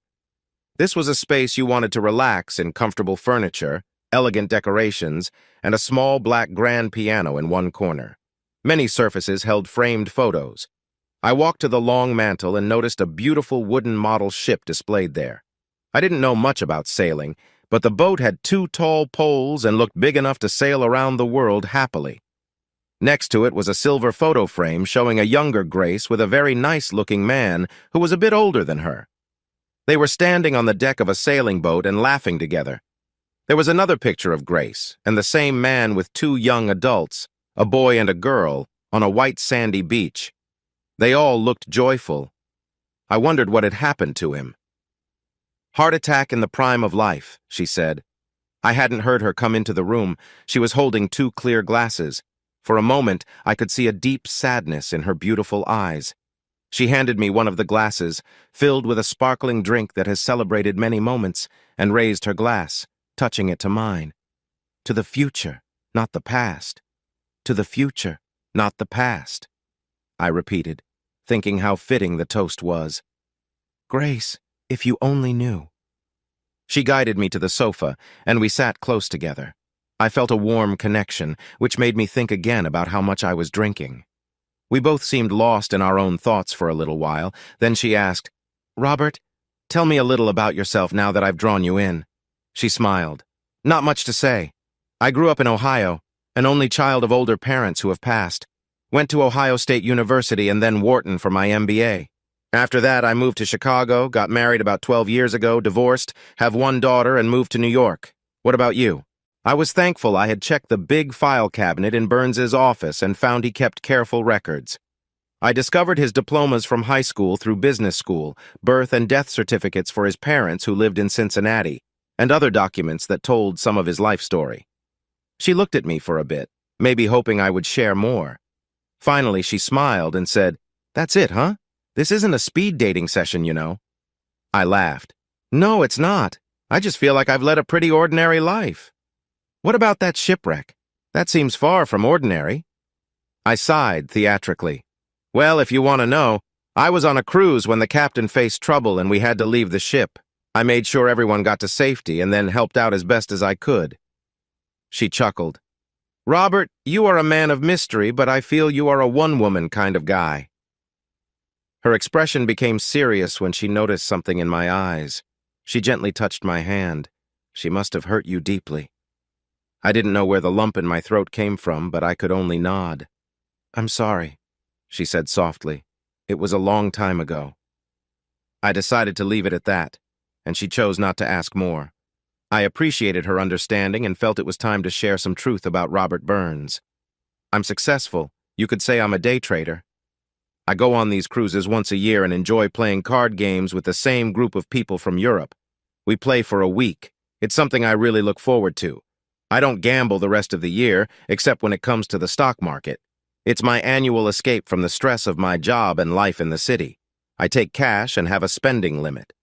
This was a space you wanted to relax in comfortable furniture, elegant decorations, and a small black grand piano in one corner. Many surfaces held framed photos. I walked to the long mantel and noticed a beautiful wooden model ship displayed there. I didn't know much about sailing, but the boat had 2 tall poles and looked big enough to sail around the world happily. Next to it was a silver photo frame showing a younger Grace with a very nice-looking man who was a bit older than her. They were standing on the deck of a sailing boat and laughing together. There was another picture of Grace and the same man with 2 young adults, a boy and a girl, on a white sandy beach. They all looked joyful. I wondered what had happened to him. "Heart attack in the prime of life," she said. I hadn't heard her come into the room. She was holding 2 clear glasses. For a moment, I could see a deep sadness in her beautiful eyes. She handed me one of the glasses, filled with a sparkling drink that has celebrated many moments, and raised her glass, touching it to mine. "To the future, not the past. To the future, not the past," I repeated, thinking how fitting the toast was. "Grace, if you only knew." She guided me to the sofa, and we sat close together. I felt a warm connection, which made me think again about how much I was drinking. We both seemed lost in our own thoughts for a little while. Then she asked, "Robert, tell me a little about yourself now that I've drawn you in." She smiled. "Not much to say. I grew up in Ohio, an only child of older parents who have passed. Went to Ohio State University and then Wharton for my MBA. After that, I moved to Chicago, got married about 12 years ago, divorced, have 1 daughter, and moved to New York. What about you?" I was thankful I had checked the big file cabinet in Burns's office and found he kept careful records. I discovered his diplomas from high school through business school, birth and death certificates for his parents who lived in Cincinnati, and other documents that told some of his life story. She looked at me for a bit, maybe hoping I would share more. Finally, she smiled and said, "That's it, huh? This isn't a speed dating session, you know." I laughed. "No, it's not. I just feel like I've led a pretty ordinary life." "What about that shipwreck? That seems far from ordinary." I sighed theatrically. "Well, if you want to know, I was on a cruise when the captain faced trouble and we had to leave the ship. I made sure everyone got to safety and then helped out as best as I could." She chuckled. "Robert, you are a man of mystery, but I feel you are a one-woman kind of guy." Her expression became serious when she noticed something in my eyes. She gently touched my hand. "She must have hurt you deeply." I didn't know where the lump in my throat came from, but I could only nod. "I'm sorry," she said softly. "It was a long time ago." I decided to leave it at that, and she chose not to ask more. I appreciated her understanding and felt it was time to share some truth about Robert Burns. I'm successful. You could say I'm a day trader. I go on these cruises once a year and enjoy playing card games with the same group of people from Europe. We play for a week. It's something I really look forward to. I don't gamble the rest of the year, except when it comes to the stock market. It's my annual escape from the stress of my job and life in the city. I take cash and have a spending limit.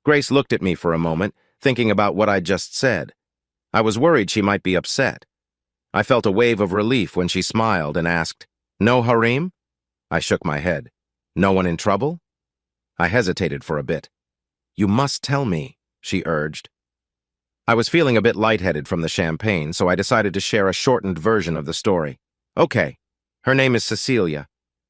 Grace looked at me for a moment, thinking about what I just said. I was worried she might be upset. I felt a wave of relief when she smiled and asked, "No harem?" I shook my head. "No one in trouble?" I hesitated for a bit. "You must tell me," she urged. I was feeling a bit lightheaded from the champagne, so I decided to share a shortened version of the story. "Okay, her name is Cecilia.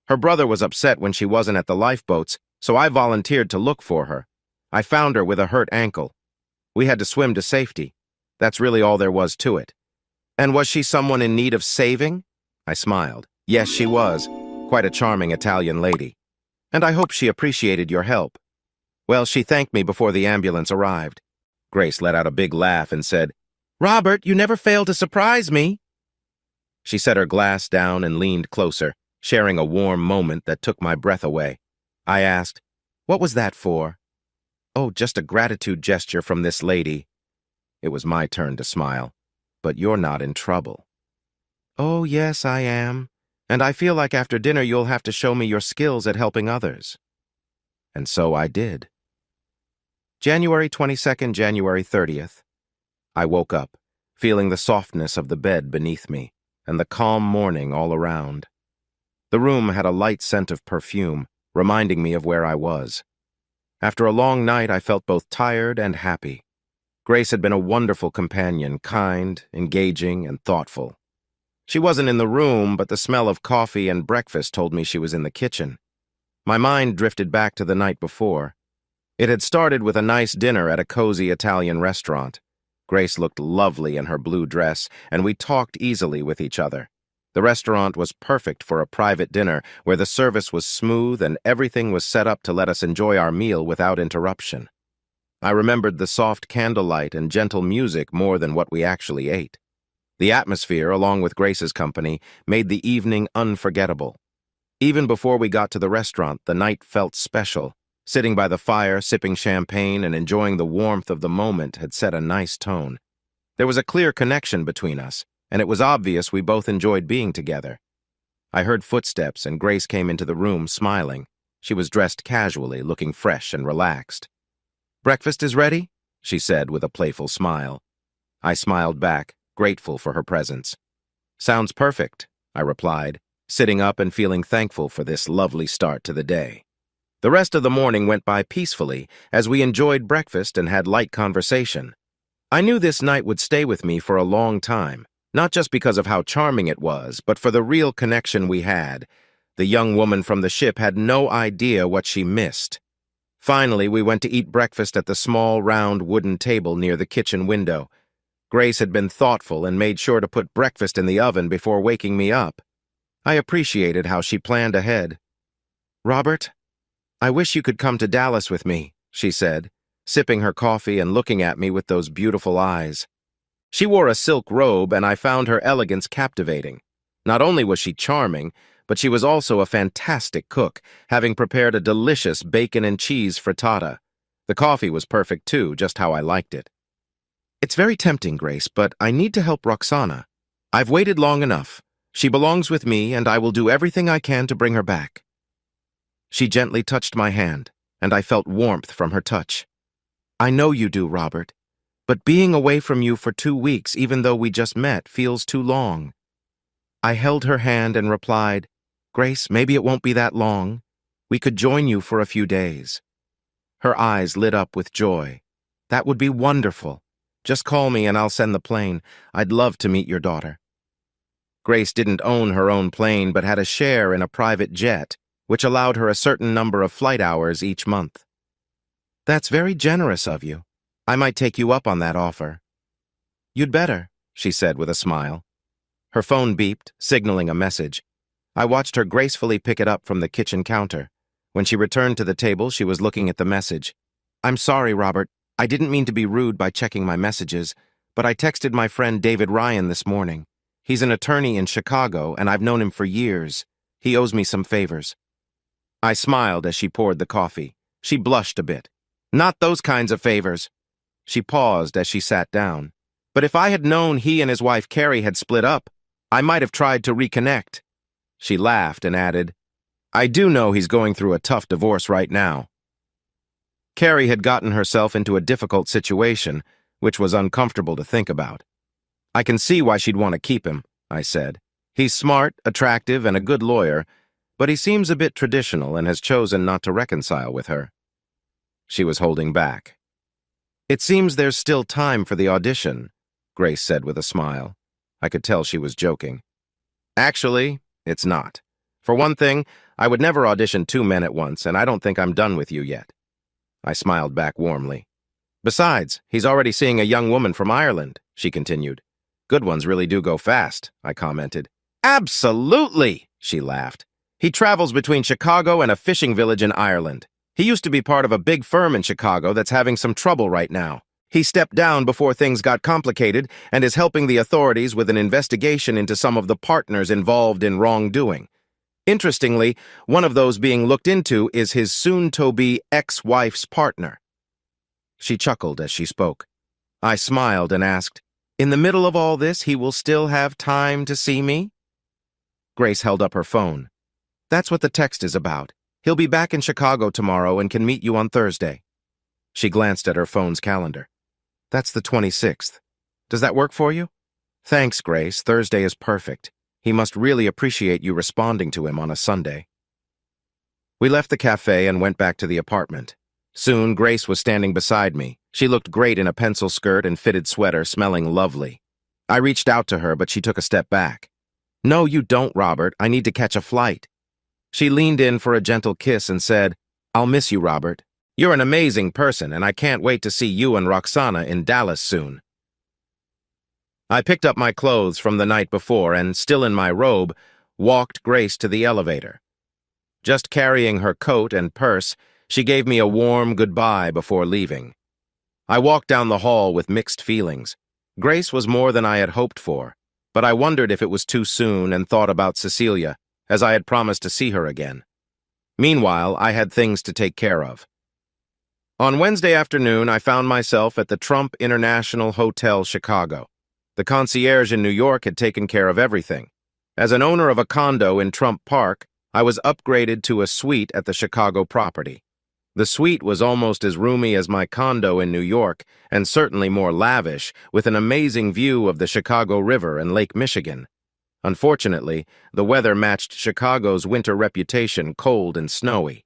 Her brother was upset when she wasn't at the lifeboats, so I volunteered to look for her. I found her with a hurt ankle. We had to swim to safety. That's really all there was to it." "And was she someone in need of saving?" I smiled. "Yes, she was. Quite a charming Italian lady. And I hope she appreciated your help." "Well, she thanked me before the ambulance arrived." Grace let out a big laugh and said, "Robert, you never fail to surprise me." She set her glass down and leaned closer, sharing a warm moment that took my breath away. I asked, "What was that for?" "Oh, just a gratitude gesture from this lady." It was my turn to smile. "But you're not in trouble." "Oh, yes, I am. And I feel like after dinner you'll have to show me your skills at helping others." And so I did. January 22nd, January 30th. I woke up, feeling the softness of the bed beneath me and the calm morning all around. The room had a light scent of perfume, reminding me of where I was. After a long night, I felt both tired and happy. Grace had been a wonderful companion, kind, engaging, and thoughtful. She wasn't in the room, but the smell of coffee and breakfast told me she was in the kitchen. My mind drifted back to the night before. It had started with a nice dinner at a cozy Italian restaurant. Grace looked lovely in her blue dress, and we talked easily with each other. The restaurant was perfect for a private dinner where the service was smooth and everything was set up to let us enjoy our meal without interruption. I remembered the soft candlelight and gentle music more than what we actually ate. The atmosphere, along with Grace's company, made the evening unforgettable. Even before we got to the restaurant, the night felt special. Sitting by the fire, sipping champagne, and enjoying the warmth of the moment had set a nice tone. There was a clear connection between us, and it was obvious we both enjoyed being together. I heard footsteps, and Grace came into the room smiling. She was dressed casually, looking fresh and relaxed. "Breakfast is ready?" she said with a playful smile. I smiled back, grateful for her presence. "Sounds perfect," I replied, sitting up and feeling thankful for this lovely start to the day. The rest of the morning went by peacefully as we enjoyed breakfast and had light conversation. I knew this night would stay with me for a long time, not just because of how charming it was, but for the real connection we had. The young woman from the ship had no idea what she missed. Finally, we went to eat breakfast at the small, round wooden table near the kitchen window. Grace had been thoughtful and made sure to put breakfast in the oven before waking me up. I appreciated how she planned ahead. "Robert, I wish you could come to Dallas with me," she said, sipping her coffee and looking at me with those beautiful eyes. She wore a silk robe, and I found her elegance captivating. Not only was she charming, but she was also a fantastic cook, having prepared a delicious bacon and cheese frittata. The coffee was perfect too, just how I liked it. "It's very tempting, Grace, but I need to help Roxana. I've waited long enough. She belongs with me, and I will do everything I can to bring her back." She gently touched my hand, and I felt warmth from her touch. "I know you do, Robert, but being away from you for 2 weeks, even though we just met, feels too long." I held her hand and replied, "Grace, maybe it won't be that long. We could join you for a few days." Her eyes lit up with joy. "That would be wonderful. Just call me and I'll send the plane. I'd love to meet your daughter." Grace didn't own her own plane, but had a share in a private jet, which allowed her a certain number of flight hours each month. "That's very generous of you. I might take you up on that offer." "You'd better," she said with a smile. Her phone beeped, signaling a message. I watched her gracefully pick it up from the kitchen counter. When she returned to the table, she was looking at the message. "I'm sorry, Robert. I didn't mean to be rude by checking my messages, but I texted my friend David Ryan this morning. He's an attorney in Chicago, and I've known him for years. He owes me some favors." I smiled as she poured the coffee. She blushed a bit. "Not those kinds of favors." She paused as she sat down. "But if I had known he and his wife Carrie had split up, I might have tried to reconnect." She laughed and added, "I do know he's going through a tough divorce right now." Carrie had gotten herself into a difficult situation, which was uncomfortable to think about. "I can see why she'd want to keep him," I said. "He's smart, attractive, and a good lawyer, but he seems a bit traditional and has chosen not to reconcile with her." She was holding back. "It seems there's still time for the audition," Grace said with a smile. I could tell she was joking. "Actually, it's not. For one thing, I would never audition 2 men at once, and I don't think I'm done with you yet." I smiled back warmly. "Besides, he's already seeing a young woman from Ireland," she continued. "Good ones really do go fast," I commented. "Absolutely," she laughed. "He travels between Chicago and a fishing village in Ireland. He used to be part of a big firm in Chicago that's having some trouble right now. He stepped down before things got complicated and is helping the authorities with an investigation into some of the partners involved in wrongdoing. Interestingly, one of those being looked into is his soon-to-be ex-wife's partner. She chuckled as she spoke. I smiled and asked, "In the middle of all this, he will still have time to see me?" Grace held up her phone. "That's what the text is about. He'll be back in Chicago tomorrow and can meet you on Thursday." She glanced at her phone's calendar. "That's the 26th. Does that work for you?" "Thanks, Grace. Thursday is perfect. He must really appreciate you responding to him on a Sunday." We left the cafe and went back to the apartment. Soon, Grace was standing beside me. She looked great in a pencil skirt and fitted sweater, smelling lovely. I reached out to her, but she took a step back. "No, you don't, Robert. I need to catch a flight." She leaned in for a gentle kiss and said, "I'll miss you, Robert. You're an amazing person, and I can't wait to see you and Roxana in Dallas soon." I picked up my clothes from the night before and, still in my robe, walked Grace to the elevator. Just carrying her coat and purse, she gave me a warm goodbye before leaving. I walked down the hall with mixed feelings. Grace was more than I had hoped for, but I wondered if it was too soon and thought about Cecilia, as I had promised to see her again. Meanwhile, I had things to take care of. On Wednesday afternoon, I found myself at the Trump International Hotel, Chicago. The concierge in New York had taken care of everything. As an owner of a condo in Trump Park, I was upgraded to a suite at the Chicago property. The suite was almost as roomy as my condo in New York, and certainly more lavish, with an amazing view of the Chicago River and Lake Michigan. Unfortunately, the weather matched Chicago's winter reputation, cold and snowy.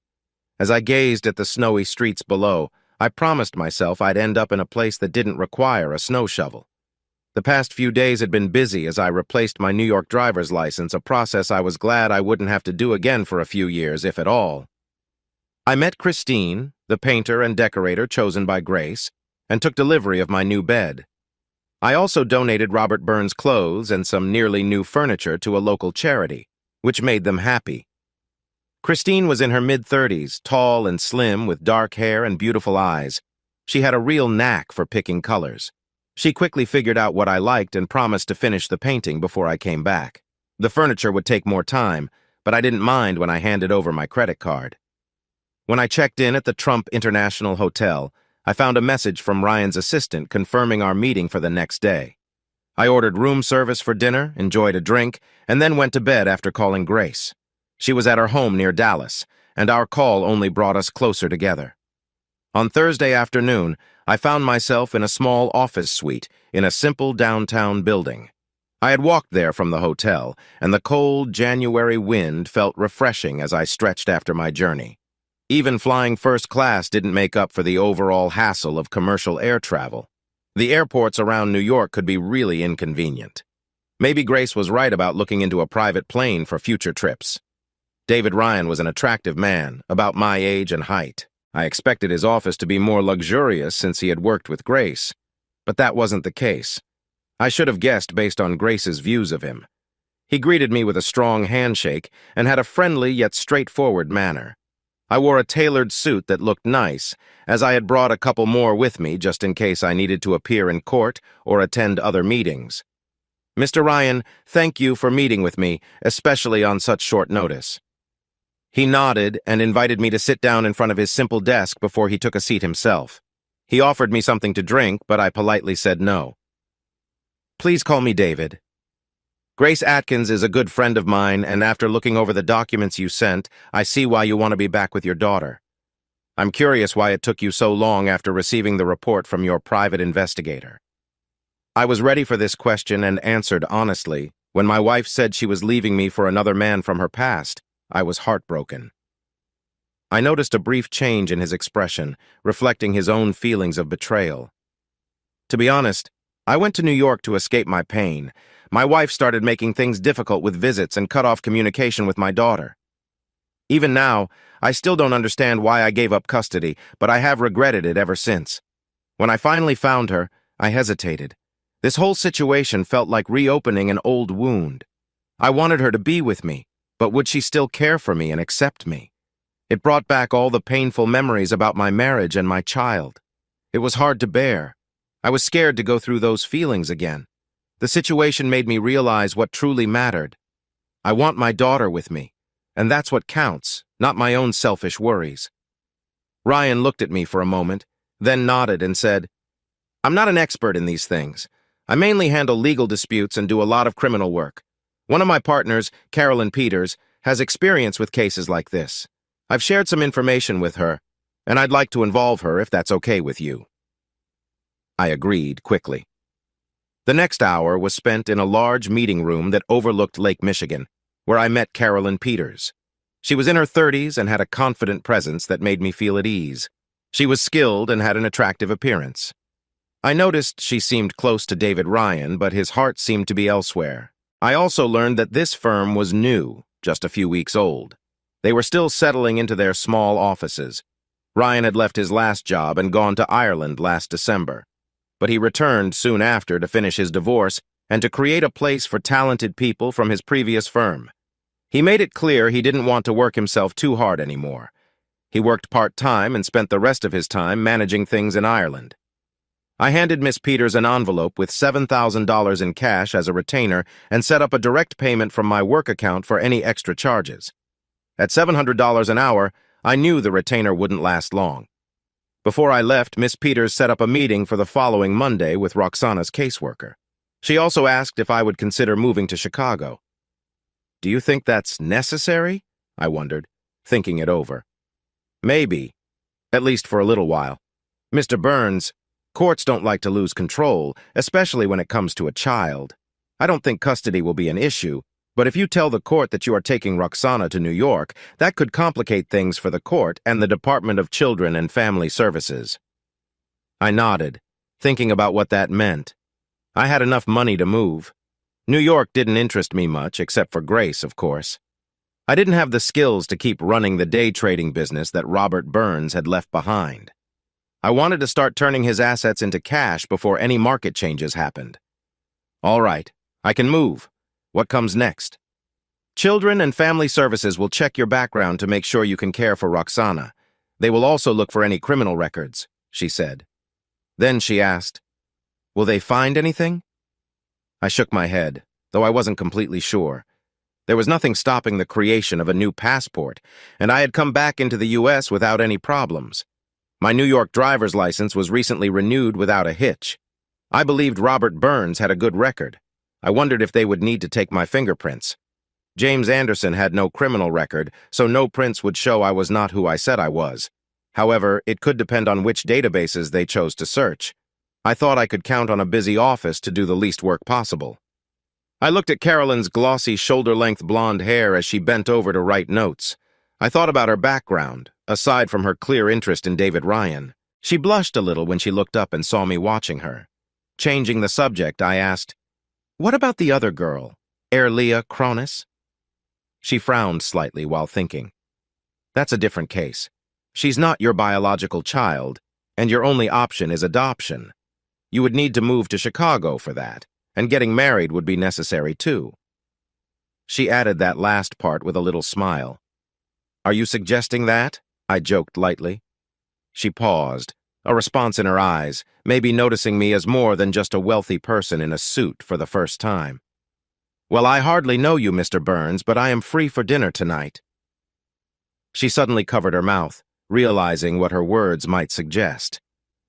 As I gazed at the snowy streets below, I promised myself I'd end up in a place that didn't require a snow shovel. The past few days had been busy as I replaced my New York driver's license, a process I was glad I wouldn't have to do again for a few years, if at all. I met Christine, the painter and decorator chosen by Grace, and took delivery of my new bed. I also donated Robert Burns' clothes and some nearly new furniture to a local charity, which made them happy. Christine was in her mid-30s, tall and slim with dark hair and beautiful eyes. She had a real knack for picking colors. She quickly figured out what I liked and promised to finish the painting before I came back. The furniture would take more time, but I didn't mind when I handed over my credit card. When I checked in at the Trump International Hotel, I found a message from Ryan's assistant confirming our meeting for the next day. I ordered room service for dinner, enjoyed a drink, and then went to bed after calling Grace. She was at her home near Dallas, and our call only brought us closer together. On Thursday afternoon, I found myself in a small office suite in a simple downtown building. I had walked there from the hotel, and the cold January wind felt refreshing as I stretched after my journey. Even flying first class didn't make up for the overall hassle of commercial air travel. The airports around New York could be really inconvenient. Maybe Grace was right about looking into a private plane for future trips. David Ryan was an attractive man, about my age and height. I expected his office to be more luxurious since he had worked with Grace, but that wasn't the case. I should have guessed based on Grace's views of him. He greeted me with a strong handshake and had a friendly yet straightforward manner. I wore a tailored suit that looked nice, as I had brought a couple more with me just in case I needed to appear in court or attend other meetings. "Mr. Ryan, thank you for meeting with me, especially on such short notice." He nodded and invited me to sit down in front of his simple desk before he took a seat himself. He offered me something to drink, but I politely said no. "Please call me David. Grace Atkins is a good friend of mine, and after looking over the documents you sent, I see why you want to be back with your daughter. I'm curious why it took you so long after receiving the report from your private investigator." I was ready for this question and answered honestly. When my wife said she was leaving me for another man from her past, I was heartbroken. I noticed a brief change in his expression, reflecting his own feelings of betrayal. To be honest, I went to New York to escape my pain. My wife started making things difficult with visits and cut off communication with my daughter. Even now, I still don't understand why I gave up custody, but I have regretted it ever since. When I finally found her, I hesitated. This whole situation felt like reopening an old wound. I wanted her to be with me, but would she still care for me and accept me? It brought back all the painful memories about my marriage and my child. It was hard to bear. I was scared to go through those feelings again. The situation made me realize what truly mattered. I want my daughter with me, and that's what counts, not my own selfish worries. Ryan looked at me for a moment, then nodded and said, "I'm not an expert in these things. I mainly handle legal disputes and do a lot of criminal work. One of my partners, Carolyn Peters, has experience with cases like this. I've shared some information with her, and I'd like to involve her if that's okay with you." I agreed quickly. The next hour was spent in a large meeting room that overlooked Lake Michigan, where I met Carolyn Peters. She was in her 30s and had a confident presence that made me feel at ease. She was skilled and had an attractive appearance. I noticed she seemed close to David Ryan, but his heart seemed to be elsewhere. I also learned that this firm was new, just a few weeks old. They were still settling into their small offices. Ryan had left his last job and gone to Ireland last December, but he returned soon after to finish his divorce and to create a place for talented people from his previous firm. He made it clear he didn't want to work himself too hard anymore. He worked part-time and spent the rest of his time managing things in Ireland. I handed Miss Peters an envelope with $7,000 in cash as a retainer and set up a direct payment from my work account for any extra charges. At $700 an hour, I knew the retainer wouldn't last long. Before I left, Miss Peters set up a meeting for the following Monday with Roxana's caseworker. She also asked if I would consider moving to Chicago. "Do you think that's necessary?" I wondered, thinking it over. "Maybe, at least for a little while. Mr. Burns, courts don't like to lose control, especially when it comes to a child. I don't think custody will be an issue, but if you tell the court that you are taking Roxana to New York, that could complicate things for the court and the Department of Children and Family Services." I nodded, thinking about what that meant. I had enough money to move. New York didn't interest me much, except for Grace, of course. I didn't have the skills to keep running the day trading business that Robert Burns had left behind. I wanted to start turning his assets into cash before any market changes happened. "All right, I can move. What comes next?" "Children and Family Services will check your background to make sure you can care for Roxana. They will also look for any criminal records," she said. Then she asked, "Will they find anything?" I shook my head, though I wasn't completely sure. There was nothing stopping the creation of a new passport, and I had come back into the U.S. without any problems. My New York driver's license was recently renewed without a hitch. I believed Robert Burns had a good record. I wondered if they would need to take my fingerprints. James Anderson had no criminal record, so no prints would show I was not who I said I was. However, it could depend on which databases they chose to search. I thought I could count on a busy office to do the least work possible. I looked at Carolyn's glossy, shoulder-length blonde hair as she bent over to write notes. I thought about her background, aside from her clear interest in David Ryan. She blushed a little when she looked up and saw me watching her. Changing the subject, I asked, "What about the other girl, Erlia Cronis?" She frowned slightly while thinking. "That's a different case. She's not your biological child, and your only option is adoption. You would need to move to Chicago for that, and getting married would be necessary too." She added that last part with a little smile. "Are you suggesting that?" I joked lightly. She paused, a response in her eyes, maybe noticing me as more than just a wealthy person in a suit for the first time. "Well, I hardly know you, Mr. Burns, but I am free for dinner tonight." She suddenly covered her mouth, realizing what her words might suggest.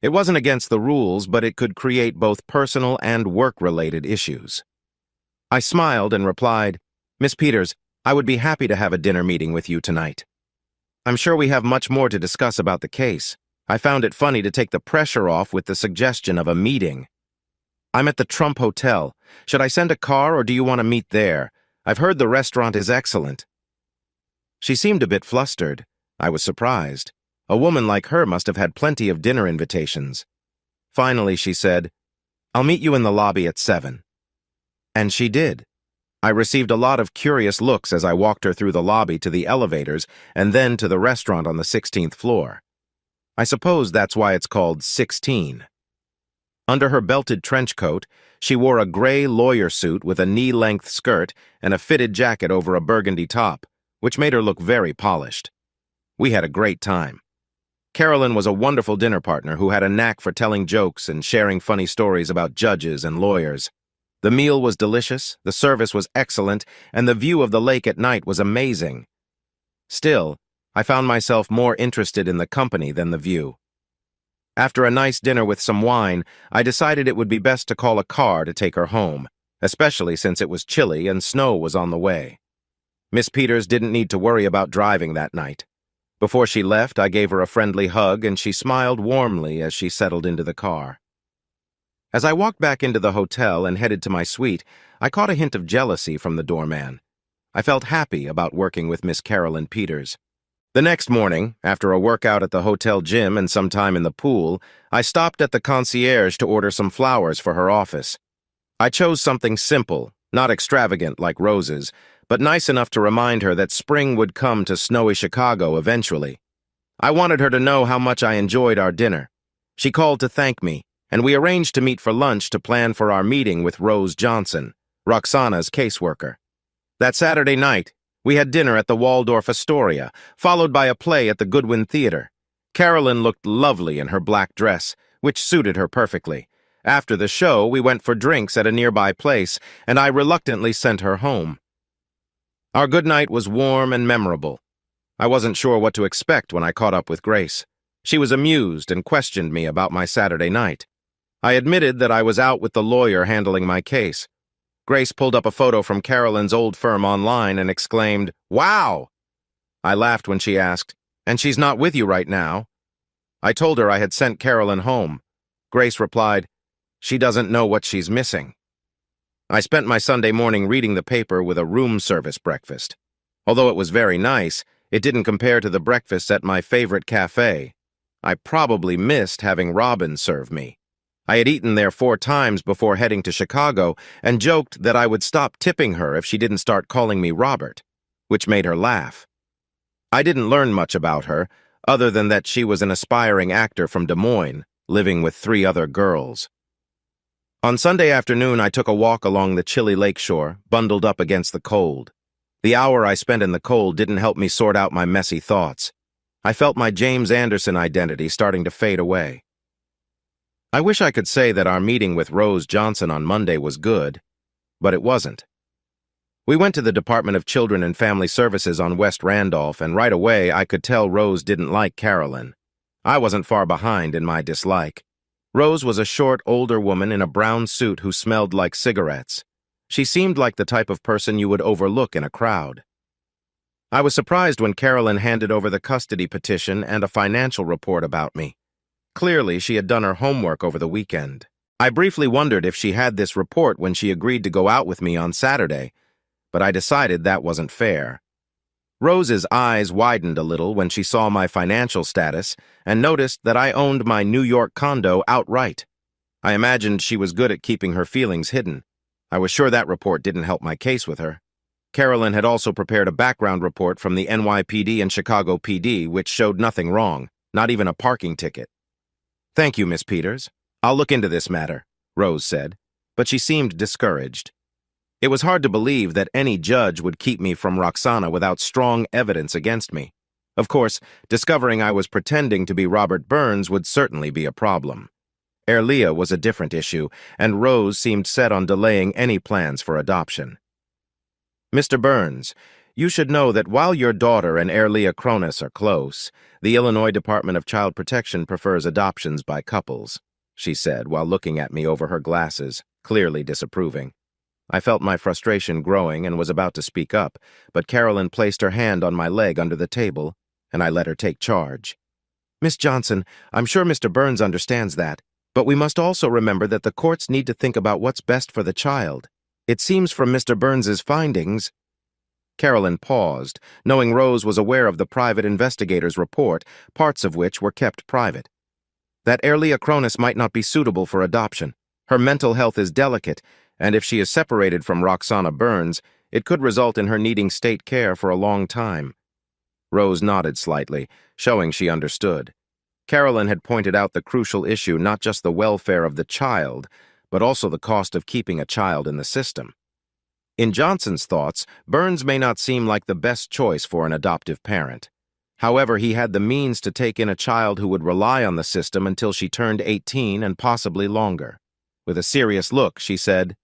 It wasn't against the rules, but it could create both personal and work-related issues. I smiled and replied, "Miss Peters, I would be happy to have a dinner meeting with you tonight. I'm sure we have much more to discuss about the case. I found it funny to take the pressure off with the suggestion of a meeting. I'm at the Trump Hotel. Should I send a car or do you want to meet there? I've heard the restaurant is excellent." She seemed a bit flustered. I was surprised. A woman like her must have had plenty of dinner invitations. Finally, she said, "I'll meet you in the lobby at 7. And she did. I received a lot of curious looks as I walked her through the lobby to the elevators and then to the restaurant on the 16th floor. I suppose that's why it's called 16. Under her belted trench coat, she wore a gray lawyer suit with a knee-length skirt and a fitted jacket over a burgundy top, which made her look very polished. We had a great time. Carolyn was a wonderful dinner partner who had a knack for telling jokes and sharing funny stories about judges and lawyers. The meal was delicious, the service was excellent, and the view of the lake at night was amazing. Still, I found myself more interested in the company than the view. After a nice dinner with some wine, I decided it would be best to call a car to take her home, especially since it was chilly and snow was on the way. Miss Peters didn't need to worry about driving that night. Before she left, I gave her a friendly hug and she smiled warmly as she settled into the car. As I walked back into the hotel and headed to my suite, I caught a hint of jealousy from the doorman. I felt happy about working with Miss Carolyn Peters. The next morning, after a workout at the hotel gym and some time in the pool, I stopped at the concierge to order some flowers for her office. I chose something simple, not extravagant like roses, but nice enough to remind her that spring would come to snowy Chicago eventually. I wanted her to know how much I enjoyed our dinner. She called to thank me, and we arranged to meet for lunch to plan for our meeting with Rose Johnson, Roxana's caseworker. That Saturday night, we had dinner at the Waldorf Astoria, followed by a play at the Goodwin Theater. Carolyn looked lovely in her black dress, which suited her perfectly. After the show, we went for drinks at a nearby place, and I reluctantly sent her home. Our good night was warm and memorable. I wasn't sure what to expect when I caught up with Grace. She was amused and questioned me about my Saturday night. I admitted that I was out with the lawyer handling my case. Grace pulled up a photo from Carolyn's old firm online and exclaimed, "Wow!" I laughed when she asked, "And she's not with you right now?" I told her I had sent Carolyn home. Grace replied, "She doesn't know what she's missing." I spent my Sunday morning reading the paper with a room service breakfast. Although it was very nice, it didn't compare to the breakfasts at my favorite cafe. I probably missed having Robin serve me. I had eaten there 4 times before heading to Chicago and joked that I would stop tipping her if she didn't start calling me Robert, which made her laugh. I didn't learn much about her, other than that she was an aspiring actor from Des Moines, living with 3 other girls. On Sunday afternoon, I took a walk along the chilly lakeshore, bundled up against the cold. The hour I spent in the cold didn't help me sort out my messy thoughts. I felt my James Anderson identity starting to fade away. I wish I could say that our meeting with Rose Johnson on Monday was good, but it wasn't. We went to the Department of Children and Family Services on West Randolph, and right away I could tell Rose didn't like Carolyn. I wasn't far behind in my dislike. Rose was a short, older woman in a brown suit who smelled like cigarettes. She seemed like the type of person you would overlook in a crowd. I was surprised when Carolyn handed over the custody petition and a financial report about me. Clearly, she had done her homework over the weekend. I briefly wondered if she had this report when she agreed to go out with me on Saturday, but I decided that wasn't fair. Rose's eyes widened a little when she saw my financial status and noticed that I owned my New York condo outright. I imagined she was good at keeping her feelings hidden. I was sure that report didn't help my case with her. Carolyn had also prepared a background report from the NYPD and Chicago PD, which showed nothing wrong, not even a parking ticket. "Thank you, Miss Peters. I'll look into this matter," Rose said, but she seemed discouraged. It was hard to believe that any judge would keep me from Roxana without strong evidence against me. Of course, discovering I was pretending to be Robert Burns would certainly be a problem. Erlia was a different issue, and Rose seemed set on delaying any plans for adoption. "Mr. Burns, you should know that while your daughter and Erlia Cronus are close, the Illinois Department of Child Protection prefers adoptions by couples," she said while looking at me over her glasses, clearly disapproving. I felt my frustration growing and was about to speak up, but Carolyn placed her hand on my leg under the table, and I let her take charge. "Miss Johnson, I'm sure Mr. Burns understands that, but we must also remember that the courts need to think about what's best for the child. It seems from Mr. Burns's findings—" Carolyn paused, knowing Rose was aware of the private investigator's report, parts of which were kept private. "That Erlia Cronus might not be suitable for adoption. Her mental health is delicate, and if she is separated from Roxana Burns, it could result in her needing state care for a long time." Rose nodded slightly, showing she understood. Carolyn had pointed out the crucial issue, not just the welfare of the child, but also the cost of keeping a child in the system. In Johnson's thoughts, Burns may not seem like the best choice for an adoptive parent. However, he had the means to take in a child who would rely on the system until she turned 18 and possibly longer. With a serious look, she said,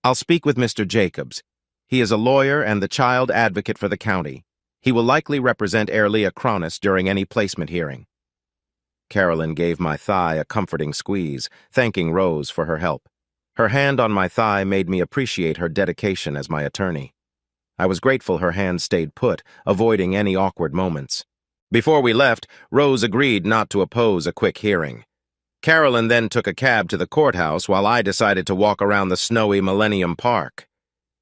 "I'll speak with Mr. Jacobs. He is a lawyer and the child advocate for the county. He will likely represent Erlia during any placement hearing." Carolyn gave my thigh a comforting squeeze, thanking Rose for her help. Her hand on my thigh made me appreciate her dedication as my attorney. I was grateful her hand stayed put, avoiding any awkward moments. Before we left, Rose agreed not to oppose a quick hearing. Carolyn then took a cab to the courthouse while I decided to walk around the snowy Millennium Park.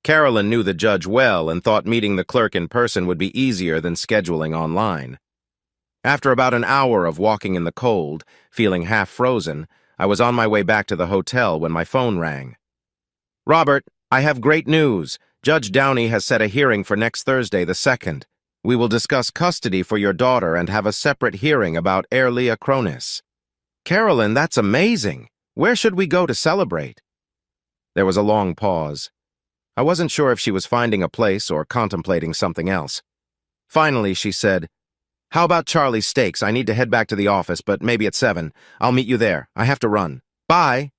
Carolyn knew the judge well and thought meeting the clerk in person would be easier than scheduling online. After about an hour of walking in the cold, feeling half frozen, I was on my way back to the hotel when my phone rang. "Robert, I have great news. Judge Downey has set a hearing for next Thursday, the 2nd. We will discuss custody for your daughter and have a separate hearing about Erlia Cronis." "Carolyn, that's amazing. Where should we go to celebrate?" There was a long pause. I wasn't sure if she was finding a place or contemplating something else. Finally, she said, "How about Charlie's Steaks? I need to head back to the office, but maybe at 7. I'll meet you there. I have to run. Bye."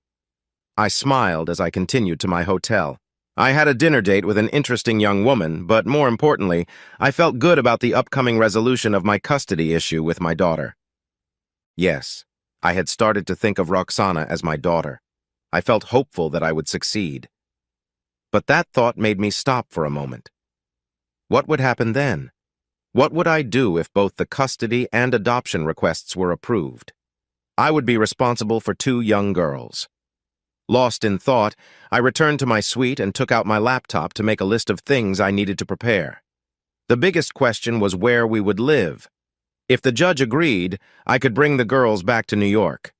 I smiled as I continued to my hotel. I had a dinner date with an interesting young woman, but more importantly, I felt good about the upcoming resolution of my custody issue with my daughter. Yes, I had started to think of Roxana as my daughter. I felt hopeful that I would succeed. But that thought made me stop for a moment. What would happen then? What would I do if both the custody and adoption requests were approved? I would be responsible for 2 young girls. Lost in thought, I returned to my suite and took out my laptop to make a list of things I needed to prepare. The biggest question was where we would live. If the judge agreed, I could bring the girls back to New York.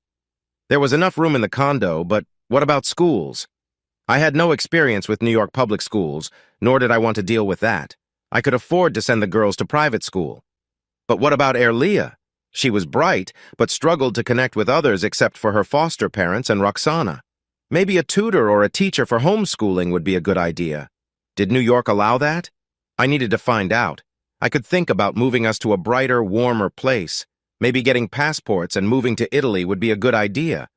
There was enough room in the condo, but what about schools? I had no experience with New York public schools, nor did I want to deal with that. I could afford to send the girls to private school. But what about Erlia? She was bright, but struggled to connect with others except for her foster parents and Roxana. Maybe a tutor or a teacher for homeschooling would be a good idea. Did New York allow that? I needed to find out. I could think about moving us to a brighter, warmer place. Maybe getting passports and moving to Italy would be a good idea.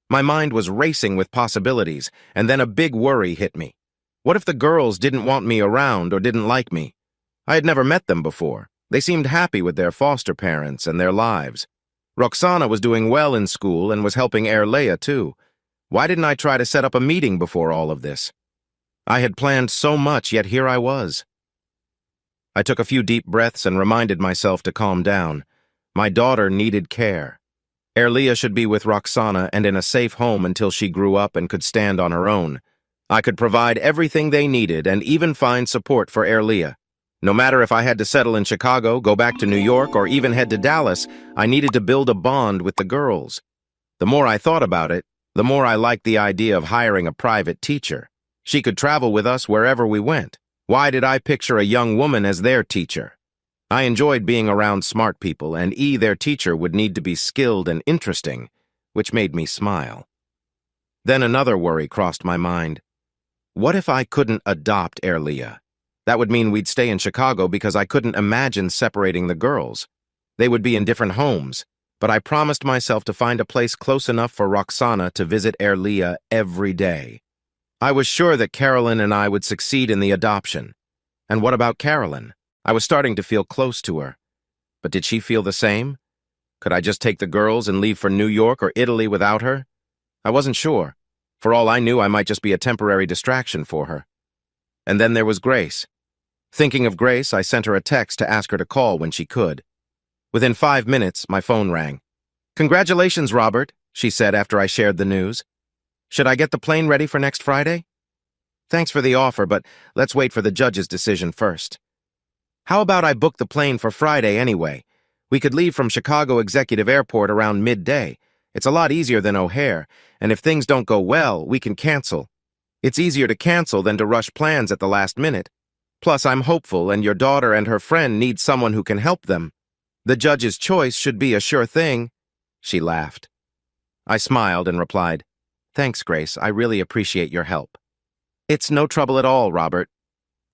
My mind was racing with possibilities, and then a big worry hit me. What if the girls didn't want me around or didn't like me? I had never met them before. They seemed happy with their foster parents and their lives. Roxana was doing well in school and was helping Erlia too. Why didn't I try to set up a meeting before all of this? I had planned so much, yet here I was. I took a few deep breaths and reminded myself to calm down. My daughter needed care. Erlia should be with Roxana and in a safe home until she grew up and could stand on her own. I could provide everything they needed and even find support for Erlia. No matter if I had to settle in Chicago, go back to New York, or even head to Dallas, I needed to build a bond with the girls. The more I thought about it, the more I liked the idea of hiring a private teacher. She could travel with us wherever we went. Why did I picture a young woman as their teacher? I enjoyed being around smart people, and their teacher, would need to be skilled and interesting, which made me smile. Then another worry crossed my mind. What if I couldn't adopt Erlia? That would mean we'd stay in Chicago because I couldn't imagine separating the girls. They would be in different homes, but I promised myself to find a place close enough for Roxana to visit Erlia every day. I was sure that Carolyn and I would succeed in the adoption. And what about Carolyn? I was starting to feel close to her. But did she feel the same? Could I just take the girls and leave for New York or Italy without her? I wasn't sure. For all I knew, I might just be a temporary distraction for her. And then there was Grace. Thinking of Grace, I sent her a text to ask her to call when she could. Within 5 minutes, my phone rang. "Congratulations, Robert," she said after I shared the news. "Should I get the plane ready for next Friday?" "Thanks for the offer, but let's wait for the judge's decision first." "How about I book the plane for Friday anyway? We could leave from Chicago Executive Airport around midday. It's a lot easier than O'Hare, and if things don't go well, we can cancel. It's easier to cancel than to rush plans at the last minute. Plus, I'm hopeful, and your daughter and her friend need someone who can help them. The judge's choice should be a sure thing." She laughed. I smiled and replied, "Thanks, Grace. I really appreciate your help." "It's no trouble at all, Robert."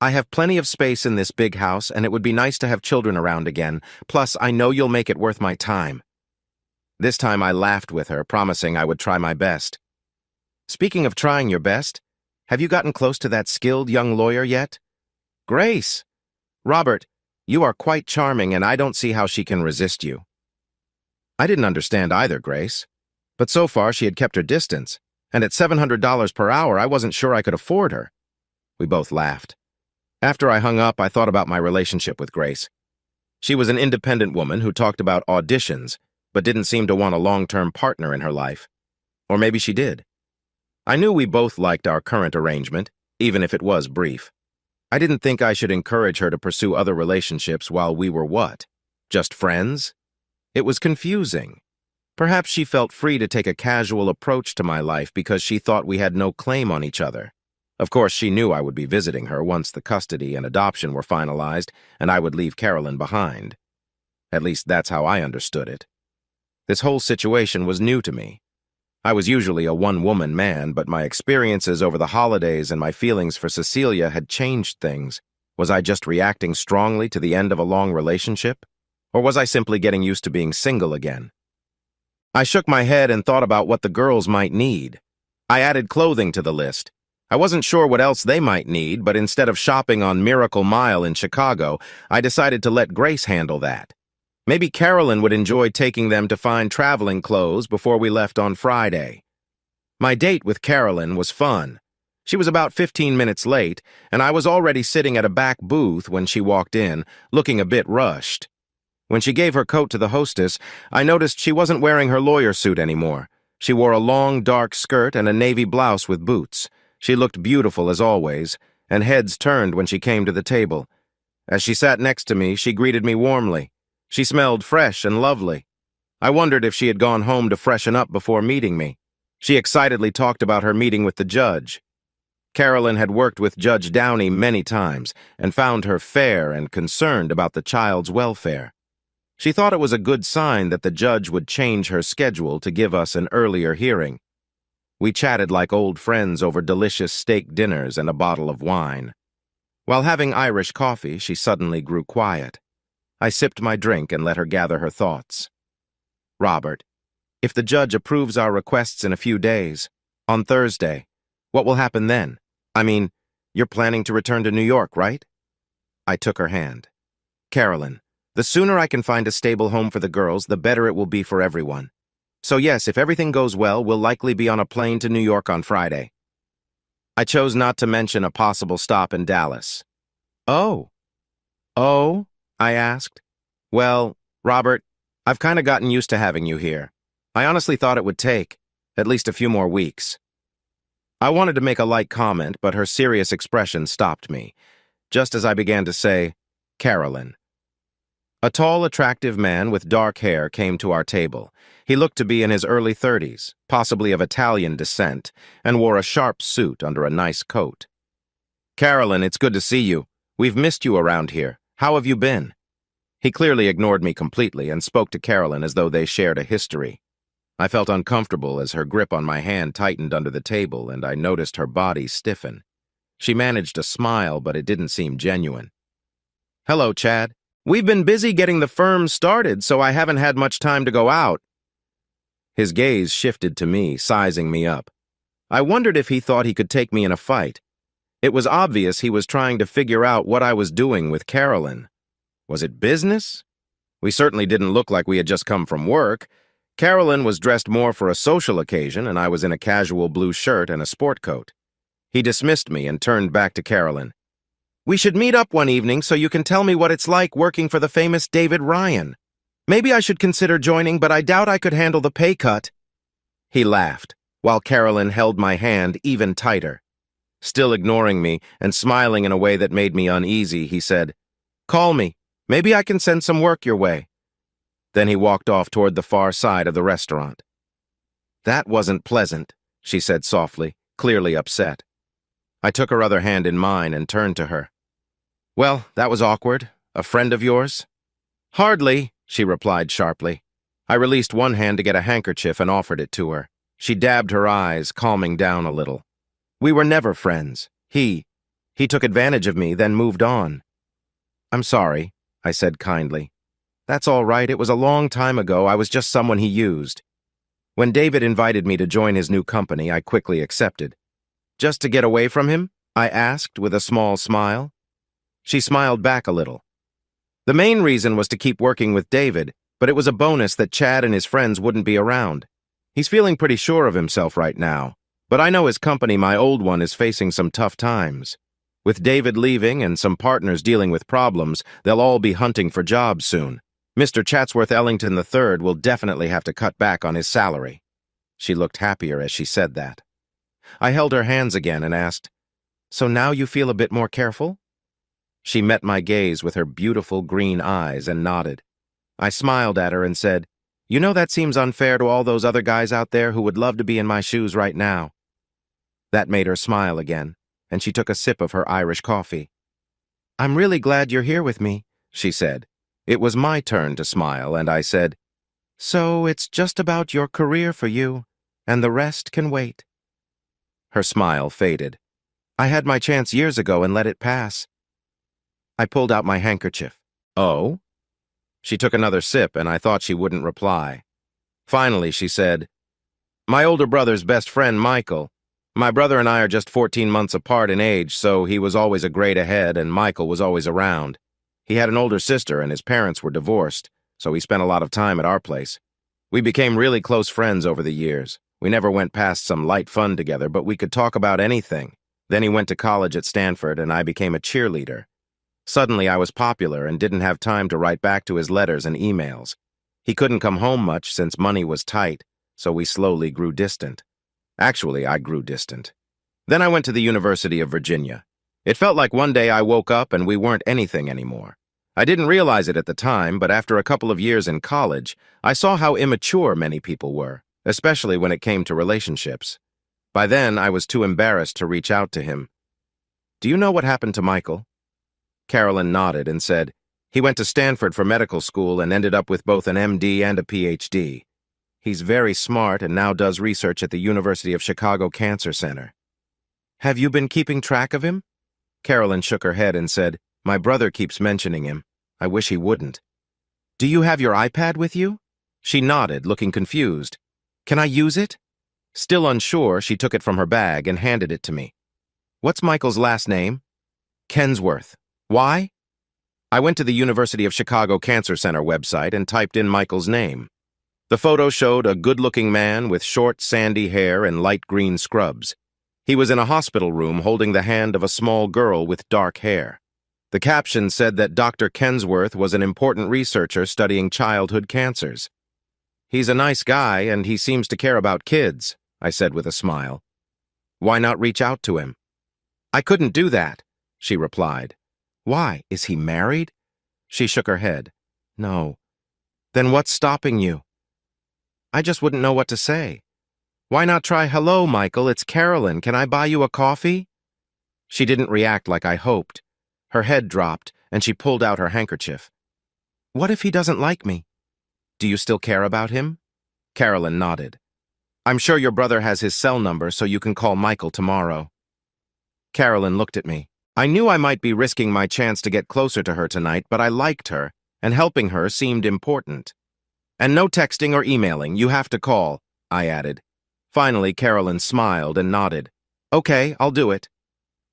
I have plenty of space in this big house, and it would be nice to have children around again. Plus, I know you'll make it worth my time. This time I laughed with her, promising I would try my best. Speaking of trying your best, have you gotten close to that skilled young lawyer yet? Grace! Robert, you are quite charming, and I don't see how she can resist you. I didn't understand either, Grace. But so far she had kept her distance, and at $700 per hour I wasn't sure I could afford her. We both laughed. After I hung up, I thought about my relationship with Grace. She was an independent woman who talked about auditions, but didn't seem to want a long-term partner in her life. Or maybe she did. I knew we both liked our current arrangement, even if it was brief. I didn't think I should encourage her to pursue other relationships while we were what? Just friends? It was confusing. Perhaps she felt free to take a casual approach to my life because she thought we had no claim on each other. Of course, she knew I would be visiting her once the custody and adoption were finalized, and I would leave Carolyn behind. At least that's how I understood it. This whole situation was new to me. I was usually a one-woman man, but my experiences over the holidays and my feelings for Cecilia had changed things. Was I just reacting strongly to the end of a long relationship? Or was I simply getting used to being single again? I shook my head and thought about what the girls might need. I added clothing to the list. I wasn't sure what else they might need, but instead of shopping on Miracle Mile in Chicago, I decided to let Grace handle that. Maybe Carolyn would enjoy taking them to find traveling clothes before we left on Friday. My date with Carolyn was fun. She was about 15 minutes late, and I was already sitting at a back booth when she walked in, looking a bit rushed. When she gave her coat to the hostess, I noticed she wasn't wearing her lawyer suit anymore. She wore a long, dark skirt and a navy blouse with boots. She looked beautiful as always, and heads turned when she came to the table. As she sat next to me, she greeted me warmly. She smelled fresh and lovely. I wondered if she had gone home to freshen up before meeting me. She excitedly talked about her meeting with the judge. Carolyn had worked with Judge Downey many times and found her fair and concerned about the child's welfare. She thought it was a good sign that the judge would change her schedule to give us an earlier hearing. We chatted like old friends over delicious steak dinners and a bottle of wine. While having Irish coffee, she suddenly grew quiet. I sipped my drink and let her gather her thoughts. Robert, if the judge approves our requests in a few days, on Thursday, what will happen then? I mean, you're planning to return to New York, right? I took her hand. Carolyn, the sooner I can find a stable home for the girls, the better it will be for everyone. So yes, if everything goes well, we'll likely be on a plane to New York on Friday. I chose not to mention a possible stop in Dallas. Oh? I asked. Well, Robert, I've kind of gotten used to having you here. I honestly thought it would take at least a few more weeks. I wanted to make a light comment, but her serious expression stopped me, just as I began to say, Carolyn. A tall, attractive man with dark hair came to our table. He looked to be in his early 30s, possibly of Italian descent, and wore a sharp suit under a nice coat. Carolyn, it's good to see you. We've missed you around here. How have you been? He clearly ignored me completely and spoke to Carolyn as though they shared a history. I felt uncomfortable as her grip on my hand tightened under the table and I noticed her body stiffen. She managed a smile, but it didn't seem genuine. Hello, Chad. We've been busy getting the firm started, so I haven't had much time to go out. His gaze shifted to me, sizing me up. I wondered if he thought he could take me in a fight. It was obvious he was trying to figure out what I was doing with Carolyn. Was it business? We certainly didn't look like we had just come from work. Carolyn was dressed more for a social occasion, and I was in a casual blue shirt and a sport coat. He dismissed me and turned back to Carolyn. We should meet up one evening so you can tell me what it's like working for the famous David Ryan. Maybe I should consider joining, but I doubt I could handle the pay cut. He laughed, while Carolyn held my hand even tighter. Still ignoring me and smiling in a way that made me uneasy, he said, Call me. Maybe I can send some work your way. Then he walked off toward the far side of the restaurant. That wasn't pleasant, she said softly, clearly upset. I took her other hand in mine and turned to her. Well, that was awkward. A friend of yours? Hardly, she replied sharply. I released one hand to get a handkerchief and offered it to her. She dabbed her eyes, calming down a little. We were never friends. He He took advantage of me, then moved on. I'm sorry, I said kindly. That's all right, it was a long time ago, I was just someone he used. When David invited me to join his new company, I quickly accepted. Just to get away from him? I asked with a small smile. She smiled back a little. The main reason was to keep working with David, but it was a bonus that Chad and his friends wouldn't be around. He's feeling pretty sure of himself right now, but I know his company, my old one, is facing some tough times. With David leaving and some partners dealing with problems, they'll all be hunting for jobs soon. Mr. Chatsworth Ellington III will definitely have to cut back on his salary. She looked happier as she said that. I held her hands again and asked, So now you feel a bit more careful? She met my gaze with her beautiful green eyes and nodded. I smiled at her and said, You know that seems unfair to all those other guys out there who would love to be in my shoes right now. That made her smile again, and she took a sip of her Irish coffee. I'm really glad you're here with me, she said. It was my turn to smile, and I said, So it's just about your career for you, and the rest can wait. Her smile faded. I had my chance years ago and let it pass. I pulled out my handkerchief. Oh? She took another sip, and I thought she wouldn't reply. Finally, she said, My older brother's best friend, Michael. My brother and I are just 14 months apart in age, so he was always a grade ahead, and Michael was always around. He had an older sister, and his parents were divorced, so he spent a lot of time at our place. We became really close friends over the years. We never went past some light fun together, but we could talk about anything. Then he went to college at Stanford, and I became a cheerleader. Suddenly, I was popular and didn't have time to write back to his letters and emails. He couldn't come home much since money was tight, so we slowly grew distant. Actually, I grew distant. Then I went to the University of Virginia. It felt like one day I woke up and we weren't anything anymore. I didn't realize it at the time, but after a couple of years in college, I saw how immature many people were, especially when it came to relationships. By then, I was too embarrassed to reach out to him. Do you know what happened to Michael? Carolyn nodded and said, He went to Stanford for medical school and ended up with both an MD and a PhD. He's very smart and now does research at the University of Chicago Cancer Center. Have you been keeping track of him? Carolyn shook her head and said, My brother keeps mentioning him. I wish he wouldn't. Do you have your iPad with you? She nodded, looking confused. Can I use it? Still unsure, she took it from her bag and handed it to me. What's Michael's last name? Kensworth. Why? I went to the University of Chicago Cancer Center website and typed in Michael's name. The photo showed a good-looking man with short, sandy hair and light green scrubs. He was in a hospital room holding the hand of a small girl with dark hair. The caption said that Dr. Kensworth was an important researcher studying childhood cancers. He's a nice guy, and he seems to care about kids, I said with a smile. Why not reach out to him? I couldn't do that, she replied. Why? Is he married? She shook her head. No. Then what's stopping you? I just wouldn't know what to say. Why not try, Hello, Michael, it's Carolyn. Can I buy you a coffee? She didn't react like I hoped. Her head dropped, and she pulled out her handkerchief. What if he doesn't like me? Do you still care about him? Carolyn nodded. I'm sure your brother has his cell number, so you can call Michael tomorrow. Carolyn looked at me. I knew I might be risking my chance to get closer to her tonight, but I liked her, and helping her seemed important. And no texting or emailing, you have to call, I added. Finally, Carolyn smiled and nodded. Okay, I'll do it.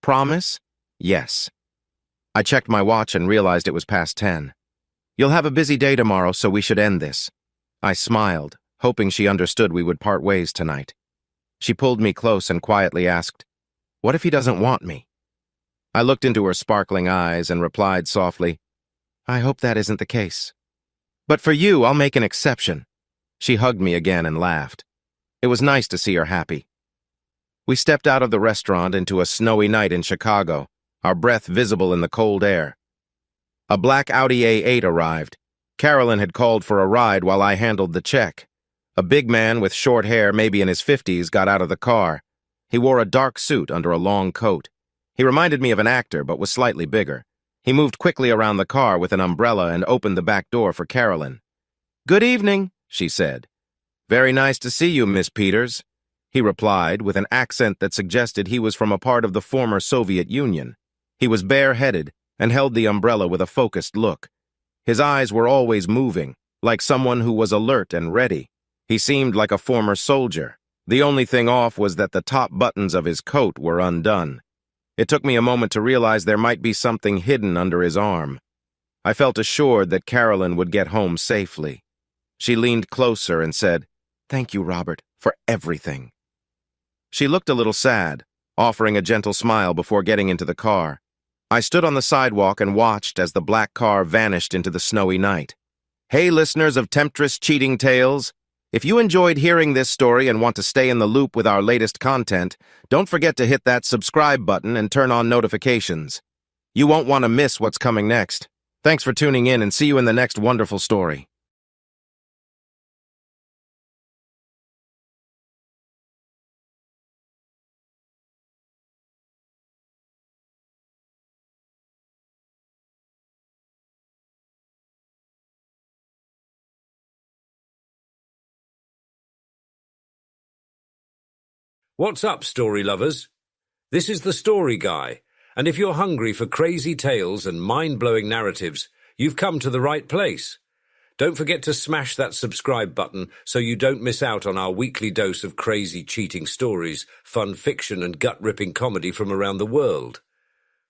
Promise? Yes. I checked my watch and realized it was past 10. You'll have a busy day tomorrow, so we should end this. I smiled, hoping she understood we would part ways tonight. She pulled me close and quietly asked, What if he doesn't want me? I looked into her sparkling eyes and replied softly, I hope that isn't the case. But for you, I'll make an exception. She hugged me again and laughed. It was nice to see her happy. We stepped out of the restaurant into a snowy night in Chicago, our breath visible in the cold air. A black Audi A8 arrived. Carolyn had called for a ride while I handled the check. A big man with short hair, maybe in his 50s, got out of the car. He wore a dark suit under a long coat. He reminded me of an actor, but was slightly bigger. He moved quickly around the car with an umbrella and opened the back door for Carolyn. Good evening, she said. Very nice to see you, Miss Peters, he replied with an accent that suggested he was from a part of the former Soviet Union. He was bareheaded and held the umbrella with a focused look. His eyes were always moving, like someone who was alert and ready. He seemed like a former soldier. The only thing off was that the top buttons of his coat were undone. It took me a moment to realize there might be something hidden under his arm. I felt assured that Carolyn would get home safely. She leaned closer and said, "Thank you, Robert, for everything." She looked a little sad, offering a gentle smile before getting into the car. I stood on the sidewalk and watched as the black car vanished into the snowy night. Hey, listeners of Temptress Cheating Tales! If you enjoyed hearing this story and want to stay in the loop with our latest content, don't forget to hit that subscribe button and turn on notifications. You won't want to miss what's coming next. Thanks for tuning in and see you in the next wonderful story. What's up, story lovers? This is the Story Guy, and if you're hungry for crazy tales and mind-blowing narratives, you've come to the right place. Don't forget to smash that subscribe button so you don't miss out on our weekly dose of crazy cheating stories, fun fiction and gut-ripping comedy from around the world.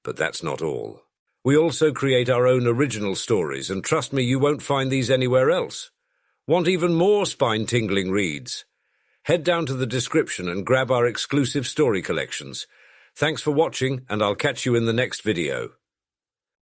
But that's not all. We also create our own original stories, and trust me, you won't find these anywhere else. Want even more spine-tingling reads? Head down to the description and grab our exclusive story collections. Thanks for watching, and I'll catch you in the next video.